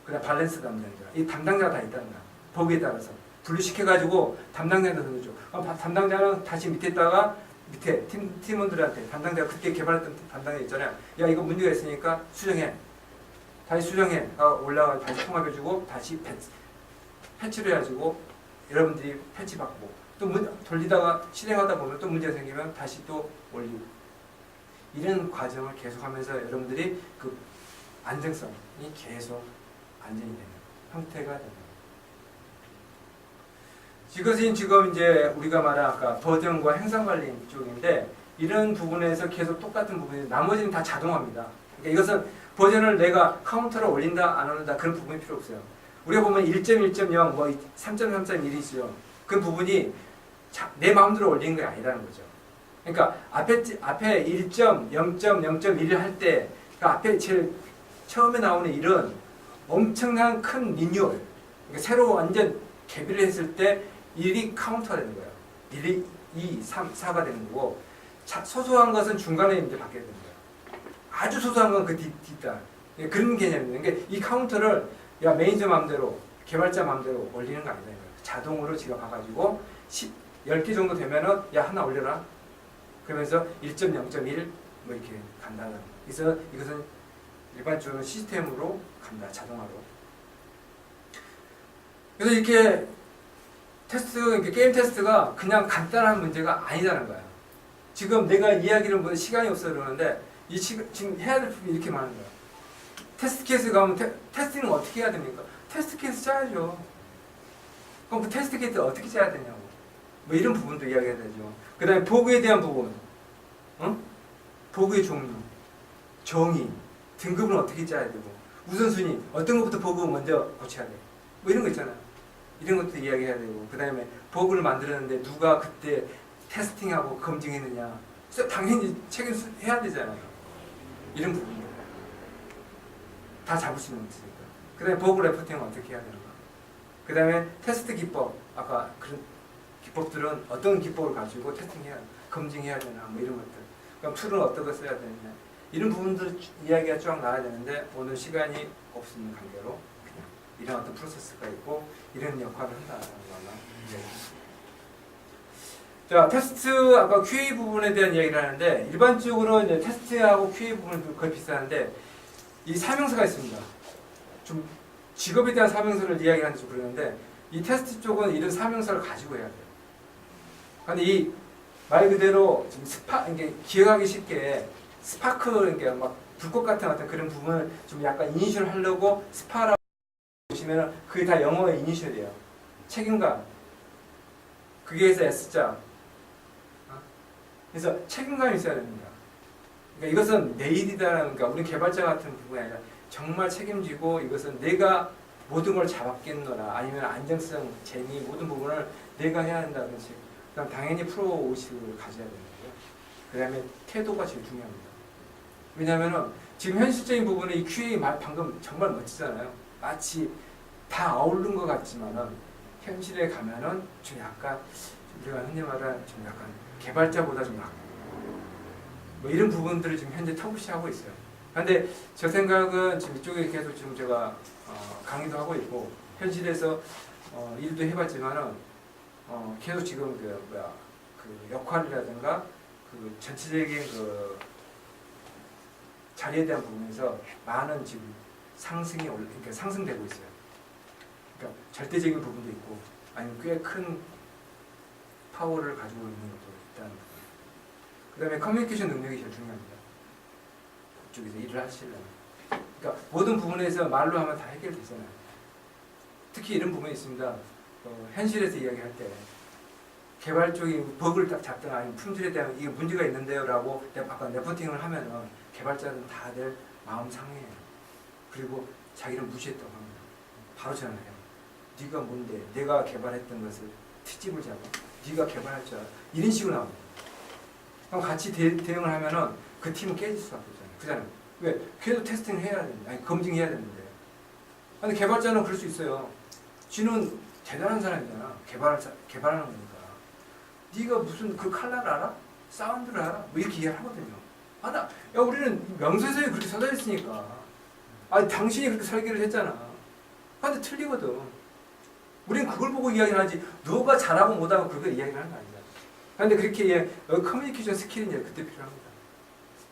그다음 밸런스 담당자. 이 담당자가 다 있다는 거야. 버그에 따라서 분류시켜가지고 담당자한테 던져줘. 담당자는 다시 밑에다가 밑에 팀원들한테 담당자가 그때 개발했던 담당자 있잖아요. 야, 이거 문제가 있으니까 수정해. 다시 수정해. 올라가 다시 통합해주고 다시 패치를 해가지고 여러분들이 패치 받고 또 돌리다가 실행하다 보면 또 문제가 생기면 다시 또 올리고 이런 과정을 계속하면서 여러분들이 그 안정성이 계속 안정이 되는 형태가 됩니다. 이것이 지금 이제 우리가 말한 아까 버전과 행상관리 쪽인데 이런 부분에서 계속 똑같은 부분이 나머지는 다 자동화입니다. 그러니까 이것은 버전을 내가 카운터로 올린다 안 올린다 그런 부분이 필요 없어요. 우리가 보면 1.1.0 뭐 3.3.1이 있어요. 그 부분이 내 마음대로 올리는 게 아니라는 거죠. 그러니까 앞에 1.0.0.1을 할 때 그 앞에 제일 처음에 나오는 일은 엄청난 큰 리뉴얼, 그러니까 새로 완전 개비를 했을 때 1이 카운터가 되는 거예요. 1이 2, 3, 4가 되는 거고 소소한 것은 중간에 이제 바뀌어야 되는 거예요. 아주 소소한 건 그 뒤다. 그런 개념입니다. 그러니까 이 카운터를 야 매니저 마음대로 개발자 마음대로 올리는 거 아니다. 자동으로 지가 봐가지고 10개 정도 되면은 야 하나 올려라. 그러면서 1.0.1 뭐 이렇게 간다는. 그래서 이것은 일반적으로 시스템으로 간다. 자동화로. 그래서 이렇게 이렇게 게임 테스트가 그냥 간단한 문제가 아니다는 거야. 지금 내가 이야기를 뭐 시간이 없어 그러는데 지금 해야 될 부분이 이렇게 많은 거야. 테스트 케이스 가면 테스트는 어떻게 해야 됩니까? 테스트 케이스 짜야죠. 그럼 그 테스트 케이스 어떻게 짜야 되냐고. 뭐 이런 부분도 이야기해야 되죠. 그 다음에 보그에 대한 부분, 보그의 종류, 정의, 등급은 어떻게 짜야 되고, 우선순위, 어떤 것부터 보그 먼저 고쳐야 돼. 뭐 이런 거 있잖아요. 이런 것도 이야기해야 되고, 그 다음에 버그를 만들었는데 누가 그때 테스팅하고 검증했느냐. 당연히 책임해야 되잖아요. 이런 부분들. 다 잡을 수는 없으니까. 그 다음에 버그 레포팅은 어떻게 해야 되는가. 그 다음에 테스트 기법. 아까 그런 기법들은 어떤 기법을 가지고 테스팅해야, 검증해야 되나, 뭐 이런 것들. 그럼 툴은 어떤 거 써야 되느냐. 이런 부분들 이야기가 쫙 나와야 되는데, 오늘 시간이 없는 관계로 그냥 이런 어떤 프로세스가 있고, 이런 역할을 한다는 거나. 자, 테스트, 아까 QA 부분에 대한 이야기를 하는데, 일반적으로 이제 테스트하고 QA 부분은 거의 비슷한데, 이 사명서가 있습니다. 좀 직업에 대한 사명서를 이야기하는 좀 그러는데, 이 테스트 쪽은 이런 사명서를 가지고 해야 돼요. 근데 이 말 그대로 좀 이게 기억하기 쉽게 스파크, 이게 막 불꽃 같은 어떤 그런 부분을 좀 약간 이니셜 하려고 스파라고 보시면은 그게 다 영어의 이니셜이에요. 책임감. 그게 해서 S자. 그래서 책임감이 있어야 됩니다. 그러니까 이것은 내 일이다라는, 그러니까 우리 개발자 같은 부분이 아니라 정말 책임지고 이것은 내가 모든 걸 잡았겠노라, 아니면 안정성, 재미 모든 부분을 내가 해야 한다는 식. 그럼 당연히 프로 의식을 가져야 되는 거고요. 그 다음에 태도가 제일 중요합니다. 왜냐하면 지금 현실적인 부분에 이 QA 방금 정말 멋지잖아요. 마치 다 어울린 것 같지만은 현실에 가면은 좀 약간 우리가 흔히 말하는 좀 약간 개발자보다 좀 막 뭐 이런 부분들을 지금 현재 터부시하고 있어요. 그런데 저 생각은 지금 이쪽에 계속 지금 제가 강의도 하고 있고 현실에서 일도 해봤지만은 계속 지금 그 역할이라든가 그 전체적인 그 자리에 대한 부분에서 많은 지금 그러니까 상승되고 있어요. 그러니까 절대적인 부분도 있고 아니면 꽤 큰 파워를 가지고 있는 것도 있다는 부분. 그 다음에 커뮤니케이션 능력이 제일 중요합니다. 그쪽에서 일을 하시려면. 그러니까 모든 부분에서 말로 하면 다 해결되잖아요. 특히 이런 부분이 있습니다. 현실에서 이야기할 때 개발 쪽이 버그를 딱 잡거나 아니면 품질에 대한 이게 문제가 있는데요 라고 아까 레포팅을 하면은 개발자는 다들 마음 상해요. 그리고 자기를 무시했다고 합니다. 바로 전화해요. 네가 뭔데 내가 개발했던 것을 트집을 잡아? 네가 개발할 줄 알아? 이런 식으로 나옵니다. 그럼 같이 대응을 하면은 그 팀은 깨질 수밖에 없잖아요. 그잖아요. 왜? 걔도 테스팅 해야 되는데, 아니 검증해야 되는데. 근데 개발자는 그럴 수 있어요. 쥐는 대단한 사람이잖아. 개발하는 거니까. 네가 무슨 그 칼라를 알아? 사운드를 알아? 뭐 이렇게 이해를 하거든요. 야 우리는 명세서에 그렇게 써져 있으니까. 당신이 그렇게 설계를 했잖아. 근데 틀리거든. 우리는 그걸 보고 이야기를 하지. 너가 잘하고 못하고 그걸 이야기를 하는 거 아니야. 근데 그렇게 커뮤니케이션 스킬은 이제 그때 필요합니다.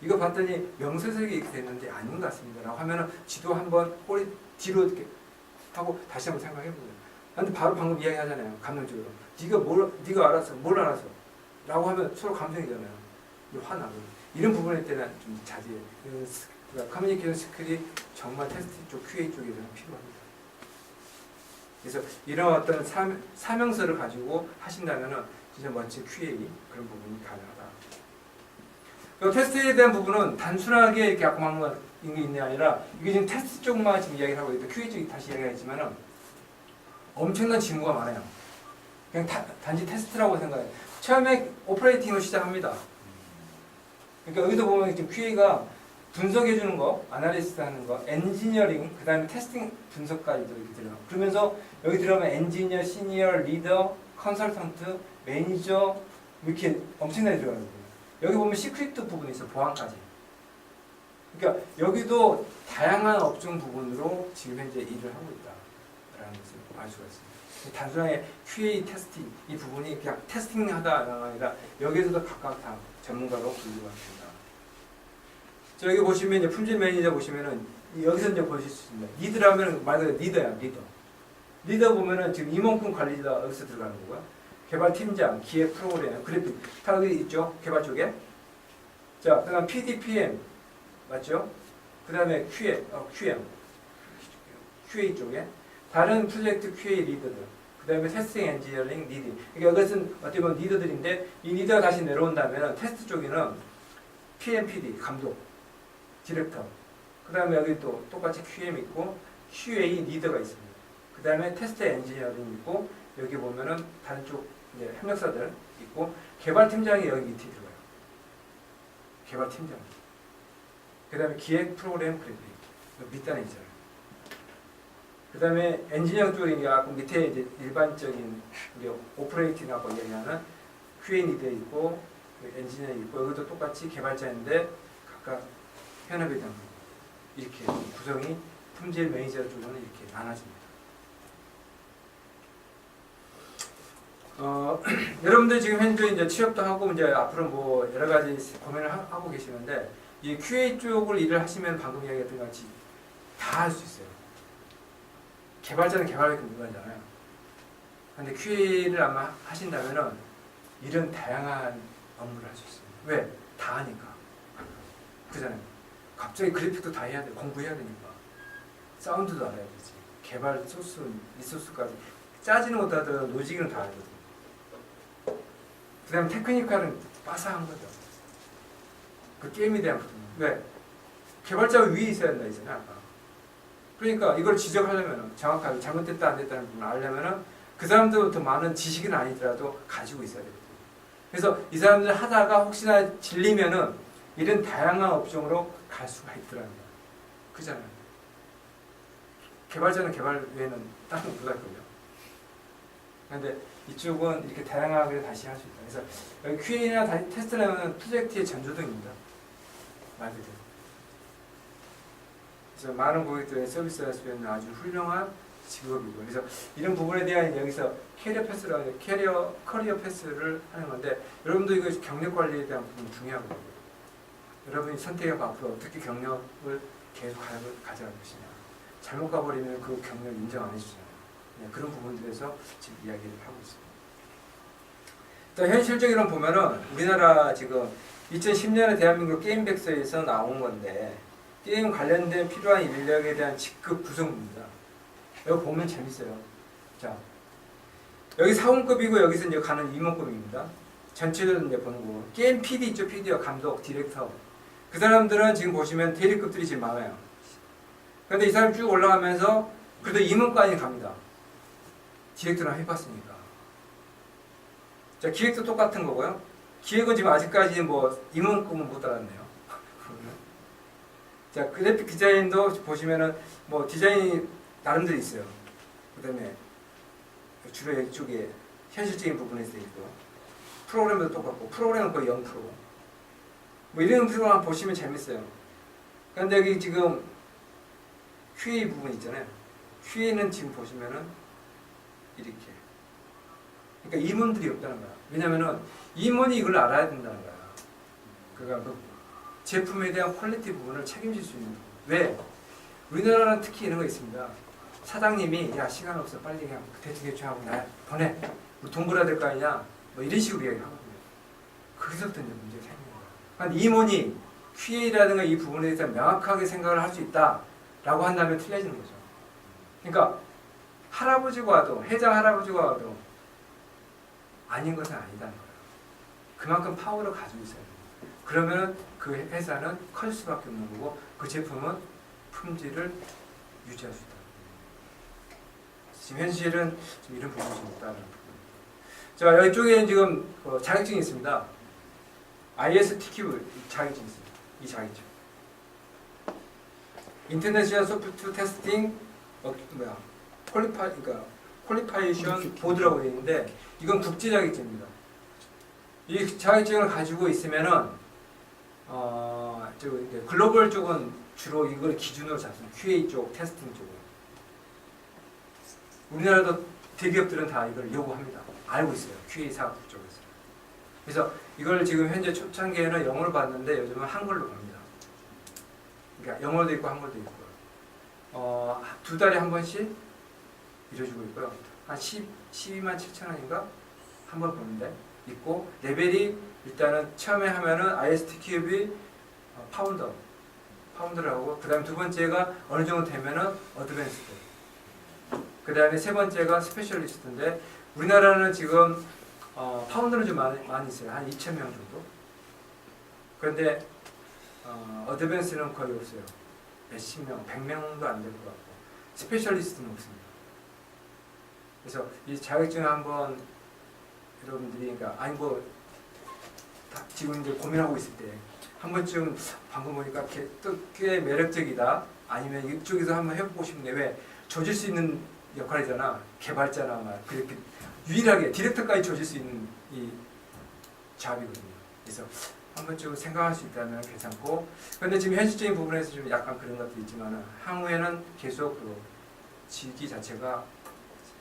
이거 봤더니 명세서에 이렇게 됐는데 아닌 것 같습니다. 라고 하면은 지도 한번 꼬리 뒤로 이렇게 하고 다시 한번 생각해보세요. 근데 바로 방금 이야기하잖아요. 감정적으로. 네가 알았어. 뭘 알았어? 라고 하면 서로 감정이잖아요. 화나고. 이런 부분에 대한 좀 자제해. 그러니까 커뮤니케이션 스킬이 정말 테스트 쪽, QA 쪽에서는 필요합니다. 그래서 이런 어떤 사명서를 가지고 하신다면은 진짜 멋진 QA 그런 부분이 가능하다. 그 테스트에 대한 부분은 단순하게 이렇게 아까 말한 거 있는 게 아니라 이게 지금 테스트 쪽만 지금 이야기를 하고 있고 QA 쪽이 다시 이야기했지만은 엄청난 지무가 많아요. 그냥 단지 테스트라고 생각해요. 처음에 오퍼레이팅으로 시작합니다. 그러니까 여기도 보면 지금 QA가 분석해주는 거, 아날리시스 하는 거, 엔지니어링, 그 다음에 테스팅 분석까지도 이렇게 들어가요. 그러면서 여기 들어가면 엔지니어, 시니어, 리더, 컨설턴트, 매니저 이렇게 엄청나게 들어가는 거예요. 여기 보면 시크릿 부분이 있어요. 보안까지. 그러니까 여기도 다양한 업종 부분으로 지금 현재 일을 하고 있다. 있다라는 것을 알 수가 있습니다. 단순하게 QA 테스팅 이 부분이 그냥 테스팅하다가 아니라 여기에서도 각각 다 전문가로 분류가 됩니다. 자, 여기 보시면 이제 품질 매니저 보시면은 여기서 이제 보실 수 있습니다. 리드라면 말 그대로 리더야, 리더. 리더 보면은 지금 임원군 관리자 여기서 들어가는 거고요. 개발 팀장, 기획 프로그램, 그래픽 다 여기 있죠. 개발 쪽에. 자, 그다음 PDPM 맞죠? 그다음에 QA 쪽에 다른 프로젝트 QA 리더들. 그다음에 테스팅 엔지니어링 리드. 그러니까 이것은 어떻게 보면 리더들인데 이 리더가 다시 내려온다면 테스트 쪽에는 PMPD 감독, 디렉터. 그다음에 여기 또 똑같이 QM 있고 QA 리더가 있습니다. 그다음에 테스트 엔지니어링 있고 여기 보면은 다른 쪽 이제 협력사들 있고 개발팀장이 여기 밑에 들어가요. 개발팀장. 그다음에 기획 프로그램 그래픽 밑단에 있잖아요. 그다음에 엔지니어 쪽에 밑에 이제 일반적인 우리 오퍼레이팅하고 이야기하는 QA 리더 있고 엔지니어 있고 여기도 똑같이 개발자인데 각각 현업에 대한 이렇게 구성이 품질 매니저 쪽으로는 이렇게 나눠집니다. 여러분들 지금 현재 이제 취업도 하고 이제 앞으로 뭐 여러 가지 고민을 하고 계시는데 이 QA 쪽을 일을 하시면 방금 이야기했던 것 같이 다 할 수 있어요. 개발자는 개발밖에 못 하잖아요. 근데 QA를 아마 하신다면은 이런 다양한 업무를 할 수 있어요. 왜? 다 하니까. 그잖아요. 갑자기 그래픽도 다 해야 돼. 공부해야 되니까. 사운드도 알아야 되지. 개발 소스, 리소스까지. 짜지는 것도 하더라도 노직은 다 알거든. 그 다음에 테크니컬은 빠삭한 거죠. 그 게임에 대한 부분. 왜? 개발자 위에 있어야 된다 했잖아요. 아까. 그러니까 이걸 지적하려면 정확하게 잘못됐다 안 됐다는 부분을 알려면은 그 사람들도 더 많은 지식은 아니더라도 가지고 있어야 되거든요. 그래서 이 사람들 하다가 혹시나 질리면은 이런 다양한 업종으로 갈 수가 있더라고요. 그잖아요. 개발자는 개발 외에는 다른 거 못할 거예요. 그런데 이쪽은 이렇게 다양하게 다시 할 수 있다. 그래서 여기 QA나 테스트라는 프로젝트의 전조등입니다. 말 그대로. 그래서 많은 고객들의 서비스를 할 수 있는 아주 훌륭한 직업이고, 그래서 이런 부분에 대한 여기서 캐리어 패스라고 커리어 패스를 하는 건데, 여러분도 이거 경력 관리에 대한 부분 중요하거든요. 여러분이 선택해서 앞으로 어떻게 경력을 계속 가져갈 것이냐. 잘못 가버리면 그 경력 인정 안 해주잖아요. 그런 부분들에서 지금 이야기를 하고 있습니다. 또 현실적으로 보면은 우리나라 지금 2010년에 대한민국 게임백서에서 나온 건데, 게임 관련된 필요한 인력에 대한 직급 구성입니다. 여기 보면 재밌어요. 자, 여기 사원급이고 여기서 이제 가는 임원급입니다. 전체적으로 이제 보는 거. 게임 PD 있죠, PD와 감독, 디렉터. 그 사람들은 지금 보시면 대리급들이 지금 많아요. 그런데 이 사람 쭉 올라가면서 그래도 임원까지 갑니다. 디렉터랑 해봤으니까. 자, 기획도 똑같은 거고요. 기획은 지금 아직까지 뭐 임원급은 못 달았네요. 자, 그래픽 디자인도 보시면은 뭐 디자인이 나름대로 있어요. 그 다음에 주로 이쪽에 현실적인 부분에서 있고, 프로그램도 똑같고, 프로그램은 거의 0%. 뭐 이런 프로그램 보시면 재밌어요. 그런데 여기 지금 QA 부분 있잖아요. QA는 지금 보시면은 이렇게. 그러니까 임원들이 없다는 거야. 왜냐면은 임원이 이걸 알아야 된다는 거야. 그러니까 그 제품에 대한 퀄리티 부분을 책임질 수 있는 부분. 왜? 우리나라는 특히 이런 거 있습니다. 사장님이 야 시간 없어 빨리 그냥 대충 하고 나 보내. 우리 돈 벌어야 될 거 아니냐. 뭐 이런 식으로 이야기하거든요. 거기서부터 이제 문제가 생기는 거예요. 그러니까 임원이 QA라든가 이 부분에 대해서 명확하게 생각을 할 수 있다라고 한다면 틀려지는 거죠. 그러니까 할아버지가 와도 회장 할아버지가 와도 아닌 것은 아니다는 거예요. 그만큼 파워를 가지고 있어야 돼요. 그러면 그 회사는 커질 수밖에 없는 거고 그 제품은 품질을 유지할 수 있다. 지금 현실은 좀 이런 부분이 좀 있다는 부분. 자, 이쪽에 지금 자격증이 있습니다. ISTQ 자격증이 있습니다. 이 자격증. 인터내셔널 소프트 테스팅 퀄리파이션 보드라고 되어 있는데 이건 국제 자격증입니다. 이 자격증을 가지고 있으면은 이제 글로벌 쪽은 주로 이걸 기준으로 잡습니다. QA 쪽, 테스팅 쪽은. 우리나라도 대기업들은 다 이걸 요구합니다. 알고 있어요. QA 사업 쪽에서. 그래서 이걸 지금 현재 초창기에는 영어로 봤는데 요즘은 한글로 갑니다. 그러니까 영어도 있고 한글도 있고요. 2달에 한 번씩 이루어지고 있고요. 한 12만 7천 원인가 한 번 보는데 있고 레벨이 일단은 처음에 하면은 ISTQB 파운드를 하고 그 다음에 두 번째가 어느 정도 되면은 어드밴스드 그 다음에 세 번째가 스페셜리스트인데 우리나라는 지금 파운드는 좀 많이 있어요. 한 2,000명 정도. 그런데 어드밴스는 거의 없어요. 몇십 명, 100명도 안 될 것 같고 스페셜리스트는 없습니다. 그래서 이 자격증 한번 여러분들이 그러니까 아니 뭐 지금 이제 고민하고 있을 때 한 번쯤 방금 보니까 꽤 매력적이다. 아니면 이쪽에서 한번 해보고 싶은데 왜 조질 수 있는 역할이잖아. 개발자나 막 그렇게 유일하게 디렉터까지 조질 수 있는 이 잡이거든요. 그래서 한 번쯤 생각할 수 있다면 괜찮고 그런데 지금 현실적인 부분에서 좀 약간 그런 것도 있지만 향후에는 계속 직위 자체가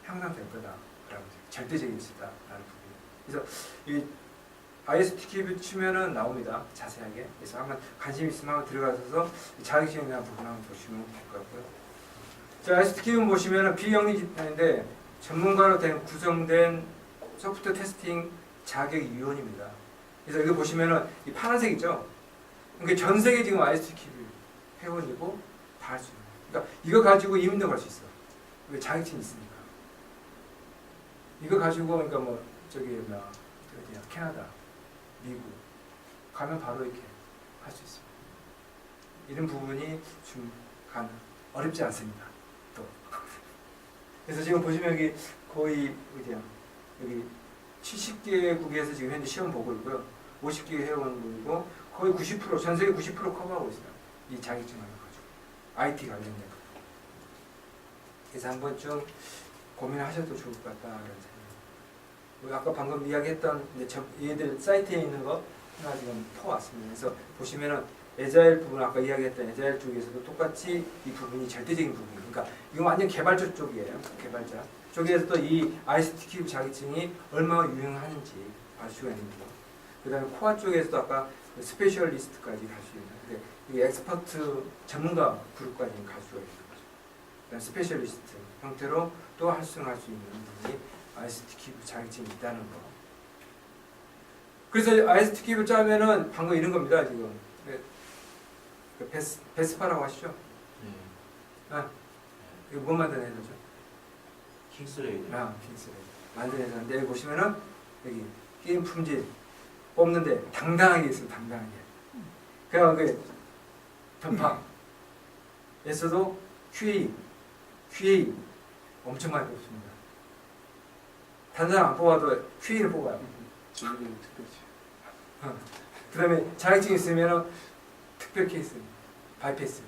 향상될 거다라고 절대적인 것이다라는 부분. 그래서 이 ISTQB 치면은 나옵니다. 자세하게. 그래서 한번 관심 있으면 한번 들어가셔서 자격증에 대한 부분 한번 보시면 될 것 같고요. 자, ISTQB 보시면은 비영리 집단인데 전문가로 구성된 소프트 테스팅 자격위원입니다. 그래서 여기 보시면은 이 파란색이죠. 그러니까 전 세계 지금 ISTQB 회원이고 다 할 수 있는. 그러니까 이거 가지고 이민도 갈 수 있어. 왜 자격증이 있으니까. 이거 가지고 그러니까 뭐 저기 어디야 캐나다, 미국 가면 바로 이렇게 할 수 있습니다. 이런 부분이 좀 어렵지 않습니다. 또 그래서 지금 보시면 여기 거의 어디야 여기 70개국에서 지금 현재 시험 보고 있고요. 50개 회원국이고 거의 90% 전 세계 90% 커버하고 있어요. 이 자격증을 가지고 IT 관련된 거. 그래서 한 번쯤 고민하셔도 좋을 것 같다는 생각. 아까 방금 이야기했던 얘들 사이트에 있는 거 하나 지금 퍼왔습니다. 그래서 보시면은 에자일 부분 아까 이야기했던 에자일 쪽에서도 똑같이 이 부분이 절대적인 부분이에요. 그러니까 이건 완전 개발자 쪽이에요. 개발자 쪽에서도 이 ISTQ 자격증이 얼마나 유용하는지 알 수가 있는 거죠. 그 다음에 코어 쪽에서도 아까 스페셜리스트까지 갈 수 있는 근데 이 엑스퍼트 전문가 그룹까지 갈 수가 있는 거죠. 그다음 스페셜리스트 형태로 또 활성화할 수 있는 부분이 ISTQ 자격증이 있다는 거. 그래서 ISTQ를 짜면은 방금 이런 겁니다. 지금 베스파라고 하시죠? 네. 아, 이거 뭐 만드는 회사죠? 킹스레이드. 킹스레이드 만드는 회사인데 여기 보시면은 여기 게임 품질 뽑는데 당당하게 있어요. 당당하게. 그냥 그 전파에서도 QA 엄청 많이 뽑습니다. 다른 사람 안 뽑아도 QA를 뽑아요. 지금 특별히 그 다음에 자격증 있으면 특별 케이스, 바이패스,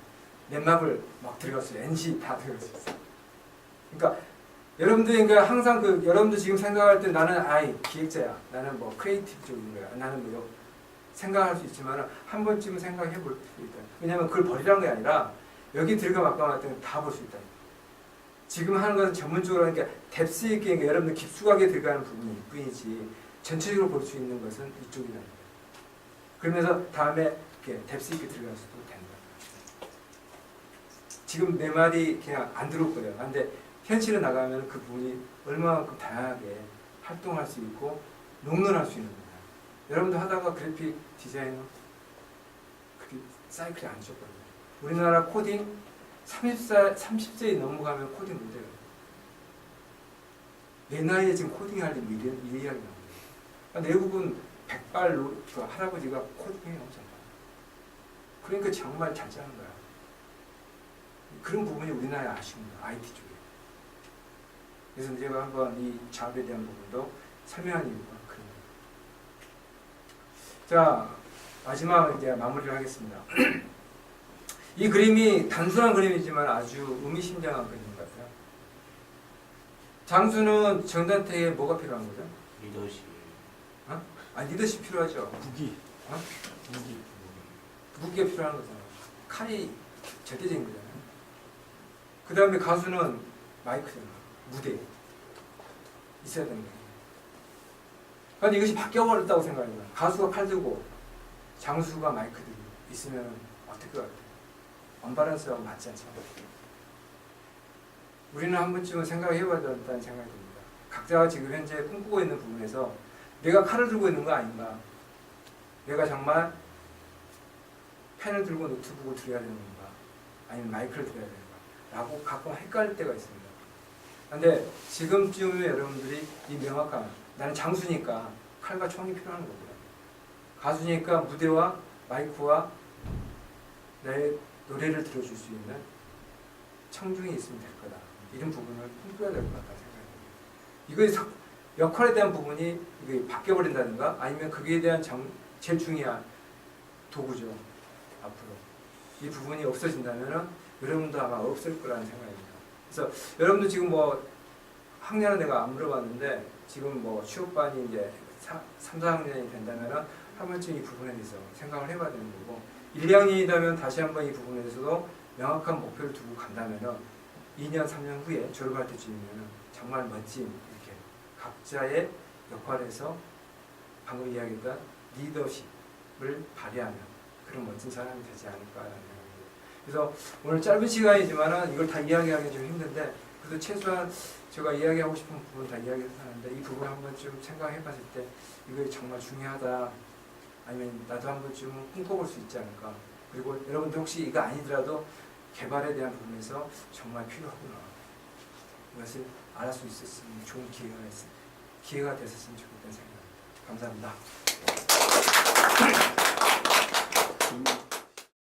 넷마블 막 들어갔어요. NC 다 들어갔어요. 그러니까 여러분들 그러니까 항상 여러분들 지금 생각할 때 나는 기획자야, 나는 뭐 크리에이티브 쪽인 거야, 나는 뭐 생각할 수 있지만 한 번쯤은 생각해 볼 수 있다. 왜냐하면 그걸 버리라는 게 아니라 여기 들어가면 아까 말했던 다 볼 수 있다. 지금 하는 것은 전문적으로 하니까 뎁스 있게 그러니까 여러분들 깊숙하게 들어가는 부분이 뿐이지 전체적으로 볼 수 있는 것은 이쪽이라는 거예요. 그러면서 다음에 이렇게 뎁스 있게 들어갈 수도 된다. 지금 내 말이 그냥 안 들어올 거예요. 근데 현실에 나가면 그 부분이 얼마만큼 다양하게 활동할 수 있고 농론할 수 있는 거예요. 여러분도 하다가 그래픽 디자이너 그게 사이클이 안 좋거든요. 우리나라 코딩 30세 넘어가면 코딩 못해요. 내 나이에 지금 코딩 할 일 미래하게 나옵니다. 내국은 백발 그 할아버지가 코딩해요. 정말. 그러니까 정말 잘 짜는 거야. 그런 부분이 우리나라에 아쉬운다. IT 쪽에. 그래서 제가 한번 이 작업에 대한 부분도 설명한 이유가 그런 거예요. 자, 마지막 이제 마무리를 하겠습니다. 이 그림이 단순한 그림이지만 아주 의미심장한 그림 같아요. 장수는 정단태에 뭐가 필요한 거죠? 리더십. 리더십 필요하죠. 무기. 무기가 필요한 거잖아요. 칼이 절대적인 거잖아요. 그 다음에 가수는 마이크잖아. 무대 있어야 되는 거예요. 그런데 이것이 바뀌어버렸다고 생각해요. 가수가 팔 들고 장수가 마이크 들고 있으면 어떨 것 같아요? 언밸런스하고 맞지 않잖아요. 우리는 한 번쯤은 생각해봐야 된다는 생각이 듭니다. 각자가 지금 현재 꿈꾸고 있는 부분에서 내가 칼을 들고 있는 거 아닌가? 내가 정말 펜을 들고 노트북을 들어야 되는 건가? 아니면 마이크를 들어야 되는 건가? 라고 가끔 헷갈릴 때가 있습니다. 근데 지금쯤에 여러분들이 이 명확한 나는 장수니까 칼과 총이 필요한 거고요. 가수니까 무대와 마이크와 내 노래를 들어줄 수 있는 청중이 있으면 될 거다. 이런 부분을 꿈꿔야 될 것 같다 생각합니다. 이거의 역할에 대한 부분이 이게 바뀌어버린다든가 아니면 거기에 대한 제일 중요한 도구죠. 앞으로 이 부분이 없어진다면 여러분도 아마 없을 거라는 생각입니다. 그래서 여러분도 지금 뭐 학년은 내가 안 물어봤는데 지금 뭐 취업반이 이제 3, 4학년이 된다면 한 번쯤 이 부분에 대해서 생각을 해봐야 되는 거고 1, 2학년이라면 다시 한번 이 부분에 대해서도 명확한 목표를 두고 간다면 2년, 3년 후에 졸업할 때쯤이면 정말 멋진 이렇게 각자의 역할에서 방금 이야기했던 리더십을 발휘하는 그런 멋진 사람이 되지 않을까라는 생각입니다. 그래서 오늘 짧은 시간이지만 이걸 다 이야기하기 좀 힘든데 그래도 최소한 제가 이야기하고 싶은 부분 다 이야기해서 하는데 이 부분 한 번쯤 생각해 봤을 때 이거 정말 중요하다 아니면 나도 한 번쯤 꿈꿔볼 수 있지 않을까 그리고 여러분들 혹시 이거 아니더라도 개발에 대한 부분에서 정말 필요하구나 이것을 알을 수 있었으면 좋은 기회가 됐었으면 좋겠다는 생각입니다. 감사합니다.